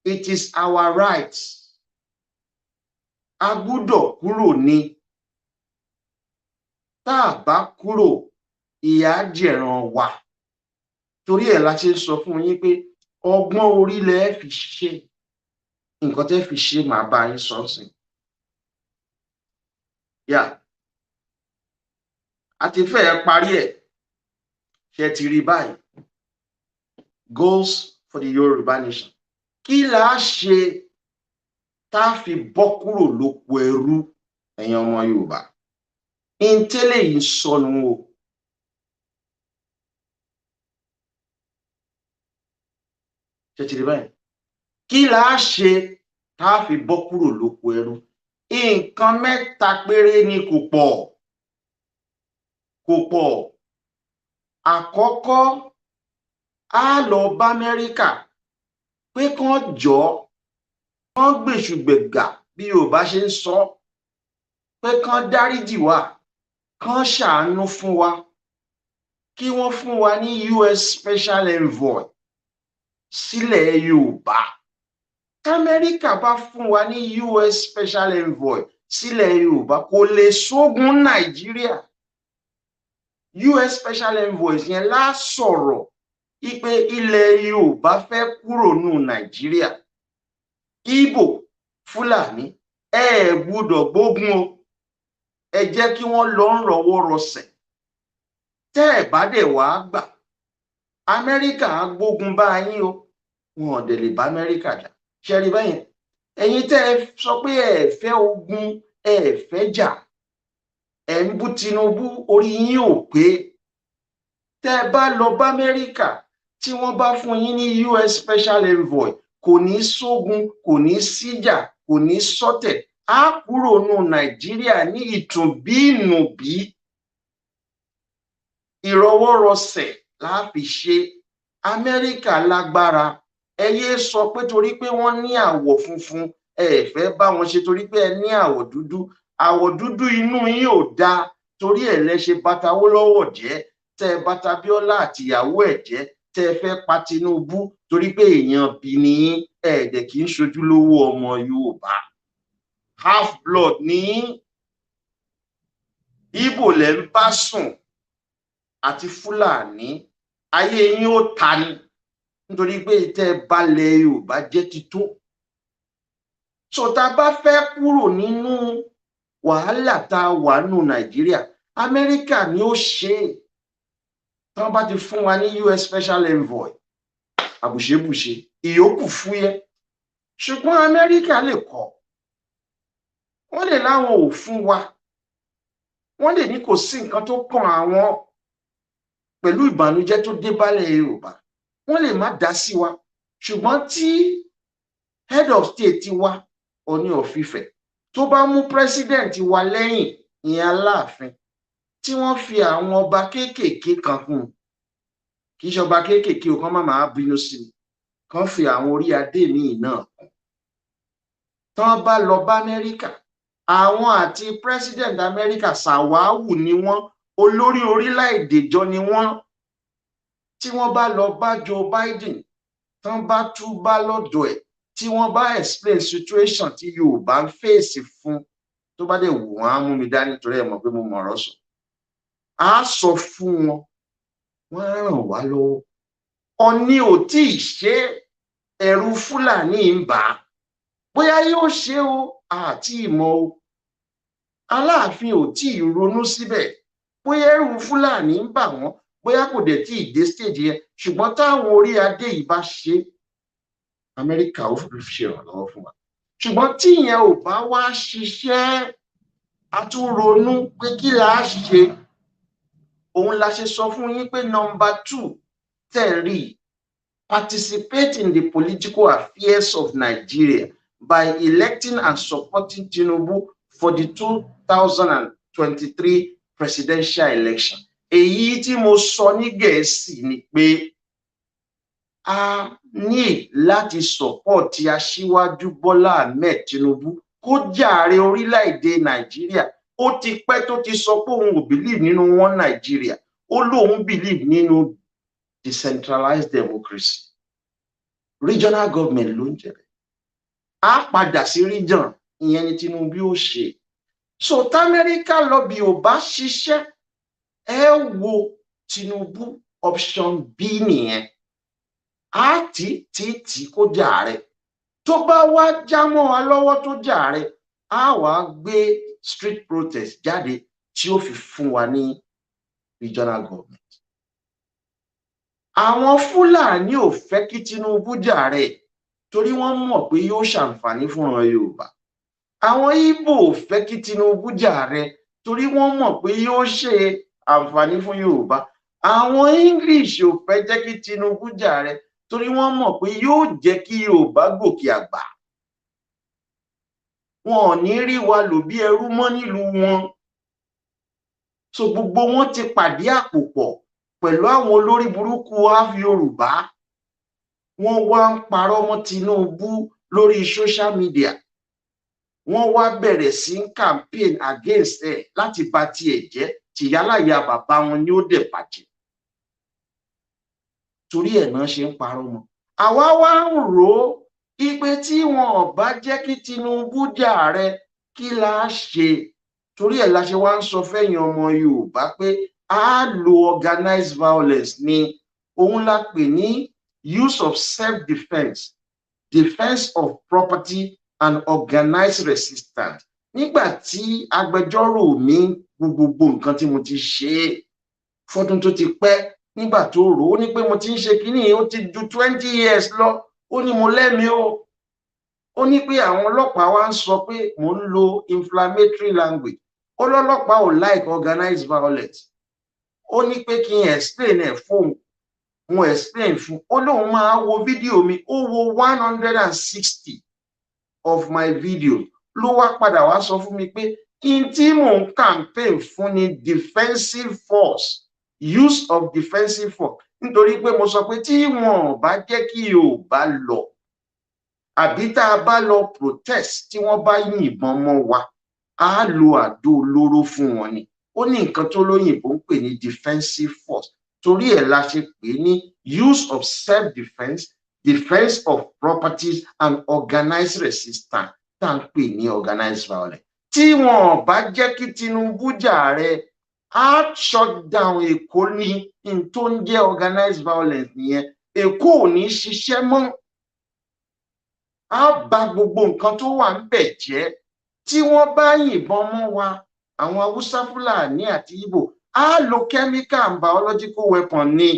It is our right. A gbúdọ̀ kúrò ní. Tá a bá kúrò, ìyà jẹ̀ràn wá. Torí ẹ̀ la ṣe ń sọ fún yín pé ọgbọ́n orí lẹ fi ṣe. Nǹkan tẹ́ fi ṣe màá bá yín sọ sí. Yeah. A ti fẹ́ parí ẹ̀. Ṣé ti rí báyìí? Goals for the Yorùbá nation. Kí la ṣe tá a fi bọ́ kúrò lóko ẹrú, ẹ̀yin ọmọ Yorùbá? Intele yìí sọnù o. Ṣé ti rí báyìí? Kí la ṣe tá a fi bọ́ kúrò lóko ẹrú? Nǹkan mẹ́ta péré ni, kò pọ̀. Kò pọ̀. Àkọ́kọ́, a lọ bá Amẹ́ríkà pé kán jọ kán gbèṣùgbẹ̀gà bí Yorùbá ṣe ń sọ, pé kán dáríjì wá, kán ṣàánú fún wa, kí wọ́n fún wa ní US special envoy sílẹ̀ Yorùbá. Amẹ́ríkà bá fún wa ní US special envoy sílẹ̀ Yorùbá, kò lè ṣógun Nàìjíríà. US special envoy yẹn lá sọ̀rọ̀ ipe ilẹ̀ Yorùbá fẹ́ kúrò nù Nàìjíríà. Ìgbò, Fúlàní, ẹ gbúdọ̀ gbógun o. Ẹ jẹ́ kí wọ́n lọ ń rọwọ́ rọsẹ̀. Tẹ́ ẹ bá dẹ̀ wá gbà, Amẹ́ríkà á gbógun bá yín o. Wọn ò dẹ̀ lè bá Amẹ́ríkà jà. Ṣé rí bẹ́yẹn? Ẹ̀yin tẹ́ ẹ sọ pé ẹ fẹ́ ogun, ẹ fẹ́ jà, ẹ ń bú Tinubu, orí yín ò pé. Tẹ́ ẹ bá lọ bá Amẹ́ríkà, tí wọ́n bá fún yín ní US special envoy, kò ní sógun, kò ní síjà, kò ní sọ́tẹ̀. Á kúrò nù Nàìjíríà ní ìtùnbí ìnùbí. Ìrọwọ́rọsẹ̀ la fi ṣe. Amẹ́ríkà lágbára. Ẹ yé sọ pé torí pé wọ́n ní àwọ̀ funfun, ẹ fẹ́ bá wọn ṣe torí pé ẹ ní àwọ̀ dúdú. Àwọ̀ dúdú inú yín ò dáa, torí ẹ̀ lẹ ṣe bá Awólọ́wọ̀ jẹ́, tẹ́ bá Abíọ́lá àtìyàwó ẹ̀ jẹ́, tẹ́ fẹ́ pa Tinubu torí pé èèyàn bí ni yín, ẹ̀ẹ́dẹ̀ kì í ṣojúlówó ọmọ Yorùbá. Half blood ní Ìgbò lẹ ń bá sùn àti Fúlàní. Ayé yín ó ta ni nítorí pé tẹ́ balẹ̀ Yorùbá jẹ́ ti tó. So tá bá fẹ́ kúrò nínú wàhálà tá a wà nù Nàìjíríà, Amẹ́ríkà ni ó ṣe. Tán bá ti fún wa ní US special envoy, àbùṣebùṣe, ìyókù fúyẹ́. Ṣùgbọ́n Amẹ́ríkà lè kọ̀. Wọ́n lè láwọn ò fún wa. Wọ́n lè ní kò sí nǹkan tó kàn àwọn pẹ̀lú ìbànújẹ́ tó dé bálẹ̀ Yorùbá. Wọ́n lè má dá sí wa. Ṣùgbọ́n tí head of state wa, Ọọ̀ni of Ifẹ̀, tó bá mú president wa lẹ́yìn, ìyẹn Aláàfin, tí wọ́n fi àwọn ọba kéékèèké kan kún, kì í ṣe ọba kéékèèké o, kán má máa bínú sí i, kán fi àwọn orí adé míì náà kún. Tán bá lọ bá Amẹ́ríkà, àwọn àti president Amẹ́ríkà ṣàwáwù ni wọ́n, olórí orílẹ̀-èdè jọ ni wọ́n. Tí wọ́n bá lọ bá Joe Biden, tán bá tún bá lọ́dọ̀ ẹ̀, tí wọ́n bá explain situation tí Yorùbá ń fèsì fún, tó bá dẹ̀ wù wọ́n á mú mi dání torí ẹ̀ mọ̀ pé mo mọ̀rọ̀ sọ. Á sọ fún wọn, wọ́n á ràn wá lọ́wọ́. Ọọ̀ni ò tí ì ṣe, ẹ̀rù Fúlàní ń bà á. Bóyá yóò ṣe o, àti ìmọ̀ o. Aláàfin ò tí ì ronú síbẹ̀. Bóyá ẹ̀rù Fúlàní ń bà wọ́n, bóyá kò dẹ̀ tí ì dé stage yẹn. Ṣùgbọ́n táwọn orí adé yìí bá ṣe, Amẹ́ríkà ó fi ṣe ìrànlọ́wọ́ fún wa. Ṣùgbọ́n tí ìyẹn ò bá wá ṣiṣẹ́, a tún ronú pé kí la ṣe. Òun la ṣe sọ fún yín pé number 2, tẹ̀rí participate in the political affairs of Nigeria by electing and supporting Tinubu for the 2023 presidential election. Èyí tí mo sọ ní Gẹ̀ẹ́sì ni pé a ní láti support Aṣíwájú Bọ́lá Ahmed Tinubu kó jàre orílẹ̀-èdè Nàìjíríà. Ó ti pẹ́ tó ti sọ pé òun ò believe nínú one Nigeria. Ó lóun believe nínú decentralized democracy. Regional government ló ń jẹ́ bẹ́ẹ̀. A padà sí region, ìyẹn ni Tinubu ó ṣe. So t'Amẹ́ríkà lobby ò bá ṣiṣẹ́, ẹ wo Tinubu option B nìyẹn. A tí kó jàre. Tó bá wá jámọ́ wa lọ́wọ́ tó jàre, a wá gbé street protest jáde tí ó fi fún wa ní regional government. Àwọn Fúlàní ò fẹ́ kí Tinubu jàre torí wọ́n mọ̀ pé yóò ṣàǹfààní fún ọ̀rọ̀ Yorùbá. Àwọn Ìgbò ò fẹ́ kí Tinubu jàre torí wọ́n mọ̀ pé yóò ṣe àǹfààní fún Yorùbá. Àwọn English ò fẹ́ jẹ́ kí Tinubu jàre torí wọ́n mọ̀ pé yóò jẹ́ kí Yorùbá gòkè àgbà. Wọn ò ní rí wa lò bí ẹrú mọ́ nílùú wọn. So gbogbo wọn ti pàdé àpòpọ̀ pẹ̀lú àwọn olórí burúkú af Yorùbá. Wọ́n wá ń parọ́ mọ́ Tinubu lórí social media. Wọ́n wá bẹ̀rẹ̀ sí ń campaign against ẹ̀ láti bà tiẹ̀ jẹ́, tìyálàyà bàbá wọn ni ó dẹ̀ bàjẹ́. Torí ẹ̀ náà ṣe ń parọ́ mọ́. Àwa wá ń rò ó ipe tí wọn ò bá jẹ́ kí Tinubu jàre kí la ṣe. Torí ẹ̀ la ṣe wá ń sọ fẹ́yìn ọmọ Yorùbá pé a lo organized violence ni. Òun la pè ní use of self-defense, defense of property and organized resistance. Nígbà tí agbẹjọ́rò mi gbogbo nǹkan tí mo ti ṣe fọ́dún tó ti pẹ́, nígbà tó rò ó ní pé mo ti ń ṣe kínní ó ti ju 20 years lọ. Ó ní mo lẹ́mìí o. Ó ní pé àwọn ọlọ́pàá wá ń sọ pé mo ń lo inflammatory language. Ó lọ́lọ́pàá ò like organized violence. Ó ní pé kí n explain ẹ̀ fóun. Mo explain fún. Ó lóun máa wo fídíò mi. Ó wo 160 of my videos. Ló wá padà wá sọ fún mi pé in tí mò ń campaign fún ni defensive force, use of defensive force. Nítorí pé mo sọ pé tí wọn ò bá jẹ́ kí Yorùbá lọ, àbí tá a bá lọ protest tí wọ́n bá yìnbọn mọ́ wa, á lo àdó olóró fún wọn ni. Ó ní nǹkan tó lóyìnbó ń pè ní defensive force. Torí ẹ̀ la ṣe pè ní use of self-defense, defense of properties and organized resistance tá à ń pè ní organized violence. Tí wọn ò bá jẹ́ kí Tinubu jàre, á shut down Èkó ní in tó ń jẹ́ organized violence nìyẹn. Èkó ò ní ṣiṣẹ́ mọ́. Á bà gbogbo nǹkan tó wà ń bẹ̀ jẹ́. Tí wọ́n bá yìnbọn mọ́ wa, àwọn Haúsá, Fúlàní àti Ìgbò, á lo chemical and biological weapon ní.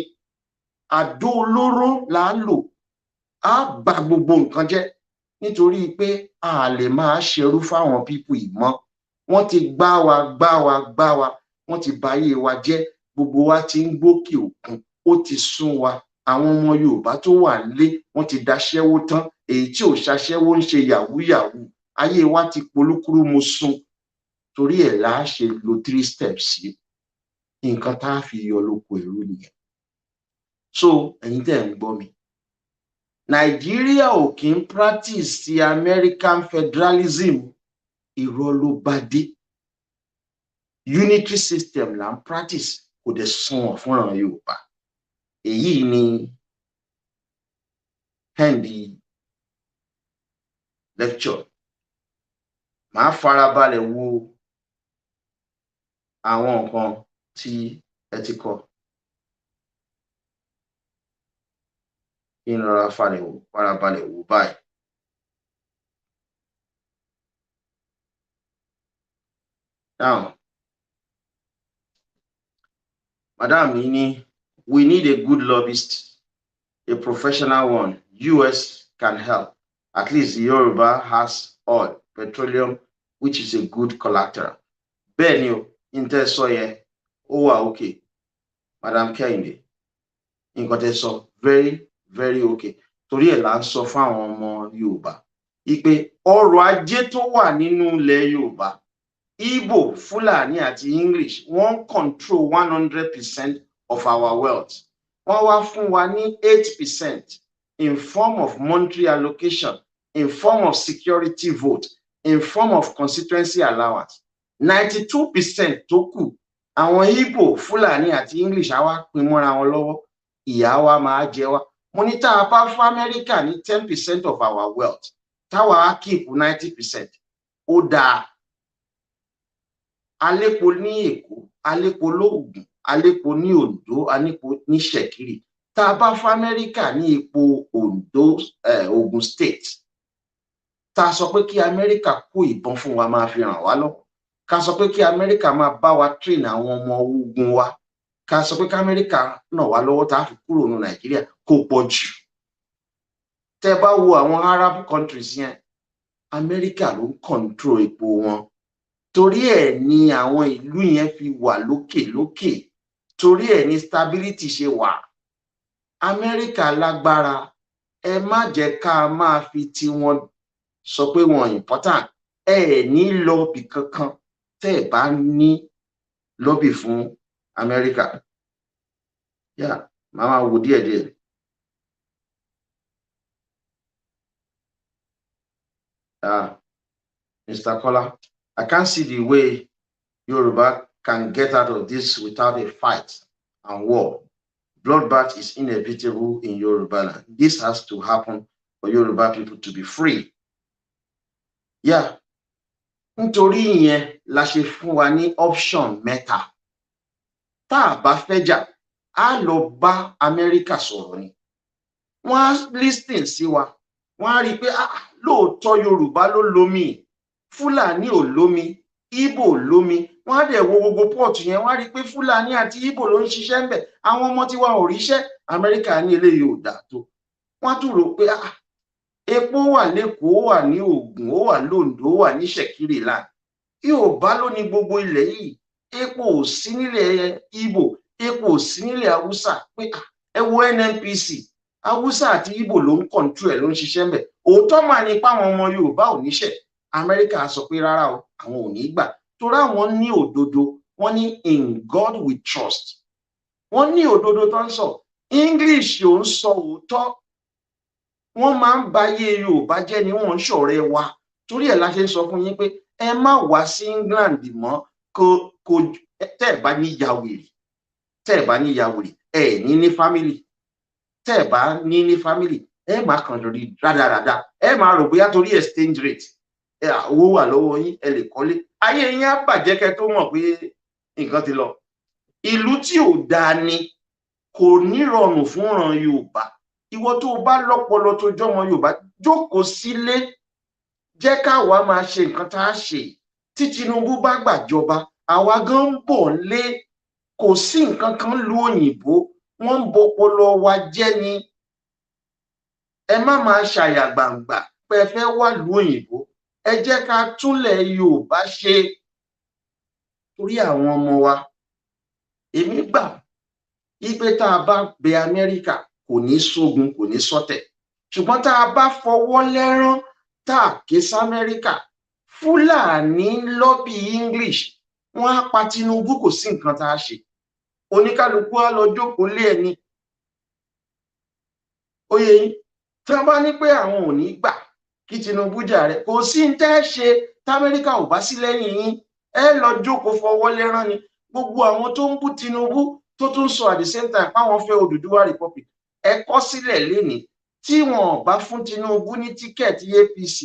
Àdó olóró là ń lò. Á bà gbogbo nǹkan jẹ́ nítorí pé a lè máa ṣerú fáwọn pípù yìí mọ́. Wọ́n ti gbá wa. Wọ́n ti báyé wa jẹ́. Gbogbo wa ti ń gbókè òkun. Ó ti sún wa. Àwọn ọmọ Yorùbá tó wà nílé wọ́n ti daṣẹ́wó tán. Èyí tí ò ṣaṣẹ́wó ń ṣe yàwúyàwú. Ayé wa ti polúkúrú mu sùn. Torí ẹ̀ la ṣe lo 3 steps sí. Nǹkan tá a fi yọ lóko ẹrú nìyẹn. So ẹ̀yin tẹ́ ń gbọ́ mi. Nàìjíríà ò kí ń practice ti American federalism. Irọ́ ló bá dé. Unitary system là ń practice, kò dẹ̀ sunwọ̀n fúnra Yorùbá. Èyí ni Hendy lecture. Màá farabalẹ̀ wo àwọn nǹkan tí ẹ ti kọ. Kí n rọra farabalẹ̀ wò báyìí. Now, Madam Ini, we need a good lobbyist, a professional one. US can help. At least Yoruba has oil, petroleum, which is a good collateral. Bẹ́ẹ̀ni o, Intel sọ yẹn, ó wà okay. Madam Kehinde, nǹkan tẹ́ sọ very very okay torí ẹ̀ là ń sọ fún àwọn ọmọ Yorùbá ipe ọrọ̀ ajé tó wà nínú ilẹ̀ Yorùbá Igbo Fulani àti English wọ́n control 100% of our wealth wọ́n wá fún wa ní 8% in form of monetary allocation in form of security vote in form of constituency allowance 92% tó kù àwọn Igbo Fulani àti English á wá pín mọ́ra wọn lọ́wọ́ ìyà wa máa jẹ wá mo ní tá a bá fún America ní 10% of our wealth táwa á keep 90% ó dáa alépo ní Èkó alépo lóògùn alépo ní Oǹdó alépo ní Ṣẹ̀kírì tá a bá fún America ní epo Oǹdó Ògùn state tá a sọ pé kí America kó ìbọn fún wa máa fi ràn wá lọ́wọ́ ká sọ pé kí America máa bá wa train àwọn ọmọ ogun wa ká sọ pé kí America ràn wá lọ́wọ́ tá a fi kúrò ní Nàìjíríà kó pọ̀ jù tẹ́ bá wo àwọn Arab countries yẹn America ló ń control epo wọn torí ẹ̀ ni àwọn ìlú yẹn fi wà lókè torí ẹ̀ ni stability ṣe wà America lágbára ẹ má jẹ́ ká máa fi tiwọn sọ pé wọn important ẹ ní lọ́bì kankan tẹ́ ẹ bá ní lọ́bì fún America yà máa wò díẹ̀díẹ̀. Mr. Kola, I can't see the way Yoruba can get out of this without a fight and war. Bloodbath is inevitable in Yoruba land. This has to happen for Yoruba people to be free. Yeah. Nítorí ìyẹn la ṣe fún wa ní option mẹ́ta. Tá a bá fẹ́ jà, á lọ bá Amẹ́ríkà sọ̀rọ̀ ni. Wọ́n á listen sí wa. Wọ́n á rí i pé lóòótọ́ Yorùbá ló lómi, Fúlàní ò lómi, Ìgbò ò lómi. Wọ́n á dẹ̀ wo gbogbo pọ́ọ̀tù yẹn, wọ́n á rí i pé Fúlàní àti Ìgbò ló ń ṣiṣẹ́ ń bẹ̀. Àwọn ọmọ tiwa ò ríṣẹ́, Amẹ́ríkà ní eléyìí ò dáa tó. Wọ́n á tún rò pé epo wà lÉkòó, ó wà ní Ògùn, ó wà lóǹdó, ó wà ní Ṣẹ̀kírì land. Yorùbá ló ní gbogbo ilẹ̀ yìí. Epo ò sí nílẹ̀ Ìgbò, epo ò sí nílẹ̀ Haúsá. Pé ẹ wo NNPC, Haúsá àti Ìgbò ló ń control ẹ̀ ló ń ṣiṣẹ́ ń bẹ̀. Òótọ́ mà ní páwọn ọmọ Yorùbá ò níṣẹ́. Amẹ́ríkà sọ pé rárá o, àwọn ò ní gbà. Torí àwọn ní òdodo, wọ́n ní in God we trust. Wọ́n ní òdodo tó ń sọ. English ò ń sọ òótọ́. Wọ́n máa ń bayé Yorùbá jẹ́ ni wọ́n ń ṣọ̀rẹ́ wa. Torí ẹ̀ la ṣe ń sọ fún yín pé ẹ má wá sí England mọ́ tẹ́ ẹ̀ bá ní yàwèrè. Tẹ́ ẹ̀ bá ní yàwèrè, ẹ̀ ní family. Tẹ́ ẹ̀ bá ní family, ẹ máa kàn lórí rádaràda. Ẹ máa rò bóyá torí exchange rate. Owó wà lọ́wọ́ yín, ẹ lè kọ́lé. Ayé yín á bàjẹ́ kẹ́ tó mọ̀ pé nǹkan ti lọ. Ìlú tí ò dáa ni kò ní rọrùn fún ran Yorùbá. Ìwọ tó bá lọ́pọlọ tó jọmọ Yorùbá jókòó sílé jẹ́ káwa máa ṣe nǹkan tá a ṣe. Tí Tinubu bá gbàjọba àwa gan ń bọ̀ lé kò sí nǹkan kan lu òyìnbó wọ́n ń bọpọlọ wa jẹ́ ni. Ẹ má máa ṣàyà gbàǹgbà pé ẹ fẹ́ wà lu òyìnbó. Ẹ jẹ́ ká túnlẹ̀ Yorùbá ṣe torí àwọn ọmọ wa. Èmi gbà ipe tá a bá bẹ Amẹ́ríkà kò ní sógun kò ní sọ́tẹ̀. Ṣùgbọ́n tá a bá fọwọ́ lẹ́rán tá a ké sí Amẹ́ríkà Fúlàní lọ́bì English wọ́n á pa Tinubu kò sí nǹkan tá a ṣe. Oníkálukú á lọ jókòó lé ẹni. Oyè yín tí wọ́n bá ní pé àwọn ò ní gbà kí Tinubu jàre kò sí ń tẹ́ ṣe t'Amẹ́ríkà ò bá sí lẹ́yìn yín ẹ lọ jókòó fọwọ́ lẹ́rán ni. Gbogbo àwọn tó ń bú Tinubu tó tún sọ at the same time páwọn fẹ́ Odùduwà Republic ẹ kọ sílẹ̀ lénìí tí wọn bá fún Tinubu ní tíkẹ́ẹ̀tì APC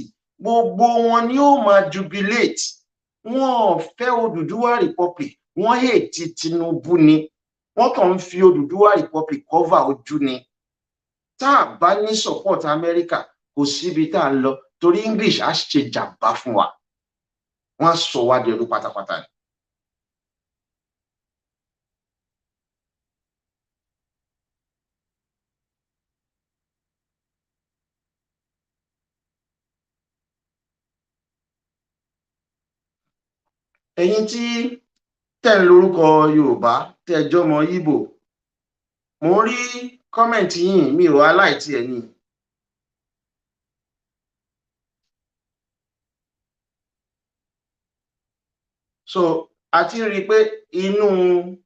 gbogbo wọn ni ó máa jubilate. Wọn fẹ́ Odùduwà Republic wọ́n hate Tinubu ni wọ́n kàn ń fi Odùduwà Republic cover ojú ni. Tá a bá ní support Amẹ́ríkà kò síbi tá a lọ torí English á ṣe jàmbá fún wa. Wọ́n á sọ wá dẹrú pátápátá ni. Ẹ̀yin tí tẹ́ ń lórúkọ Yorùbá tẹ́ jọmọ Ìgbò mo rí comment yín mi ò aláìtí ẹ̀ ní. So a ti rí i pé inú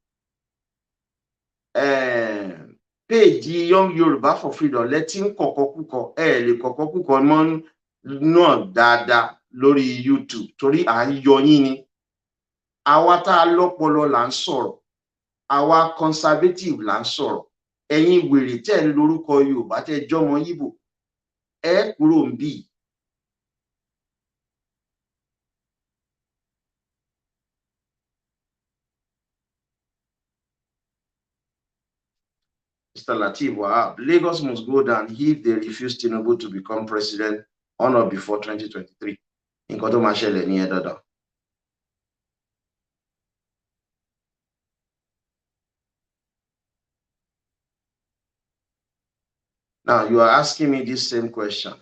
péèjì Young Yorùbá for Freedom lẹ́tí ń kọ̀kọ́kúkọ lè kọ̀kọ́kúkọ mọ́ náà dáadáa lórí YouTube torí à ń yọ yín ni. Àwa tá a lọ́pọlọ là ń sọ̀rọ̀, àwa conservative là ń sọ̀rọ̀, ẹ̀yin wèrè tẹ́ ń lórúkọ Yorùbá tẹ́ jọmọ Ìgbò kúrò ń bì. Mr. Lateef Wahab, Lagos must go down if they refuse Tinubu to become president on or before 2023. Nǹkan tó máa ṣẹlẹ̀ ní ẹ dandan. Now, you are asking me this same question.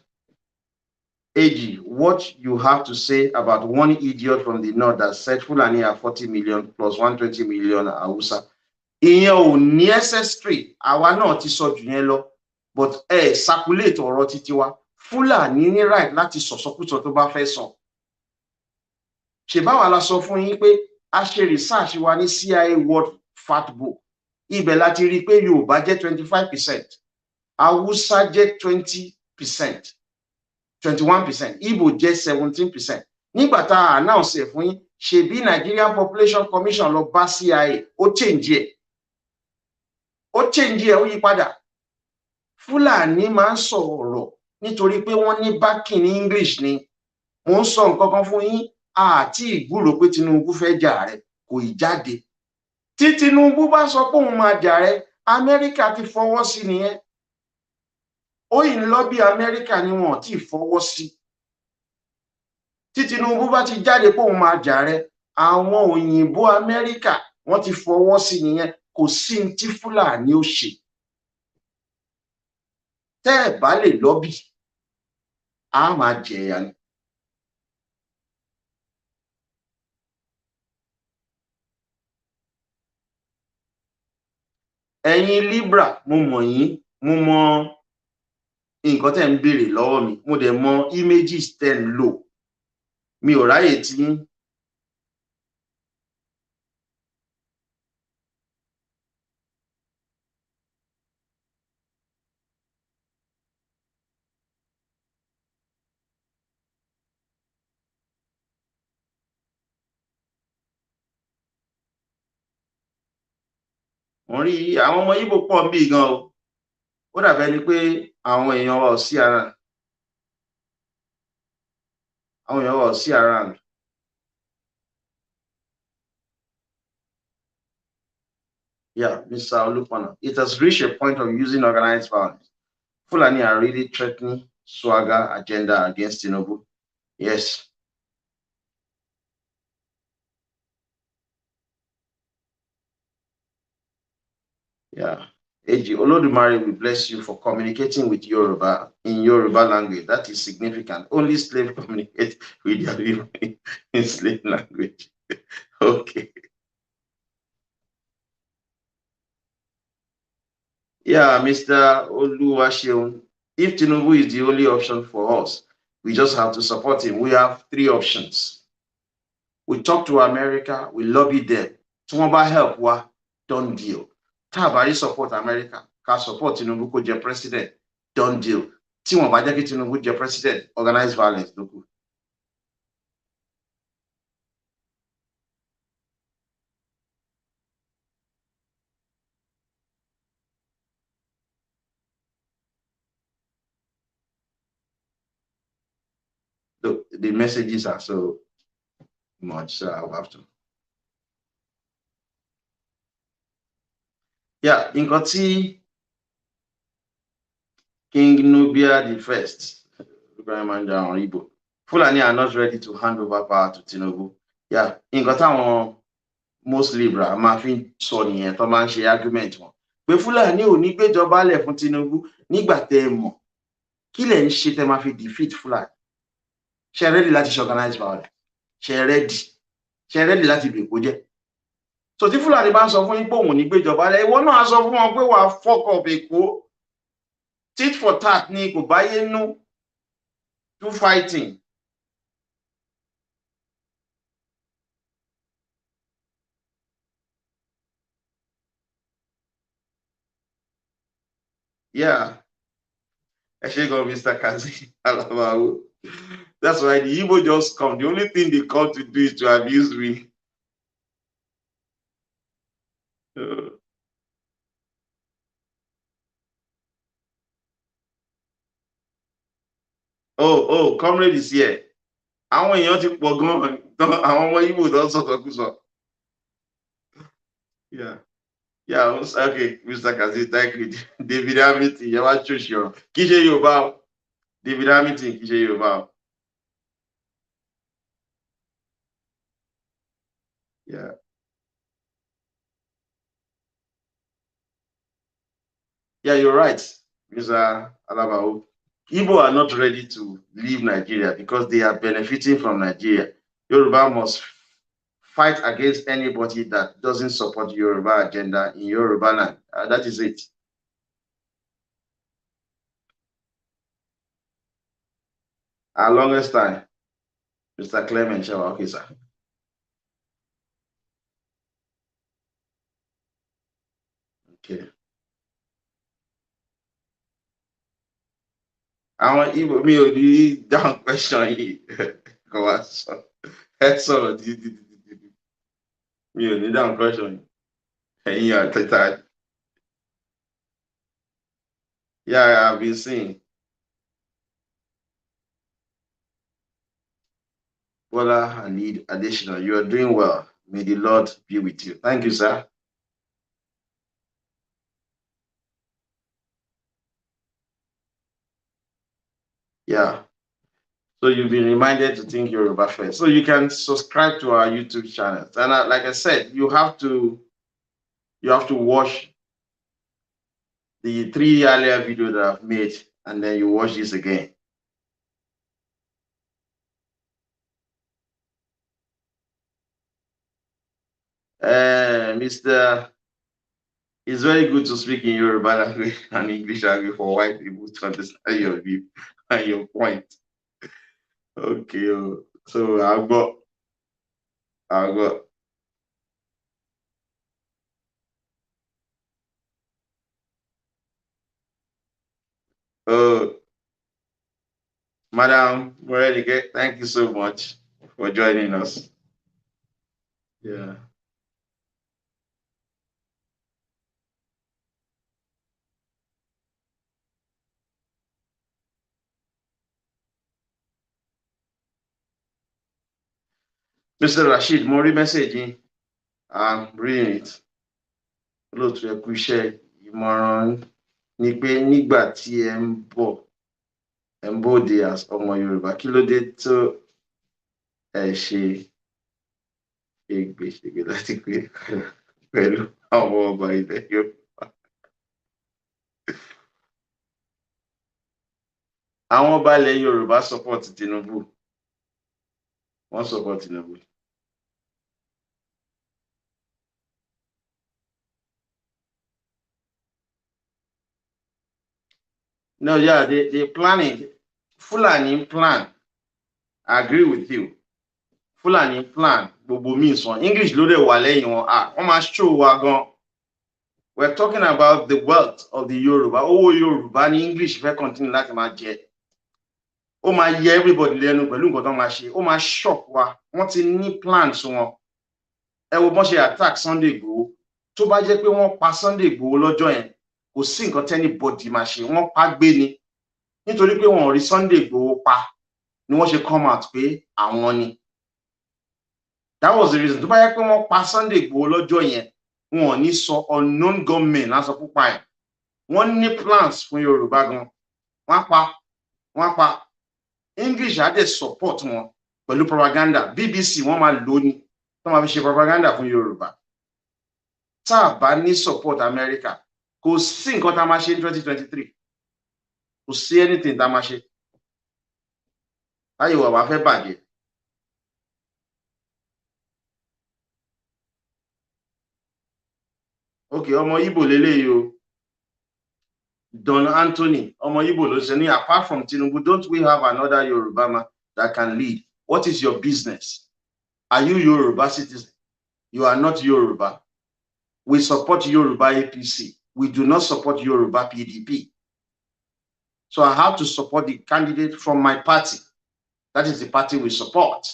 AG, what you have to say about one idiot from the north that said Fulani are 40 million plus 120 million Hausa? Ìyẹn ò ní ancestry, àwa náà ti sọ jù yẹn lọ, but circulate ọ̀rọ̀ títí wa. Fulani ní right láti sọ̀sọ́kúsọ tó bá fẹ́ sọ. Ṣèbáwa la sọ fún yín pé a ṣe research wa ní CIA World Factbook. Ibẹ̀ láti rí i pé Yorùbá jẹ́ 25%, Hausa jẹ́ 20%, 21%, Igbo jẹ́ 17%. Nígbà tá a announce ẹ̀ fún yín, ṣebí Nigerian Population Commission lọ bá CIA, ó change ẹ̀. Ó change ẹ̀, ó yí padà. Fulani máa ń sọ̀rọ̀ nítorí pé wọ́n ní backing ní English ni. Mo ń sọ nǹkan kan fún yín, àti ìgbúrò pé Tinubu fẹ́ jà rẹ̀ kò ì jáde. Tí Tinubu bá sọ pé òun máa jà rẹ̀, Amẹ́ríkà ti fọwọ́ sí nìyẹn. Ó yìí ń lọ bí Amẹ́ríkà ni wọn ti fọwọ́ sí. Tí Tinubu bá ti jáde pé òun máa jà rẹ̀, àwọn òyìnbó Amẹ́ríkà wọ́n ti fọwọ́ sí nìyẹn. Kò sí ní tí Fulani ó ṣe. Tẹ́ ẹ̀ bá lè lọ́bì, a máa jẹ̀yà ni. Ẹ̀yin Libra, mo mọ̀ yín, mo mọ̀ nǹkan tẹ́ ń béèrè lọ́wọ́ mi, mo dẹ̀ mọ̀ images tẹ́ ń lò. Mi ò ráyè tí yín. Wọ́n rí àwọn ọmọ Ìgbò pọ̀ ń bí gan o. Ó dàbẹ́ ni pé àwọn èèyàn wa ò sí around. Àwọn èèyàn wa ò sí around. Yeah, Mr. Olupona, it has reached a point of using organized violence. Fulani are really threatening swagger agenda against Tinubu. Yes. Yeah. Eji, Olodumare will bless you for communicating with Yoruba in Yoruba language. That is significant. Only slaves communicate with their people in slave language. Okay. Yeah, Mr. Oluwaseun, if Tinubu is the only option for us, we just have to support him. We have 3 options. We talk to America, we lobby them. Tumba help wa, done deal. Tabari support America, can support Tinubu ko jẹ president, done deal. Tí wọ́n bá jẹ́ kí Tinubu jẹ president, organized violence ló kù. The messages are so much, so I'll have to. Yeah, nǹkan tí King Nubia the First, Fulani are not ready to hand over power to Tinubu. Yeah, nǹkan táwọn most liberal máa fi sọ nìyẹn tó máa ń ṣe argument wọn. Pé Fulani ò ní gbéjọba lẹ̀ fún Tinubu nígbà tẹ́ ẹ mọ̀. Kí lẹ̀ ń ṣe tẹ́ máa fi defeat Fulani? Ṣé ready láti ṣe organize violence? Ṣé ready? Ṣé ready láti bèkó jẹ́? so tí Fúlàní bá ń sọ fún yín pé òun ní gbéjọba lẹ ìwọ náà sọ fún wọn pé wàá fuck up Èkó tit for tat ni kò bá yé nú two fighting. Yeah. Eshego, Mr. Kazi. That's why the Igbo just come. The only thing they come to do is to abuse me. Oh, comrade is here. Àwọn èèyàn ti pọ̀ gan-an. Àwọn ọmọ Igbo tó sọ̀tọ̀kùsọ. Yeah. Yeah, okay, Mr. Kazi, thank you. David Hamilton, you wá choose your. Kì í ṣe Yorùbá. David Hamilton, kì í ṣe Yorùbá. Yeah. Yeah, you're right, Mr. Alabao. Igbo are not ready to leave Nigeria because they are benefiting from Nigeria. Yoruba must fight against anybody that doesn't support Yoruba agenda in Yoruba land. That is it. Our longest time, Mr. Clement Shawa. Okay, sir. Okay. Àwọn Igbo mi ò ní down question yìí. Kò wá sọ. Ẹ sọ̀rọ̀ dídí. Mi ò ní down question yìí. Ẹ̀yin àtẹ̀tà. Yeah, I've been seeing. Bola Halid additional. You are doing well. May the Lord be with you. Thank you, sir. Yeah. So you've been reminded to think Yoruba first. So you can subscribe to our YouTube channel. And like I said, you have to watch the 3 earlier videos that I've made, and then you watch this again. Mr. It's very good to speak in Yoruba language and English language for white people to understand your view and your point. Okay, so I've got. Madam Morenike, thank you so much for joining us. Yeah. Mr. Rashid, mo rí message yín. I'm reading it. Olóòtú ẹ kú iṣẹ́ ìmọ̀ràn ni pé nígbà tí ẹ ń bòde ọmọ Yorùbá kí ló dé tó ẹ ṣe ṣègbè láti pé pẹ̀lú àwọn ọba ilẹ̀ Yorùbá. Àwọn ọba ilẹ̀ Yorùbá support Tinubu. Wọ́n support Tinubu. No, yeah, they planning. Fulani plan. I agree with you. Fulani plan. Gbogbo means one. English ló dé wà lẹ́yìn wọn. Wọ́n máa show wa gan. We're talking about the wealth of the Yoruba. Owó Yorùbá ní English fẹ́ continue láti máa jẹ. Ó máa yẹ everybody lẹ́nu pẹ̀lú nǹkan tó máa ṣe. Ó máa shock wa. Wọ́n ti ní plans wọn. Ẹ wo bọ́n ṣe attack Sunday Igboho. Tó bá jẹ́ pé wọ́n pa Sunday Igboho lọ́jọ́ yẹn, kò sí nǹkan tẹ́nibọ̀dì máa ṣe. Wọ́n pa gbé ni. Nítorí pé wọn ò rí Sunday Igboho pa ni wọ́n ṣe come out pé àwọn ni. That was the reason. Tó bá yẹ pé wọ́n pa Sunday Igboho lọ́jọ́ yẹn, wọn ò ní sọ unknown gunmen lásán púpà ẹ̀. Wọ́n ní plans fún Yorùbá gan. Wọ́n pa. English á dẹ̀ support wọn pẹ̀lú propaganda. BBC wọ́n máa lò ní tó máa fi ṣe propaganda fún Yorùbá. Tá a bá ní support America, kò sí nǹkan tá a máa ṣe ní 2023. Kò sí anything tá a máa ṣe. Táyé wà wá fẹ́ bàjẹ́. Okay, ọmọ Igbo lélẹ́yìí o. Don Anthony, ọmọ Igbo ló ṣe ní, apart from Tinubu, don't we have another Yoruba man that can lead? What is your business? Are you Yoruba citizen? You are not Yoruba. We support Yoruba APC. We do not support Yoruba PDP. So I have to support the candidate from my party. That is the party we support.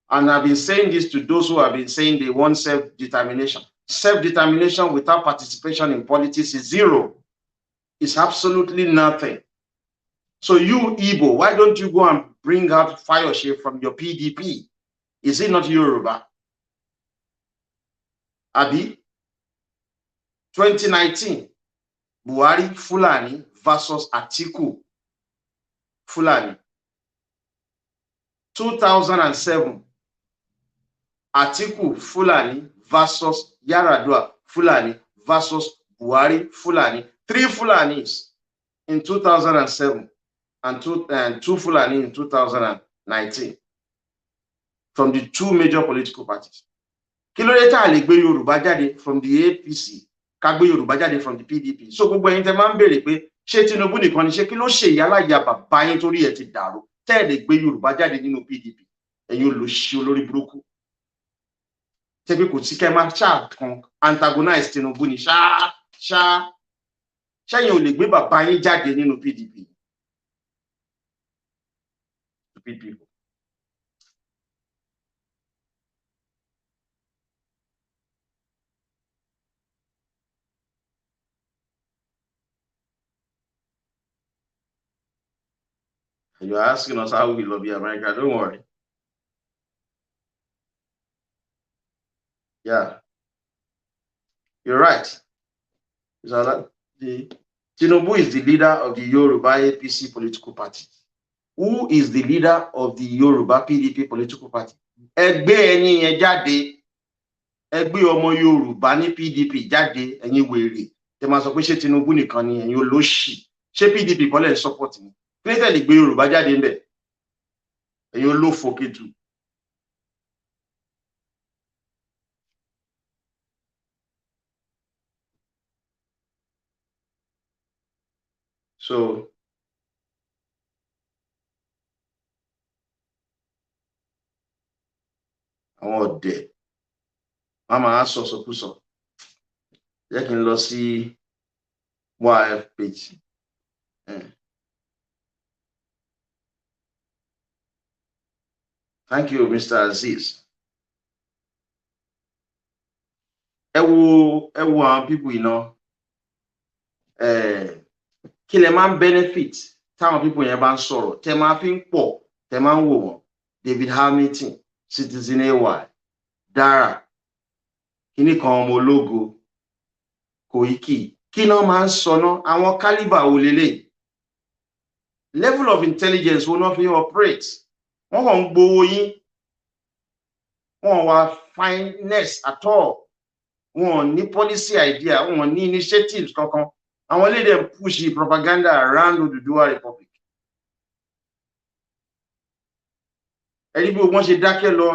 And I've been saying this to those who have been saying they want self-determination. Self-determination without participation in politics is zero. It's absolutely nothing. So you, Igbo, why don't you go and bring out Fayoshe from your PDP? Is it not Yoruba? Abi? 2019, Buhari Fulani versus Atiku Fulani. 2007, Atiku Fulani versus Yaradua Fulani versus Buhari Fulani. 3 Fulanis in 2007 and two Fulani in 2019 from the 2 major political parties. Kí ló dé tá lè gbé Yorùbá jáde from the APC, ká gbé Yorùbá jáde from the PDP? So gbogbo ẹ̀yin tẹ́ máa ń béèrè pé ṣé Tinubu nìkan ni, ṣé kí ló ṣe ìyálàyà bàbá yín torí ẹ̀ ti dàrú tẹ́ lè gbé Yorùbá jáde nínú PDP? Ẹ̀yin olóṣì olórí burúkú. Tẹ́ pé kò sí kẹ́ máa ṣáà kan antagonize Tinubu ni ṣẹ́yìn ò lè gbé bàbá yín jáde nínú PDP. Stupid people. You're asking us how we love America. Don't worry. Yeah. You're right. Tinubu is the leader of the Yoruba APC political party. Who is the leader of the Yoruba PDP political party? Ẹgbẹ́ ẹ̀yin yẹn jáde. Ẹgbẹ́ ọmọ Yorùbá ní PDP jáde, ẹ̀yin wèrè. Tẹ́ máa sọ pé ṣé Tinubu nìkan ni, ẹ̀yin olóṣì. Ṣé PDP kọ́ lẹ̀ support ni? Kílẹ̀ lè gbé Yorùbá jáde ńbẹ̀. Ẹ̀yin olófò kejì. So àwọn ọ̀dẹ̀ wọ́n máa sọ̀sọ̀kúsọ. Jẹ́ kí n lọ sí YF page. Thank you, Mr. Aziz. Ẹ wo àwọn people yìí náà. Kí lẹ máa ń benefit táwọn people yẹn bá ń sọ̀rọ̀ tẹ́ máa fi ń pọ̀ tẹ́ máa ń wò wọ́n. David Hamilton, Citizen AY, Dara, kíní kan ọmọ ológo, Koiki, kí náà máa ń sọ náà, àwọn caliber wo lélẹ̀? Level of intelligence wo náà fi operate? Wọ́n kàn ń gbowó yín. Wọ́n wá fineness at all. Wọ́n ní policy idea, wọ́n ní initiatives kankan. Àwọn lè dem push the propaganda around Oduduwa Republic. Ẹni bí wọ́n ṣe dákẹ́ lọ,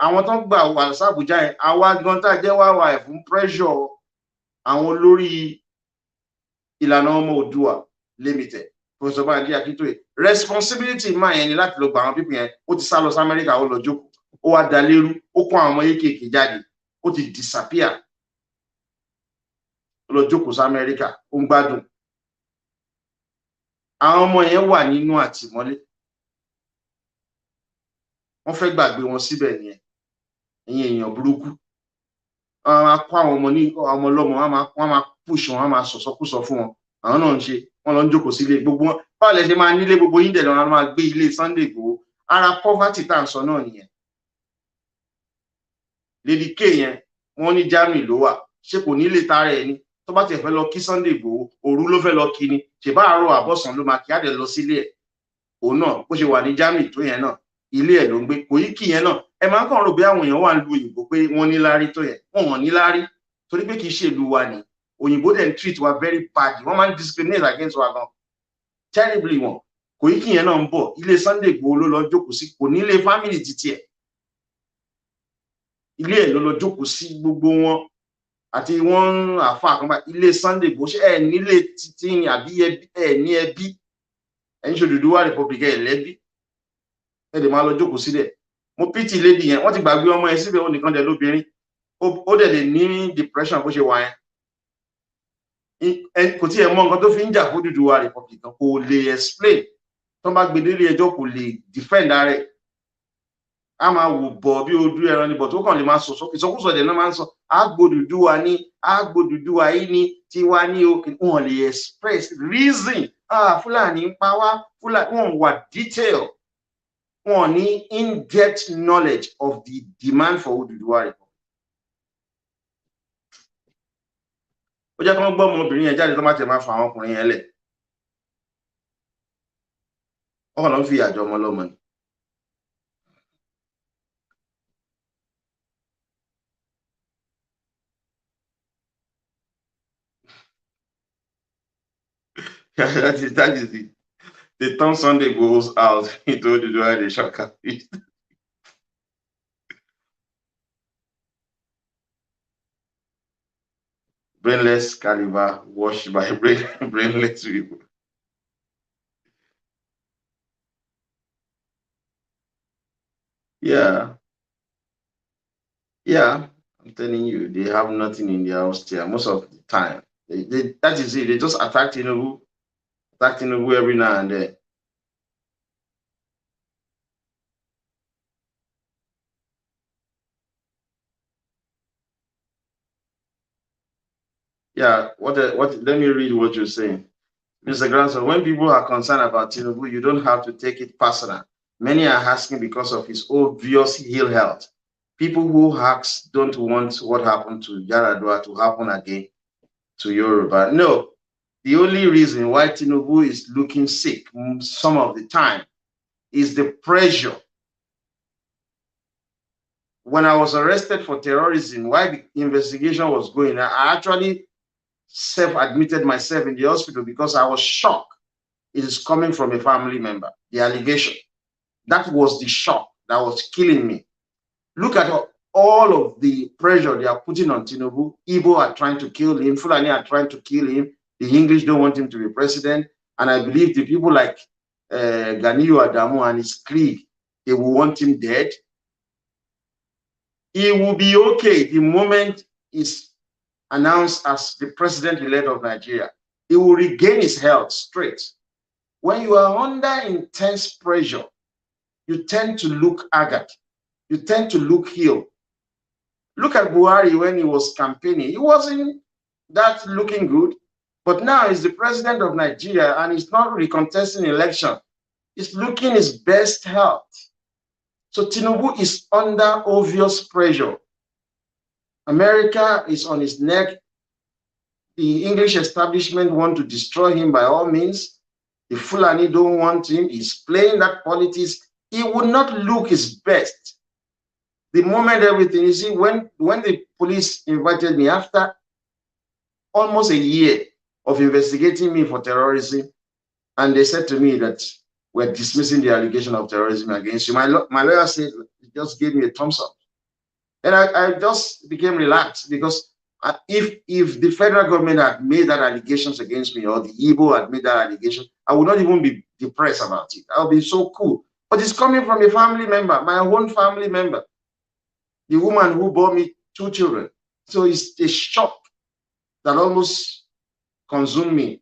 àwọn tó ń gbà wà s'Abuja yẹn, àwa gan tá jẹ́ wá fún pressure àwọn lórí ìlànà ọmọ Oòduà Limited. Professor Banji Akintoye, responsibility máa yẹn ni láti lọ gba àwọn people yẹn. Ó ti sá lọ sí America, ó lọ jókòó. Ó wá da lérú, ó kó àwọn ọmọ kéékèèké jáde, ó ti disappear. Ó lọ jókòó sí America, ó ń gbádùn. Àwọn ọmọ yẹn wà nínú àtìmọ́lé. Wọ́n fẹ́ gbàgbé wọn síbẹ̀ nìyẹn. Ẹ̀yin èèyàn burúkú. Wọ́n máa kó àwọn ọmọ ní ọmọ ọlọ́mọ, wọ́n máa push wọn, wọ́n máa sọ̀sọ́kúsọ fún wọn. Àwọn náà ń ṣe, wọ́n lọ ń jókòó sílé gbogbo wọn. Báwo lẹ ṣe máa nílé gbogbo yín dẹ̀ lọ́nà máa gbé ilé Sunday Igboho? Ara poverty tá à ń sọ náà nìyẹn. Lady K yẹn, wọ́n ní Germany ló wà. Ṣé kò ní lè tara ẹ̀ ni? Tó bá tiẹ̀ fẹ́ lọ kí Sunday Igboho, òru ló fẹ́ lọ kí ni. Ṣèbá àárọ̀ àbọ̀sán ló máa kí á dẹ̀ lọ sílé ẹ̀. Òun náà bó ṣe wà ní Germany tó yẹn náà, ilé ẹ̀ ló ń gbé. Koiki yẹn náà, ẹ máa ń kàn rò bí àwọn èèyàn wà ń lu òyìnbó pé wọ́n ní lárí tó yẹn. Wọ́n ní lárí torí pé kì í ṣe ìlú wa ni. Òyìnbó dẹ̀ ń treat wa very bad. Wọ́n máa ń discriminate against wa gan. Terribly wọn. Koiki yẹn náà ń bọ̀. Ilé Sunday Igboho ló lọ jókòó sí. Kò ní ilé family títí ẹ̀. Ilé ẹ̀ ló lọ jókòó sí gbogbo wọn. àti wọ́n àfa kan bá ilé Sunday Igboho ṣe nílé títí ní àbí ní ẹbí ẹ̀yin ṣe Odùduwà Republic lẹ́bí lè máa lọ jókòó sílẹ̀. Mo pity lady yẹn, wọ́n ti gbàgbé ọmọ ẹ̀ síbẹ̀, ó nìkan dẹ̀ lóbìnrin, ó dẹ̀ lè ní depression bó ṣe wà yẹn. Kò tí ẹ̀ mọ nǹkan tó fi ń jà fún Odùduwà Republic kan, kò lè explain. Tó bá gbé délé ẹjọ́ kò lè defend ara ẹ̀. A máa wò bọ̀ bí ojú ẹran ni, bọ̀ tó kàn lè máa sọ ìsọkúsọ dẹ̀ náà máa ń sọ Agbódùduwà ní Agbódùduwà yìí ní tiwa ní òkè. Wọ́n lè express reason. Fúlàní ń pa wá, Fúlàní wọ́n wà detail. Wọ́n ní in-depth knowledge of the demand for Odùduwà Republic. Ó jẹ́ kí wọ́n gbọ́ ọmọbìnrin yẹn jáde tó máa tẹ̀ máa fa àwọn ọkùnrin yẹn lẹ̀. Wọ́n lọ fi àjọ ọmọ lọ́mọ ni. That is it. They turn Sunday goes out into Odùduwà the shaka. Brainless caliber washed by brainless people. Yeah, I'm telling you, they have nothing in their house there most of the time. That is it. They just attack Tinubu every now and then. Yeah, let me read what you're saying. Mr. Grandson, when people are concerned about Tinubu, you don't have to take it personal. Many are asking because of his obvious ill health. People who ask don't want what happened to Yaradua to happen again to Yoruba. No, the only reason why Tinubu is looking sick some of the time is the pressure. When I was arrested for terrorism, while the investigation was going, I actually self-admitted myself in the hospital because I was shocked. It is coming from a family member, the allegation. That was the shock that was killing me. Look at all of the pressure they are putting on Tinubu. Igbo are trying to kill him. Fulani are trying to kill him. The English don't want him to be president. And I believe the people like Ganiyu Adamu and his clique, they will want him dead. He will be okay the moment he's announced as the president-elect of Nigeria. He will regain his health straight. When you are under intense pressure, you tend to look haggard. You tend to look ill. Look at Buhari when he was campaigning. He wasn't that looking good. But now he's the president of Nigeria and he's not recontesting election. He's looking his best health. So Tinubu is under obvious pressure. America is on his neck. The English establishment want to destroy him by all means. The Fulani don't want him. He's playing that politics. He would not look his best. The moment everything, you see, when the police invited me after almost a year of investigating me for terrorism, and they said to me that we're dismissing the allegation of terrorism against you. My lawyer said, just gave me a thumbs up. And I just became relaxed because if the federal government had made that allegations against me or the Igbo had made that allegation, I would not even be depressed about it. I would be so cool. But it's coming from a family member, my own family member, the woman who bore me 2 children. So it's a shock that almost consumed me.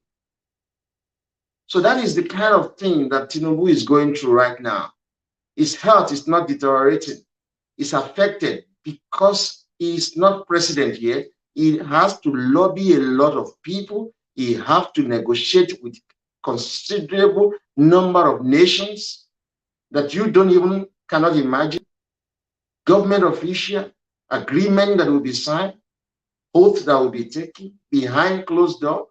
So that is the kind of thing that Tinubu is going through right now. His health is not deteriorating. It's affected because he is not president yet. He has to lobby a lot of people. He has to negotiate with considerable number of nations that you cannot imagine. Government official, agreement that will be signed, oath that will be taken behind closed door.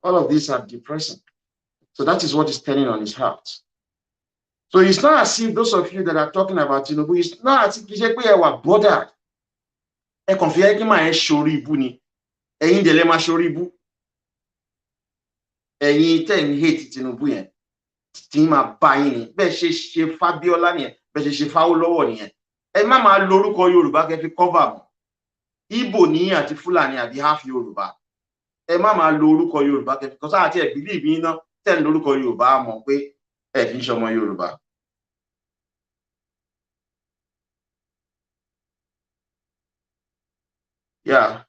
All of these are depressing. So that is what is turning on his heart. So it's not as if those of you that are talking about Tinubu, it's not as if you are bothered. Ẹ kàn fi ẹ́ kí máa ẹ ṣorí ibú ni. Ẹ̀yin dẹ̀ lẹ máa ṣorí ibú. Ẹ̀yin tẹ́ ń hate Tinubu yẹn. Tí máa bá yín ni. Bẹ́ẹ̀ ṣe Fábíọ́lá nìyẹn. Bẹ́ẹ̀ ṣe Fáwọ́lọ́wọ̀ nìyẹn. Ẹ má máa lo orúkọ Yorùbá kẹ́ fi cover mọ́. Igbo ní àti Fúlàní àbí half Yorùbá. Ẹ má máa lo orúkọ Yorùbá kẹfì kan sáà tí ẹ believe yín náà tẹ̀ ń lórúkọ Yorùbá mọ̀ pé ẹ kì í ṣọmọ Yorùbá. Yeah,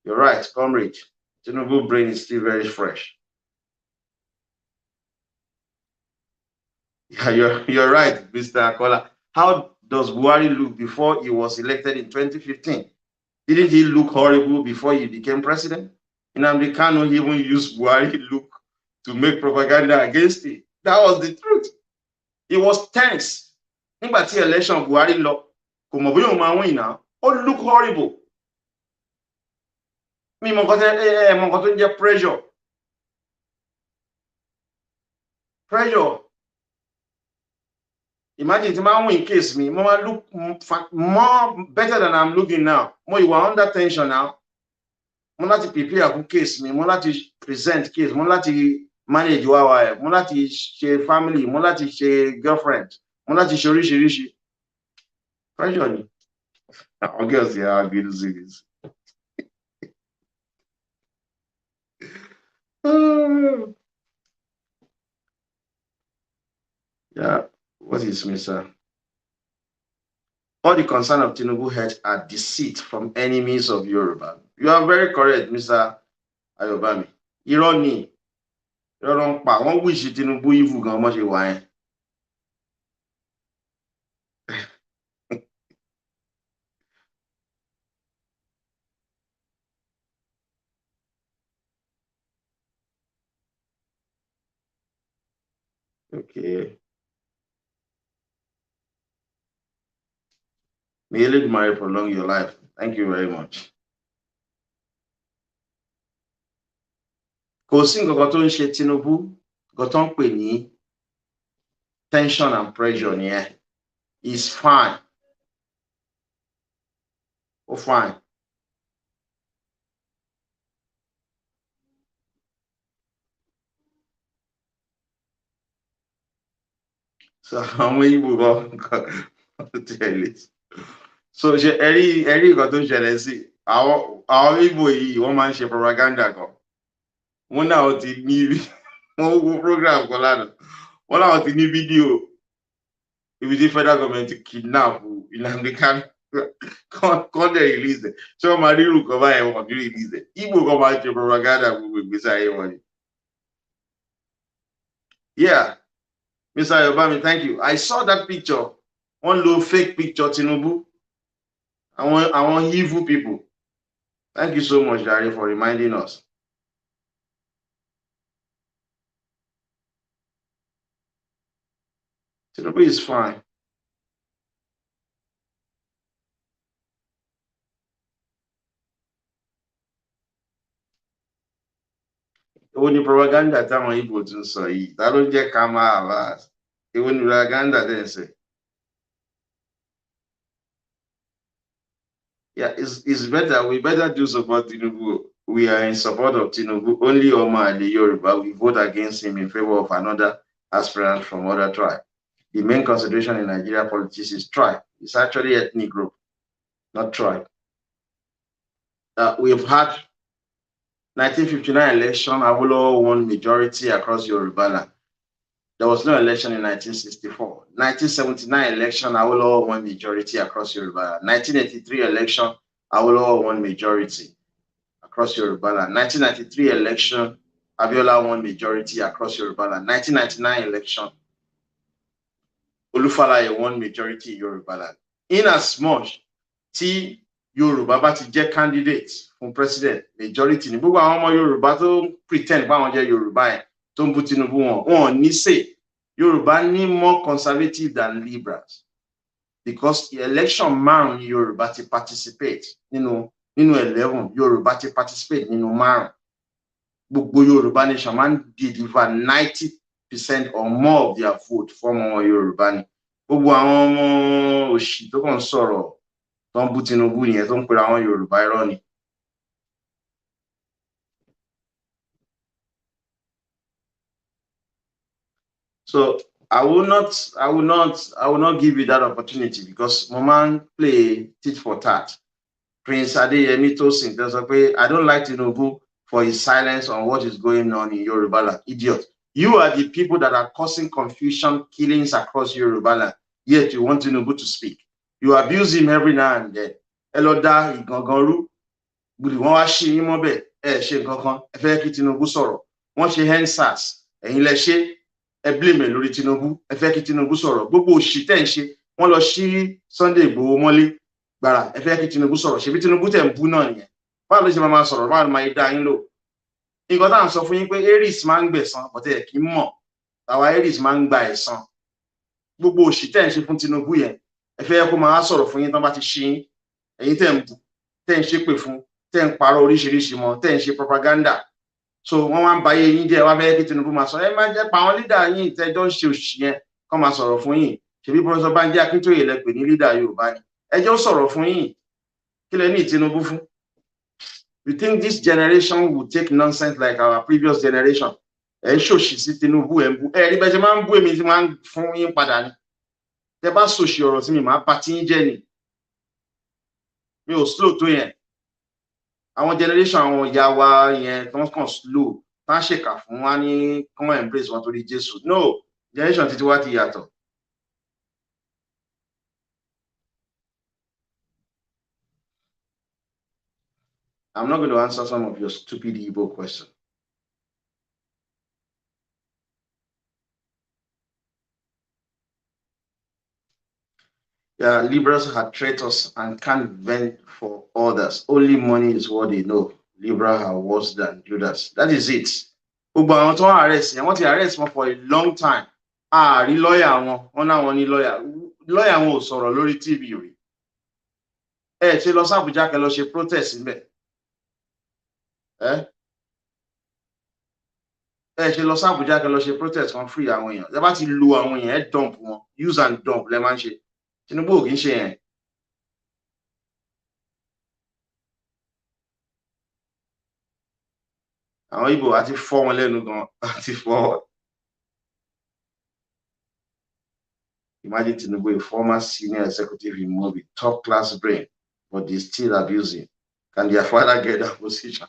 you're right, comrade. Tinubu brain is still very fresh. Yeah, you're right, Mr. Akola. How does Buhari look before he was elected in 2015? Didn't he look horrible before he became president? Nnamdi Kanu even used Buhari look to make propaganda against him. That was the truth. He was tense. Nígbà tí election Buhari lọ, kò mọ̀ bóyá òun máa win náà, ó look horrible. Mi mọ̀ nǹkan tó ń jẹ́ pressure. Pressure. Imagine tí máa win case mi, mo máa look more better than I'm looking now. Mo ìwà under tension now. Mo láti prepare fún case mi, mo láti present case, mo láti manage wife, mo láti ṣe family, mo láti ṣe girlfriend, mo láti ṣe oríṣiríṣi. Pressure ni. Àwọn girls yẹn á gbé series. Yeah, what is Mr.? All the concern of Tinubu heads are deceit from enemies of Yoruba. You are very correct, Mr. Ayobami. Irọ́ ni. Irọ́ ló ń pa. Wọ́n wish Tinubu evil gan mọ́ ṣe wà yẹn. Okay. May Elédùmarè prolong your life. Thank you very much. Kò sí nǹkan tó ń ṣe Tinubu, nǹkan tó ń pè ní tension and pressure nìyẹn. He's fine. Oh, fine. So àwọn Igbo kan tẹ̀lé. So ṣe ẹ̀rí nǹkan tó ń ṣẹlẹ̀ sí àwọn Igbo yìí wọ́n máa ń ṣe propaganda kan. Wọ́n náà ti ní wọ́n wo program kan lánàá. Wọ́n náà ti ní fídíò ibi tí federal government kidnap Nnamdi Kanu kan dẹ̀ release ẹ̀. Ṣé wọ́n máa rírun kan báyẹn wọ́n ní release ẹ̀? Igbo kan máa ń ṣe propaganda gbogbo ìgbésí ayé wọn ni. Yeah, Mr. Ayobami, thank you. I saw that picture. One low fake picture Tinubu. I want evil people. Thank you so much, Dari, for reminding us. Tinubu is fine. Èwo ni propaganda táwọn Igbo tún sọ yìí? Ta ló jẹ́ ká máa bá? Èwo ni propaganda tẹ̀ ń sè? Yeah, it's better. We better do support Tinubu. We are in support of Tinubu. Only Oma and the Yoruba, we vote against him in favor of another aspirant from other tribe. The main consideration in Nigeria politics is tribe. It's actually ethnic group, not tribe. We've had 1959 election, Awolowo won majority across Yoruba land. There was no election in 1964. 1979 election, Awolowo won majority across Yoruba land. 1983 election, Awolowo won majority across Yoruba land. 1993 election, Abiola won majority across Yoruba land. 1999 election, Olufalaye won majority in Yoruba land. In as much tí Yorùbá bá ti jẹ́ candidate fún president majority ní gbogbo àwọn ọmọ Yorùbá tó ń pretend pé àwọn jẹ́ Yorùbá yẹn tó ń bú Tinubu wọn ní say Yorùbá ní more conservative than liberals because election márùn ní Yorùbá ti participate nínú 11 Yorùbá ti participate nínú márùn gbogbo Yorùbá nation máa ń deliver 90% or more of their vote fún ọmọ Yorùbá ni gbogbo àwọn ọmọ òṣì tó kàn sọ̀rọ̀ tó ń bú Tinubu nìyẹn tó ń pera àwọn Yorùbá irọ́ ni. So I will not give you that opportunity because Moman play tit for tat. Prince Adeyemi Tosin, there's a way, I don't like Tinubu for his silence on what is going on in Yoruba land. Idiot. You are the people that are causing confusion, killings across Yoruba land. Yet you want Tinubu to speak. You abuse him every now and then. Eloda Iganganru, Budi wọ́n wá ṣe yín mọ́bẹ̀, ẹ ṣe nǹkan kan, ẹ fẹ́ kí Tinubu sọ̀rọ̀. Wọ́n ṣe handsars, ẹ̀yin lẹ ṣe, ẹ blame lórí Tinubu, ẹ fẹ́ kí Tinubu sọ̀rọ̀. Gbogbo òṣì tẹ́ ń ṣe, wọ́n lọ ṣí Sunday Igboho mọ́lé. Gbàrà, ẹ fẹ́ kí Tinubu sọ̀rọ̀. Ṣebí Tinubu tẹ̀ ń bú náà nìyẹn. Báwo ló ṣe máa sọ̀rọ̀, báwo ló máa dá yín lò? Nǹkan tá à ń sọ fún yín pé Aries máa ń gbẹ̀san, bọ̀tẹ́ ẹ̀ kì í mọ̀. Àwa Aries máa ń gba ẹ̀san. Gbogbo òṣì tẹ́ ń ṣe fún Tinubu yẹn, ẹ fẹ́ kó máa sọ̀rọ̀ fún yín tán bá ti ṣí yín. Ẹ̀yin tẹ́ ń bú, tẹ́ ń ṣépè fún, tẹ́ ń parọ́ oríṣiríṣi mọ́, tẹ́ ń ṣe propaganda. So wọ́n wá ń ba ayé yín jẹ́, wá fẹ́ kí Tinubu máa sọ, ẹ máa jẹ́ pa àwọn leader yín tẹ́jọ́ ń ṣe òṣì yẹn kán máa sọ̀rọ̀ fún yín. Ṣebí Professor Banji Akintoye lẹ pè ní leader Yorùbá ni. Ẹjọ́ sọ̀rọ̀ fún yín. Kí lẹ ní Tinubu fún? You think this generation will take nonsense like our previous generation? Ẹ ṣòṣì sí Tinubu ẹ ń bú. Ẹ rí bẹ́ẹ̀ ṣe máa ń bú èmi tí máa ń fún yín padà ni. Tẹ bá ṣòṣì ọ̀rọ̀ sí mi, màá pa tí yín jẹ́ ni. Mi ò slow tó yẹn. Àwọn generation àwọn ìyá wa yẹn tó ń kàn slow, tá ń ṣèkà fún wa ní kán embrace wọn torí Jésù. No, generation títí wá ti yàtọ̀. I'm not going to answer some of your stupid Igbo questions. Yeah, liberals are traitors and can't vent for others. Only money is what they know. Liberals are worse than Judas. That is it. Gbogbo àwọn tó ń arrest yẹn, wọ́n ti arrest wọn for a long time. Ààrí lọ́ọ̀yà wọn, wọ́n náà wọ́n ní lọ́ọ̀yà. Lọ́ọ̀yà wọn ò sọ̀rọ̀ lórí TV rí. Ẹ ṣe lọ sí Abuja kẹ́ lọ ṣe protest níbẹ̀. Ẹ ṣe lọ sí Abuja kẹ́ lọ ṣe protest kan free àwọn èèyàn. Ẹ bá ti lu àwọn èèyàn, ẹ dump wọn. Use and dump lẹ máa ń ṣe. Tinubu ò kì í ṣe yẹn. Àwọn Igbo àti fọ́ wọn lẹ́nu gan, àti fọ́. Imagine Tinubu, a former senior executive in Mobi, top class brain, but they still abusing. Can their father get that position?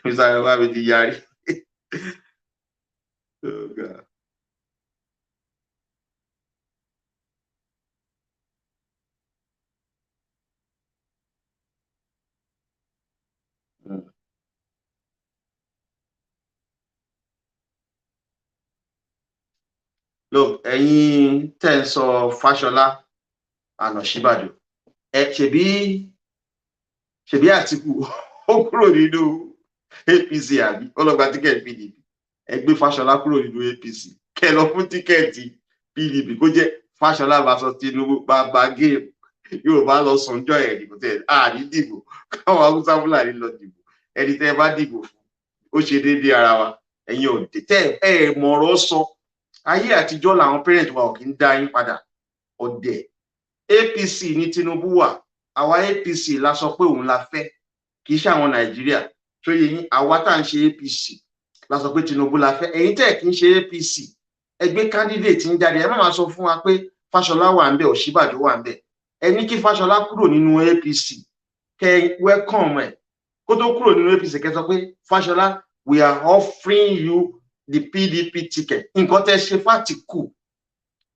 Mr. Wabidi Yari. Oh God. Look, ẹ̀yin tẹ́ ń sọ Fáṣọlá and Ọ̀ṣínbàjò. Ṣebí Àtíkù ó kúrò nínú APC àbí ó lọ gba tíkẹ́ẹ̀tì PDP. Ẹ gbé Fáṣọlá kúrò nínú APC. Kẹ́ lọ fún tíkẹ́ẹ̀tì PDP kó jẹ́ Fáṣọlá versus Tinubu bàbá game. Yorùbá lọ sànjọ́ ẹ̀ dìbò tẹ̀ àní dìbò. Káwọn Haúsá Fúlàní lọ dìbò. Ẹni tẹ́ bá dìbò fún ó ṣe déédéé ara wa. Ẹ̀yin ò tẹ́ ẹ mọ̀ọ́rọ̀ sọ. Ayé àtijọ́ làwọn parent wa ò kì í dá yín padà. Ọ̀dẹ̀. APC ní Tinubu wà. Àwa APC la sọ pé òun la fẹ́. Kì í ṣe àwọn Nàìjíríà. Tó yẹ yín, àwa tá à ń ṣe APC la sọ pé Tinubu la fẹ́. Ẹ̀yin tẹ́ kì í ṣe APC. Ẹgbẹ́ candidate ń jáde. Ẹ má máa sọ fún wa pé Fáṣọlá wà ń bẹ̀, Ọ̀ṣínbàjò wà ń bẹ̀. Ẹ ní kí Fáṣọlá kúrò nínú APC. Kẹ́ welcome ẹ̀. Kó tó kúrò nínú APC kẹ́ sọ pé Fáṣọlá, we are offering you the PDP ticket. Nǹkan tẹ́ ṣe f'Àtíkù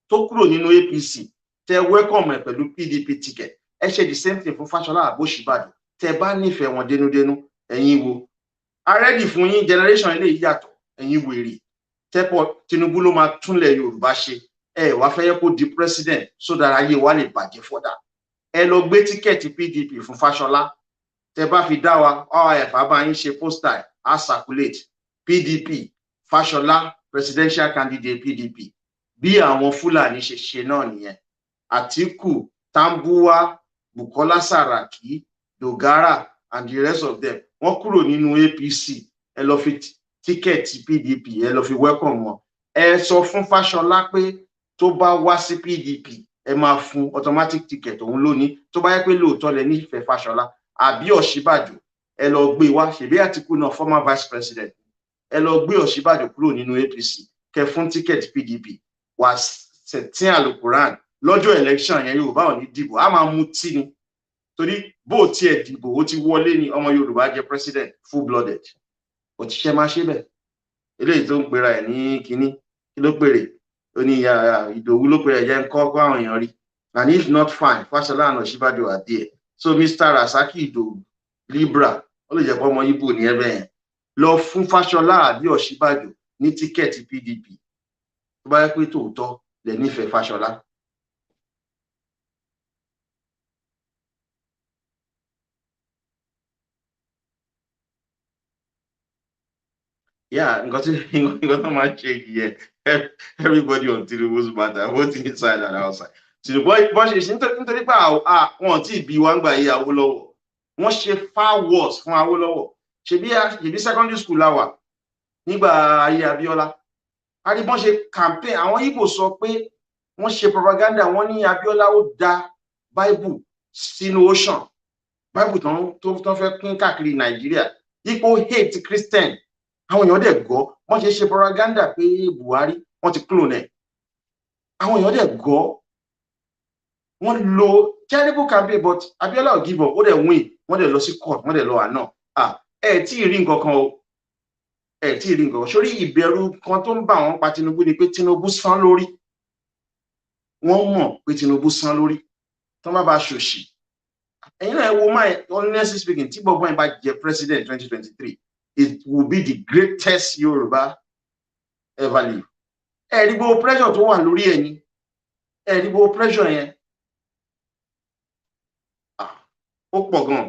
tó kúrò nínú APC. Tẹ́ welcome ẹ̀ pẹ̀lú PDP ticket. Ẹ ṣe the same thing fún Fáṣọlá àbí Ọ̀ṣínbàjò. Tẹ́ bá nífẹ̀ẹ́ wọn dénúdénú, ẹ̀yin wo. Already fún yín generation ilé yàtọ̀, ẹ̀yin wèrè. Tẹ́pọ̀ Tinubu ló máa túnlẹ̀ Yorùbá ṣe. Ẹ wá fẹ́ yẹ kó di president so that ayé wa lè bàjẹ́ fọ́dà. Ẹ lọ gbé tíkẹ́ẹ̀tì PDP fún Fáṣọlá. Tẹ́ bá fi dá wa, ẹ̀fà bá yín ṣe poster, á circulate. PDP, Fáṣọlá, presidential candidate PDP. Bí àwọn Fúlàní ṣe ṣe náà nìyẹn. Àtíkù, Tambuwa, Bukola Saraki, Dogara, and the rest of them. Wọ́n kúrò nínú APC. Ẹ lọ fi tíkẹ́ẹ̀tì PDP, ẹ lọ fi welcome wọn. Ẹ sọ fún Fáṣọlá pé tó bá wá sí PDP, ẹ máa fún automatic ticket òun lónìí. Tó bá yẹ pé lóòótọ́ lẹ nífẹ̀ẹ́ Fáṣọlá àbí Ọ̀ṣínbàjò, ẹ lọ gbé wá. Ṣebí Àtíkù náà former vice president. Ẹ lọ gbé Ọ̀ṣínbàjò kúrò nínú APC. Kẹ́ fún ticket PDP. Wà sẹ̀tín àlùkùrán lọ́jọ́ election yẹn Yorùbá ò ní dìbò. A máa mutí ni. torí bó tiẹ̀ dìbò ó ti wọlé ní ọmọ Yorùbá jẹ president full blooded ó ti ṣe máa ṣe bẹ́ẹ̀ eléyìí tó ń pera ẹ̀ ní kínní kí ló pèrè ó ní Ìdòwú ló pèrè jẹ́ ń kọ́ àwọn èèyàn rí and if not fine Fashola and Ọ̀ṣínbàjò are there so Mr. Rasaki Ìdòwú Libra ó lè jẹ́ pé ọmọ Ìgbò ní ẹbẹ̀ yẹn lọ fún Fashola àbí Ọ̀ṣínbàjò ní tíkẹ́ẹ̀tì PDP tó bá yẹ pé tòótọ́ lẹ nífẹ̀ẹ́ Fashola. Yeah, nǹkan tó máa ṣe yẹ everybody on Tinubu's matter both inside and outside. Tinubu bọ́n ṣe nítorí pé wọn tí bí wá ń gbà yí Awólọ́wọ̀ wọ́n ṣe far worse fún Awólọ́wọ̀ ṣebí secondary school láwà nígbà ayé Abíọ́lá àríbọ́n ṣe campaign àwọn Ìgbò sọ pé wọ́n ṣe propaganda wọ́n ní Abíọ́lá ó da Bible sínú ocean Bible tó fẹ́ pín káàkiri Nàìjíríà ipò hate Christian àwọn èèyàn dẹ̀ gọ́ wọ́n ṣe propaganda pé Buhari wọ́n ti clone ẹ̀ àwọn èèyàn dẹ̀ gọ́ wọ́n lo terrible campaign but Abiola ò give up ó dẹ̀ win wọ́n dẹ̀ lọ sí court wọ́n dẹ̀ lọ àná ẹ̀ tí ì rí nǹkan kan o ẹ̀ tí ì rí nǹkan kan sórí ìbẹ̀rù kan tó ń bà wọ́n pa Tinubu ni pé Tinubu sán lórí wọ́n mọ̀ pé Tinubu sán lórí tó má bá ṣòṣì ẹ̀yin náà ẹ wo máa honestly speaking tí gbogbo ẹ̀ bá jẹ president 2023 it will be the greatest Yoruba ever live. Ẹ̀rí gbogbo pressure tó wà lórí ẹ̀ ni ẹ̀rí gbogbo pressure yẹn ó pọ̀ gan.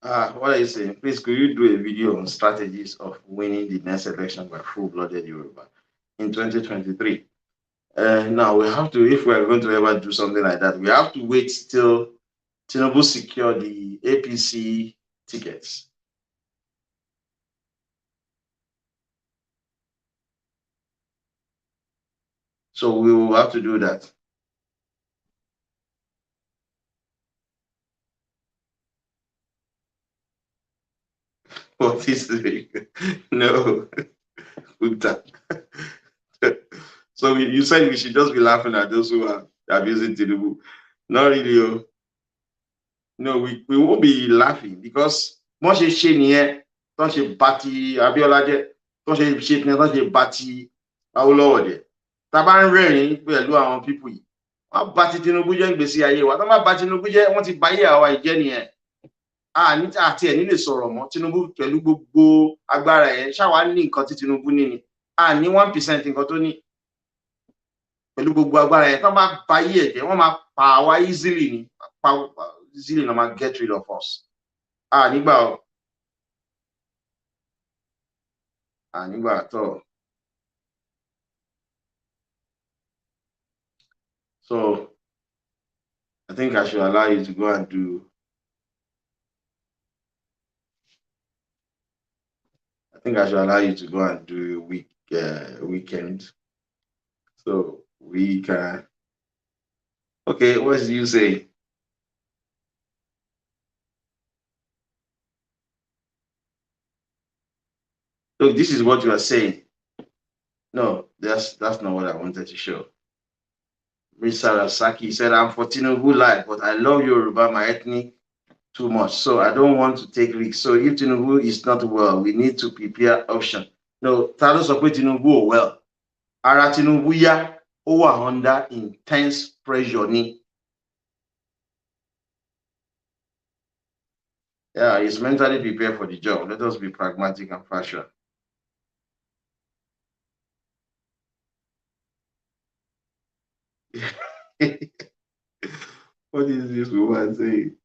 What are you saying? Please, could you do a video on strategies of winning the next election by full-blooded Yoruba in 2023? Now, we have to, if we are going to ever do something like that, we have to wait till Tinubu secure the APC tickets. So we will have to do that. What is it? No. So you said we should just be laughing at those who are abusing Tinubu. Not really. No, we won't be laughing because wọ́n ṣe nìyẹn tó ń ṣe bá ti Abíọ́lá jẹ́ tó ń ṣe nìyẹn tó ń ṣe bá ti Awólọ́wọ̀ jẹ́ tá a bá ń rẹ́rìn-ín pẹ̀lú àwọn pípù yìí wọ́n bá ti Tinubu jẹ́ ìgbésí ayé wa tó má bá Tinubu jẹ́ wọ́n ti bá ayé àwa ìjẹ́ nìyẹn àti ẹ̀ nílè sọ̀rọ̀ mọ́ Tinubu pẹ̀lú gbogbo agbára ẹ̀ ṣáwa ní nǹkan tí Tinubu ní ni ní 1% nǹkan tó ní pẹ̀lú gbogbo agbára ẹ̀ tó bá bá ayé ẹ̀ jẹ́ wọ́n máa pa àwa easily ni easily no man get rid of us. Nígbà tó. So I think I should allow you to go and do. I think I should allow you to go and do weekend. So we can. Okay, what do you say? Look, this is what you are saying. No, that's not what I wanted to show. Mr. Rasaki said, I'm for Tinubu life, but I love Yoruba, my ethnic, too much. So I don't want to take risks. So if Tinubu is not well, we need to prepare option. No, Talo sọ pé Tinubu well. Ara Tinubu ya, ó wà under intense pressure ni. Yeah, he's mentally prepared for the job. Let us be pragmatic and factual. What is this woman saying?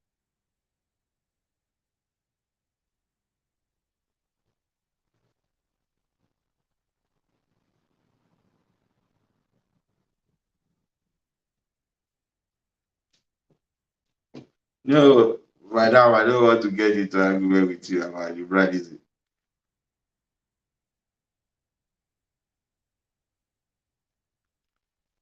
No, right now I don't want to get into argument with you about Liberalism.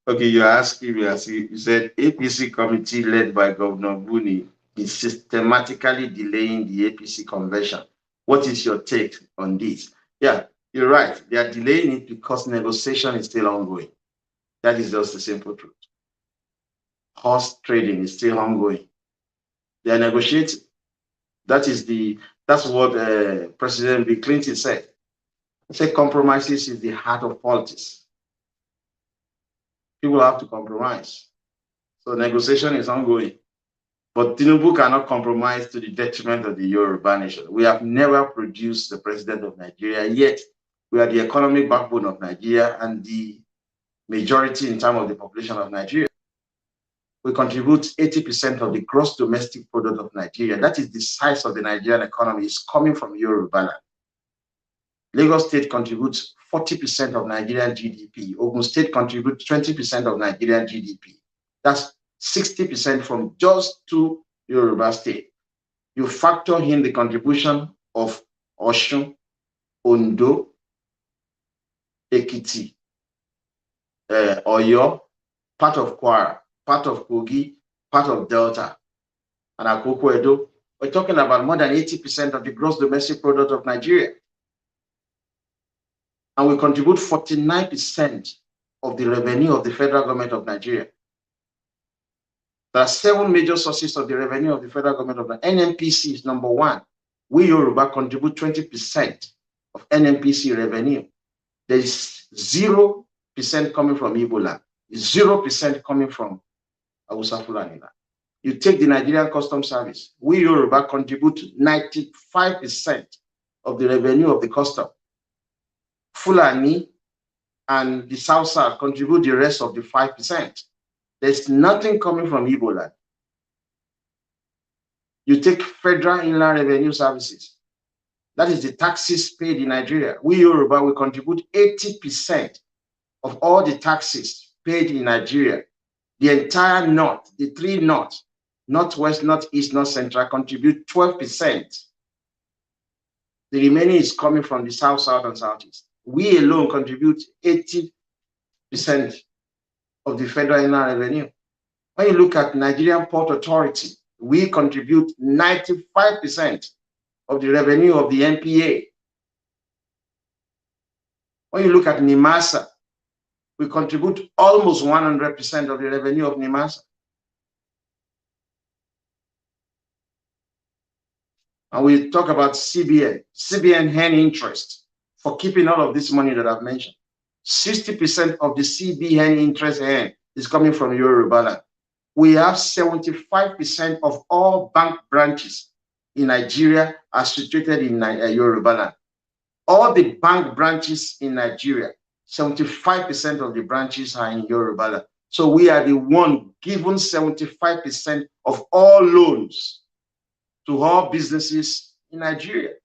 Okay, you're asking me, you said APC committee led by Governor Buni is systematically delaying the APC convention. What is your take on this? Yeah, you're right. They are delaying it because negotiation is still ongoing. That is just the simple truth. Horse trading is still ongoing. They are negotiating. That's what President Bill Clinton said. He said compromises is the heart of politics. People have to compromise. So negotiation is ongoing. But Tinubu cannot compromise to the detriment of the Yoruba nation. We have never produced the president of Nigeria, yet we are the economic backbone of Nigeria and the majority in terms of the population of Nigeria. We contribute 80% of the gross domestic product of Nigeria. That is the size of the Nigerian economy. It's coming from Yoruba land. Lagos State contributes 40% of Nigerian GDP. Ogun State contributes 20% of Nigerian GDP. That's 60% from just two Yoruba State. You factor in the contribution of Osun, Ondo, Ekiti, Oyo, part of Kwara, part of Kogi, part of Delta, and Akoko Edo. We're talking about more than 80% of the gross domestic product of Nigeria. And we contribute 49% of the revenue of the federal government of Nigeria. There are 7 major sources of the revenue of the federal government of Nigeria. NNPC is number 1. We Yoruba contribute 20% of NNPC revenue. There is 0% coming from Igbo land, 0% coming from Hausa Fulani land. You take the Nigerian Customs Service, we Yoruba contribute 95% of the revenue of the custom. Fulani and the South contribute the rest of the 5%. There's nothing coming from Igbo land. You take Federal Inland Revenue Services. That is the taxes paid in Nigeria. We Yoruba will contribute 80% of all the taxes paid in Nigeria. The entire North, the 3 North, Northwest, Northeast, North Central contribute 12%. The remaining is coming from the South, and Southeast. We alone contribute 80% of the federal inland revenue. When you look at Nigerian Port Authority, we contribute 95% of the revenue of the NPA. When you look at NIMASA, we contribute almost 100% of the revenue of NIMASA. And we talk about CBN. CBN earn interest for keeping all of this money that I've mentioned. 60% of the CBN interest earned is coming from Yoruba land. We have 75% of all bank branches in Nigeria are situated in Yoruba land. All the bank branches in Nigeria, 75% of the branches are in Yoruba land. So we are the one given 75% of all loans to all businesses in Nigeria.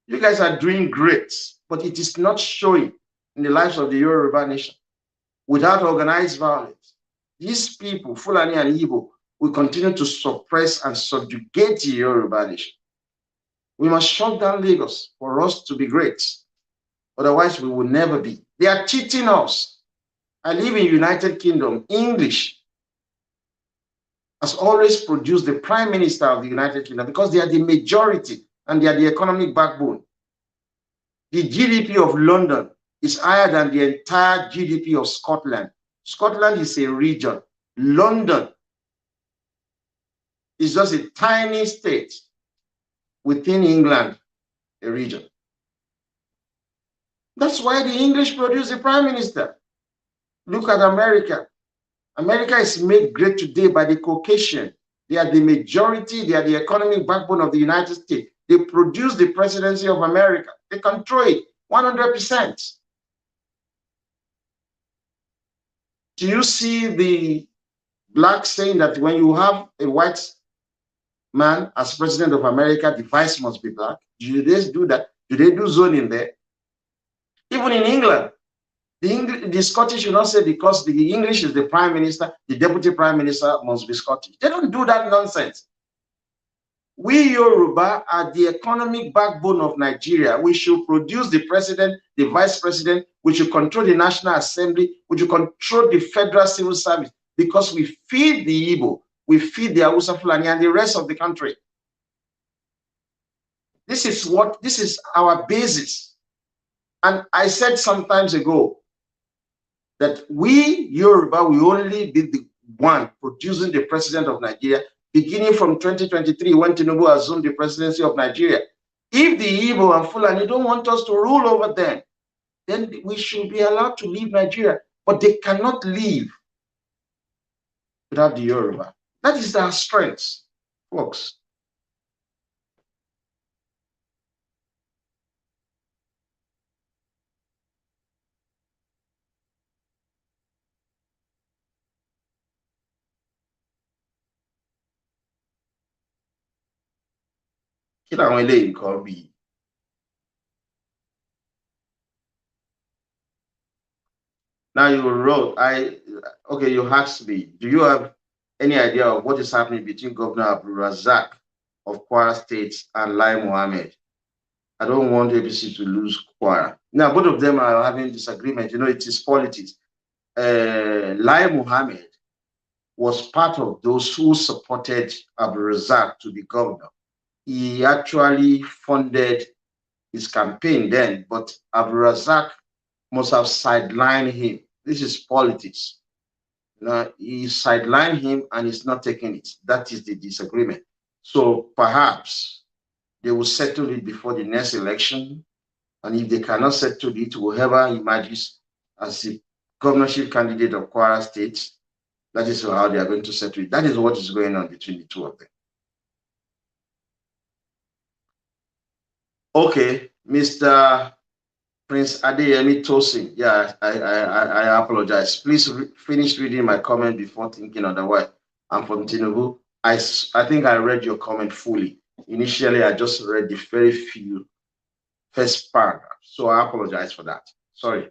You guys are doing great, but it is not showing in the lives of the Yoruba nation. Without organized violence, these people, Fulani and Igbo, will continue to suppress and subjugate the Yoruba nation. We must shut down Lagos for us to be great. Otherwise, we will never be. They are cheating us. I live in United Kingdom. English has always produced the Prime Minister of the United Kingdom because they are the majority and they are the economic backbone. The GDP of London is higher than the entire GDP of Scotland. Scotland is a region. London is just a tiny state within England, a region. That's why the English produce a prime minister. Look at America. America is made great today by the Caucasian. They are the majority. They are the economic backbone of the United States. They produce the presidency of America. They control it 100%. Do you see the black saying that when you have a white man as president of America, the vice must be black? Do they do that? Do they do zoning there? Even in England, the Scottish will not say because the English is the prime minister, the deputy prime minister must be Scottish. They don't do that nonsense. We Yoruba are the economic backbone of Nigeria. We should produce the president, the vice president. We should control the National Assembly. We should control the federal civil service because we feed the Igbo, we feed the Hausa Fulani and the rest of the country. This is our basis. And I said some times ago that we Yoruba will only be the one producing the president of Nigeria beginning from 2023 when Tinubu assumed the presidency of Nigeria. If the Igbo and Fulani don't want us to rule over them, then we should be allowed to leave Nigeria. But they cannot leave without the Yoruba. That is our strength, folks. Now you wrote, okay, you asked me, do you have any idea of what is happening between Governor Abdul Razak of Kwara State and Lai Mohammed? I don't want APC to lose Kwara. Now, both of them are having disagreement. You know, it is politics. Lai Mohammed was part of those who supported Abdul Razak to be governor. He actually funded his campaign then, but Abdul Razak must have sidelined him. This is politics. He sidelined him and he's not taking it. That is the disagreement. So perhaps they will settle it before the next election. And if they cannot settle it, whoever emerges as the governorship candidate of Kwara State, that is how they are going to settle it. That is what is going on between the two of them. Okay, Mr. Prince Adeyemi Tosin. Yeah, I apologize. Please finish reading my comment before thinking otherwise. I'm from Tinubu. I think I read your comment fully. Initially, I just read the very few first paragraph. So I apologize for that. Sorry.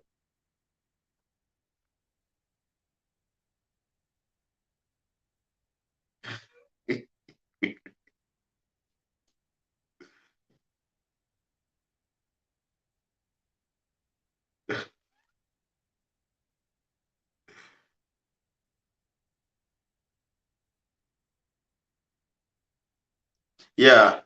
Yeah,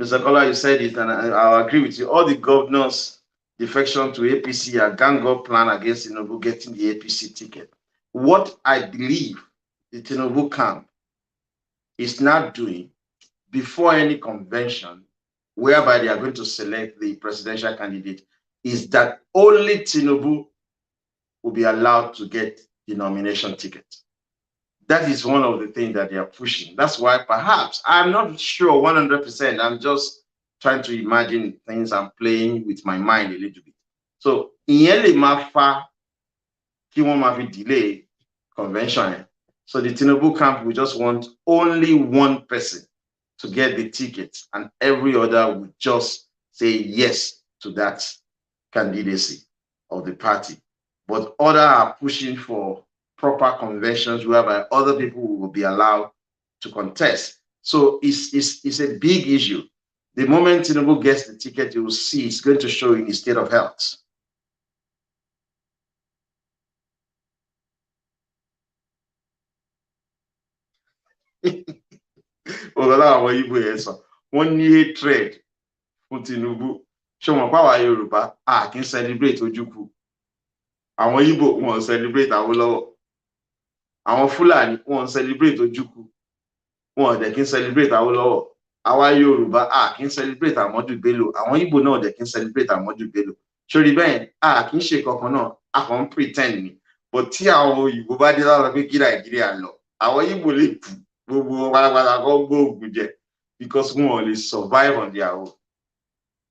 Mr. Kola, you said it, and I'll agree with you. All the governors' defection to APC are gang up plan against Tinubu getting the APC ticket. What I believe the Tinubu camp is not doing before any convention whereby they are going to select the presidential candidate is that only Tinubu will be allowed to get the nomination ticket. That is one of the things that they are pushing. That's why perhaps, I'm not sure 100%, I'm just trying to imagine things, I'm playing with my mind a little bit. So, ìyẹn lè máa fa kí wọ́n máa fi delay convention. So the Tinubu camp will just want only one person to get the ticket, and every other would just say yes to that candidacy of the party. But others are pushing for proper conventions whereby other people will be allowed to contest. So it's a big issue. The moment Tinubu gets the ticket, you will see it's going to show in his state of health. Ọ̀gọ́dọ̀ àwọn Igbo yẹn sọ, wọ́n ní hatred fún Tinubu. Ṣé wọn pa wá Yorùbá a kì í celebrate Ojukwu. Àwọn Igbo wọn celebrate Awólọ́wọ̀. Àwọn Fúlàní wọn celebrate Ojukwu. Wọn dẹ̀ kì í celebrate Awólọ́wọ̀. Àwa Yorùbá a kì í celebrate Ahmadu Bello. Àwọn Igbo náà dẹ̀ kì í celebrate Ahmadu Bello. Ṣorí bẹ́ẹ̀ a kì í ṣe kankan náà, a kàn ń pretend ni. But tí àwọn Òyìnbó bá dé lára pé kí Nàìjíríà lọ, àwọn Igbo lè kú. Gbogbo pátápátá kan gbóògùn jẹ because wọn ò lè survive on their own.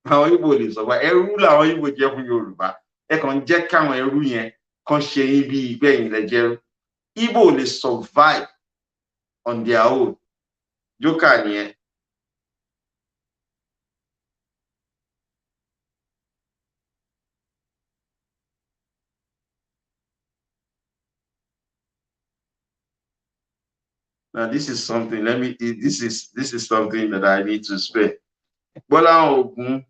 Àwọn Igbo lè survive. Ẹrú làwọn Igbo jẹ fún Yorùbá. Ẹ kàn jẹ́ káwọn ẹrú yẹn kan ṣe yín bí ìgbẹ̀yìn lẹ́jẹ̀rú. Igbo lè survive on their own. Jókà nìyẹn. Now this is something. This is something that I need to spare. Bola Ogun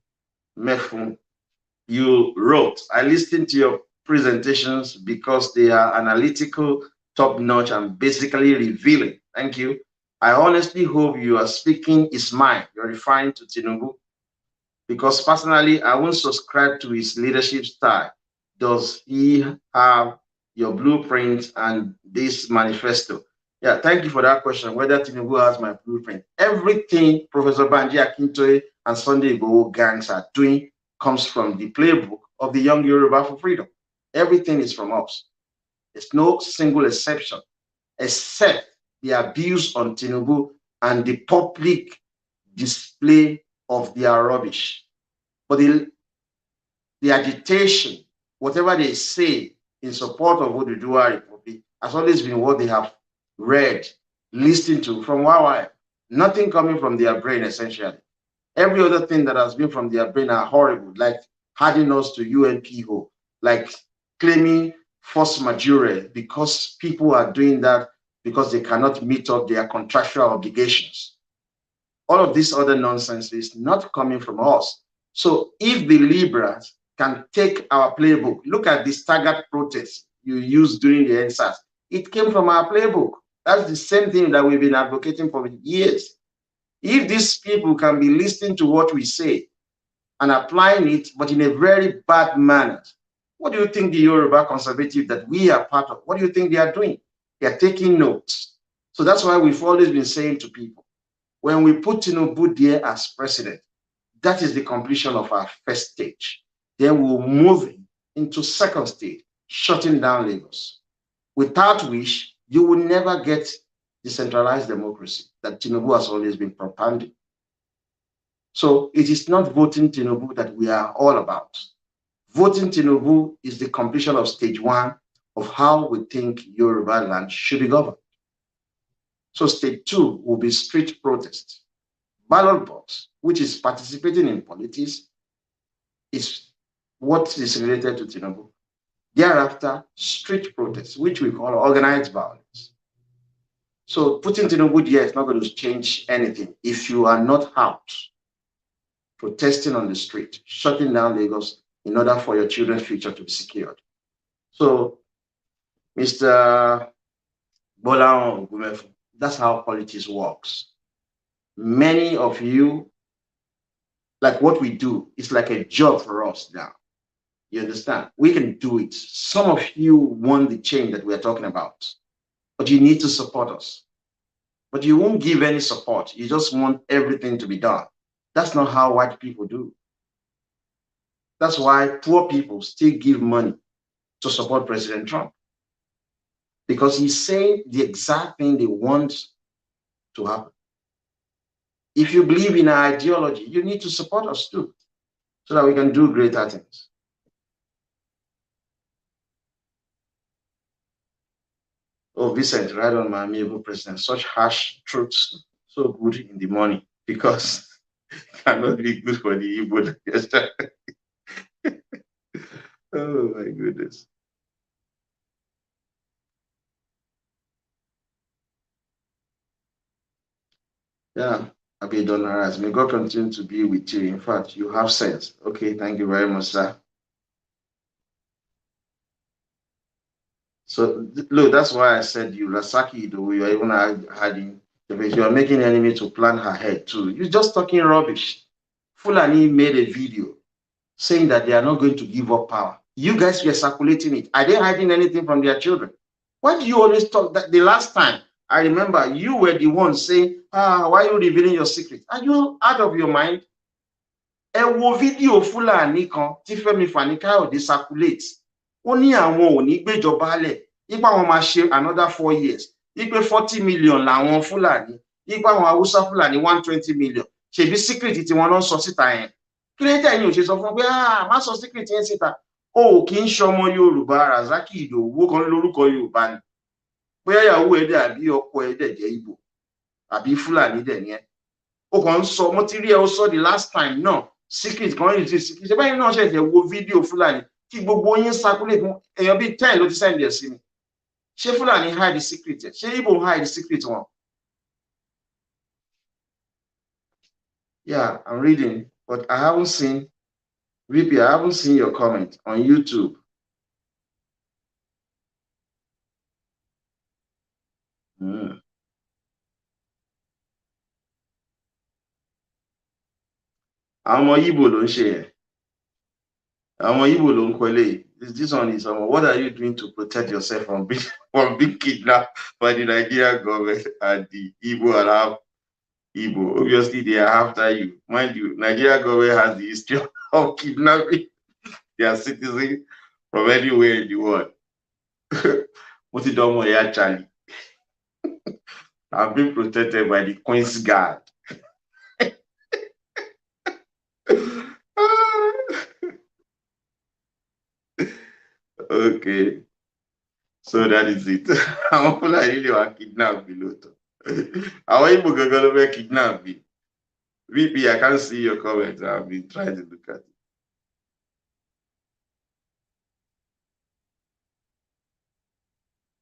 Mefun, you wrote, I listened to your presentations because they are analytical, top-notch, and basically revealing. Thank you. I honestly hope you are speaking his mind. You're referring to Tinubu. Because personally, I won't subscribe to his leadership style. Does he have your blueprint and this manifesto? Yeah, thank you for that question. Whether Tinubu has my blueprint. Everything Professor Banji Akintoye and Sunday Igboho gangs are doing comes from the playbook of the Young Yoruba for Freedom. Everything is from us. There's no single exception, except the abuse on Tinubu and the public display of their rubbish. But the agitation, whatever they say in support of Oduduwa Republic, has always been what they have read, listened to from YY. Nothing coming from their brain, essentially. Every other thing that has been from their brain are horrible, like adding us to UNPO, like claiming force majeure because people are doing that because they cannot meet up their contractual obligations. All of this other nonsense is not coming from us. So if the liberals can take our playbook, look at the staggered protests you used during the NSAS. It came from our playbook. That's the same thing that we've been advocating for years. If these people can be listening to what we say and applying it, but in a very bad manner, what do you think the Yoruba conservative that we are part of, what do you think they are doing? They are taking notes. So that's why we've always been saying to people, when we put Tinubu there as president, that is the completion of our first stage. Then we'll move into second stage, shutting down Lagos. Without which, you will never get decentralized democracy that Tinubu has always been propounding. So it is not voting Tinubu that we are all about. Voting Tinubu is the completion of stage one of how we think Yoruba land should be governed. So stage two will be street protest. Ballot box, which is participating in politics, is what is related to Tinubu. Thereafter, street protest, which we call organized violence. So putting Tinubu there is not going to change anything if you are not out protesting on the street, shutting down Lagos in order for your children's future to be secured. So, Mr. Bola Ogumefu, that's how politics works. Many of you, like what we do, is like a job for us now. You understand? We can do it. Some of you want the change that we're talking about, but you need to support us. But you won't give any support. You just want everything to be done. That's not how white people do. That's why poor people still give money to support President Trump, because he's saying the exact thing they want to happen. If you believe in our ideology, you need to support us too, so that we can do greater things. Oh, Vincent, right on, my amiable president. Such harsh truths, so good in the morning, because it cannot be good for the Igbo. Oh my goodness. Yeah, Abi Donaras, may God continue to be with you. In fact, you have sense. Okay, thank you very much, sir. So look, that's why I said you, Lasaki, though you are even hiding. If you are making enemy to plan her head too, you're just talking rubbish. Fulani made a video saying that they are not going to give up power. You guys were circulating it. Are they hiding anything from their children? Why do you always talk that? The last time I remember, you were the one saying, why are you revealing your secret? Are you out of your mind? Ẹ wo fídíò Fúlàní kan tí Fẹ́mi Fani-Káyọ̀dé circulate. Ó ní àwọn ò ní gbéjọba lẹ̀, ipa wọn máa ṣe another 4 years. Ipe 40 million làwọn Fúlàní, ipa àwọn Haúsá Fúlàní 120 million. Ṣebí secret tí wọ́n lọ sọ síta yẹn. Kí ló dé ẹ̀yin ò ṣe sọ fún pé má sọ secret yẹn síta. O kì í ṣọmọ Yorùbá, Razaki Ìdòwú kan lórúkọ Yorùbá ni. Bóyá ìyàwó ẹ̀ dẹ̀ àbí ọkọ ẹ̀ dẹ̀ jẹ́ Ìgbò àbí Fúlàní dẹ̀ ni ẹ́. O kàn ń sọ, mo ti rí ẹ ó sọ the last time náà. Secret kan yìí ti secret. Ṣé báyìí náà ṣẹ̀ṣẹ̀ wo fídíò Fúlàní tí gbogbo yín circulate fún èèyàn bíi 10 ló ti send ẹ̀ sí mi. Ṣé Fúlàní hide the secret ẹ̀? Ṣé Igbo hide the secret wọn? Yeah, I'm reading, but I haven't seen, VP, I haven't seen your comment on YouTube. Àwọn Igbo ló ń ṣe yẹn. Àwọn Igbo ló ń kọ eléyìí. This one is, what are you doing to protect yourself from being kidnapped by the Nigerian government and the Igbo Arab Igbo? Obviously, they are after you. Mind you, Nigerian government has the history of kidnapping their citizens from anywhere in the world. What it done here, Charlie? I've been protected by the Queen's Guard. Okay, so that is it. Àwọn Fúlàní lè wá kidnap me lóòótọ́. Àwọn Igbo gangan ló fẹ́ kidnap me. VP, I can't see your comments. I've been trying to look at it.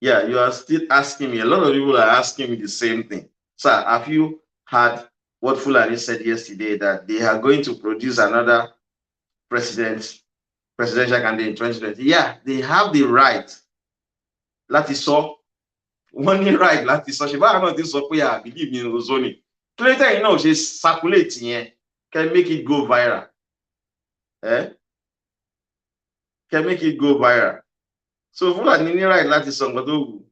Yeah, you are still asking me. A lot of people are asking me the same thing. Sir, have you heard what Fulani said yesterday, that they are going to produce another presidential candidate in 2020? Yeah, they have the right. Láti sọ, wọ́n ní right láti sọ. Ṣé báwa náà ti sọ pé I believe in ozoni. Later, you know, ṣe circulate yẹn, can make it go viral. Can make it go viral. So Fulani ní right láti sọ nǹkan tó wù.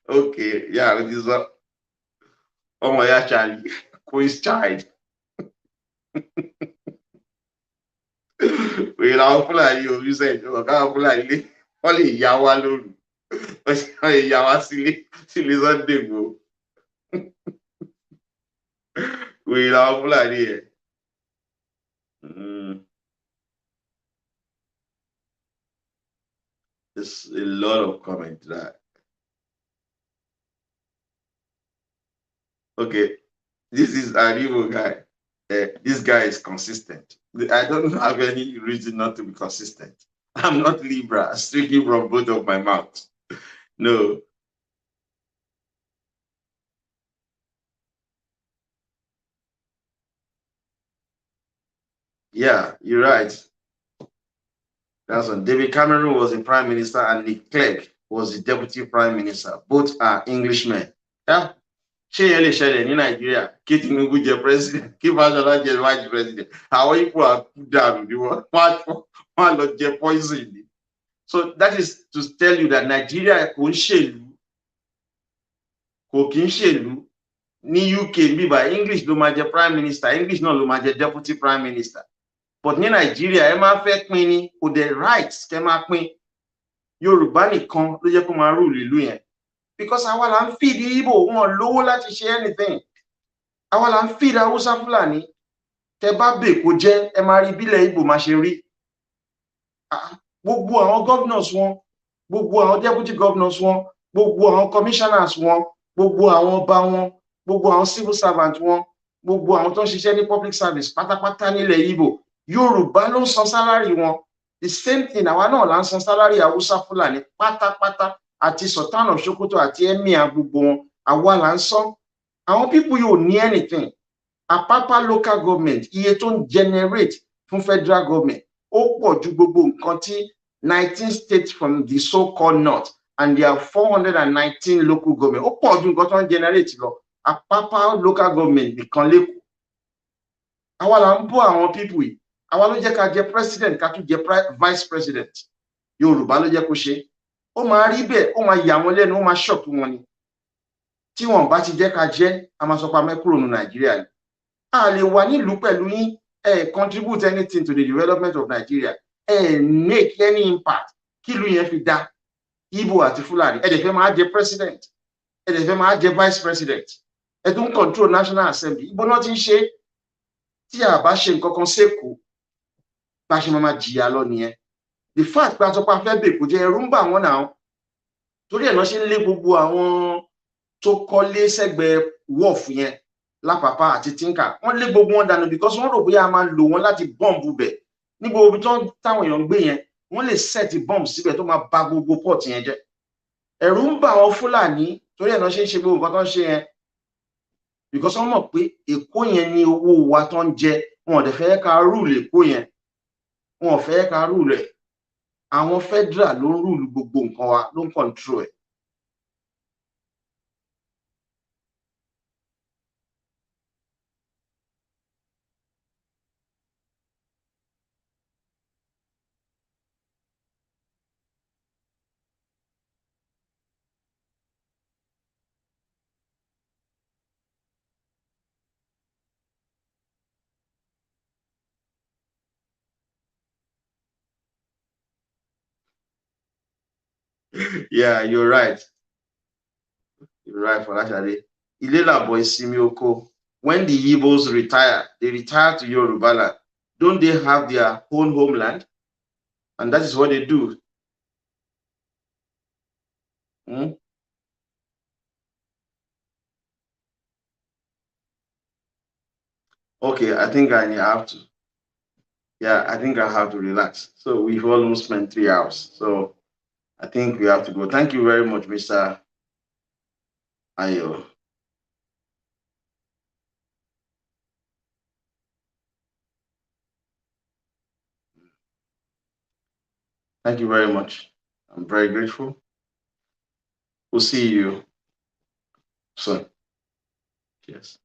Okay, yeah, this is what. Oh my God, Charlie, Queen's child. We love Fulani. You said, "Oh, God, Fulani, only Yawa lóru, only Yawa silly Sunday go." We love Fulani. There's a lot of comment that. Okay, this is an evil guy. This guy is consistent. I don't have any reason not to be consistent. I'm not Libra, speaking from both of my mouths. No. Yeah, you're right. That's one. David Cameron was the prime minister and Nick Clegg was the deputy prime minister. Both are Englishmen. Yeah. Ṣé yẹn lè ṣẹlẹ̀ ní Nàìjíríà kí Tinubu jẹ president kí Fáṣọlá jẹ vice president? Àwọn ipò àkúdàrú ni wọ́n lọ jẹ poison ni. So that is to tell you that Nigeria kò ń ṣèlú, kò kí ń ṣèlú. Ní UK bíbá English ló máa jẹ prime minister, English náà ló máa jẹ deputy prime minister. But ní Nàìjíríà ẹ máa fẹ́ pín ní kò dé rights kẹ́ máa pín. Yorùbá nìkan ló jẹ́ kó máa rule ìlú yẹn. Because àwa là ń feed Igbo, wọn lówó láti ṣe anything. Àwa là ń feed Hausa Fulani. Tẹ́ bá bè kó jẹ́ ẹ máa rí bílẹ̀ Igbo máa ṣe rí. Gbogbo àwọn governors wọn, gbogbo àwọn deputy governors wọn, gbogbo àwọn commissioners wọn, gbogbo àwọn ọba wọn, gbogbo àwọn civil servant wọn, gbogbo àwọn tó ń ṣiṣẹ́ ní public service pátápátá nílẹ̀ Igbo, Yorùbá ló ń san salary wọn. The same thing, àwa náà là ń san salary Hausa Fulani pátápátá àti Sultan of Sokoto àti Emir gbogbo wọn, àwa là ń san. Àwọn people yóò ní anything. Apapa local government, iye tó ń generate fún federal government, ó pọ̀ ju gbogbo nǹkan tí 19 states from the so-called north, and there are 419 local government. Ó pọ̀ ju nǹkan tó ń generate lọ. Apapa local government nìkan lẹ́kọ̀ọ́. Àwa là ń bọ́ àwọn people yìí. Àwa ló jẹ́ ká jẹ president, ká tún jẹ vice president. Yorùbá ló jẹ́ kó ṣe. Ó máa rí bẹ́ẹ̀, ó máa yà wọ́n lẹ́nu, ó máa shock wọn ni. Tí wọ́n bá ti jẹ́ ká jẹ́, a máa sọ pé a mẹ́ kúrò ní Nàìjíríà ni. A lè wà nílùú pẹ̀lú yín, contribute anything to the development of Nigeria, make any impact, kí ìlú yẹn fi dá. Igbo àti Fulani, ẹ dẹ̀ fẹ́ máa jẹ president, ẹ dẹ̀ fẹ́ máa jẹ vice president, ẹ tún control National Assembly. Ibo náà ti ń ṣe, tí a bá ṣe nǹkan kan sékòó, bá ṣe máa jìyà lọ nìyẹn. The fact pé a sọ pé a fẹ́ bè kó jẹ́ ẹ̀rù ń bà wọ́n náà. Torí ẹ̀ náà ṣe ń lé gbogbo àwọn tó kọ́lé sẹ́gbẹ̀ẹ́ wọ́ọ̀fù yẹn lápapá àti Tinka, wọ́n lé gbogbo wọn dànù because wọ́n rò bóyá a máa lò wọ́n láti bọ́ǹbù bẹ̀ ní gbogbo ibi táwọn èèyàn ń gbé yẹn. wọ́n lè set bomb síbẹ̀ tó máa ba gbogbo port yẹn jẹ́. Ẹ̀rù ń bà àwọn Fúlàní torí ẹ̀ náà ṣe ń ṣe gbogbo nǹkan tó ń ṣe yẹn, because wọ́n mọ̀ pé Èkó yẹn ni owó wa tó ń jẹ, wọn ò dẹ̀ fẹ́ ká rúùlù Èkó yẹn, wọn ò fẹ́ ká rúùlù ẹ̀. Àwọn federal ló ń rúùlù gbogbo nǹkan wa, ló ń control ẹ̀. Yeah, you're right. You're right, Folashade. Ilé làbọ̀ ìsinmi oko. When the Igbos retire, they retire to Yoruba land. Don't they have their own homeland? And that is what they do. Hmm? Okay, I think I have to. Yeah, I think I have to relax. So we've almost spent 3 hours. So I think we have to go. Thank you very much, Mr. Ayo. Thank you very much. I'm very grateful. We'll see you soon. Yes.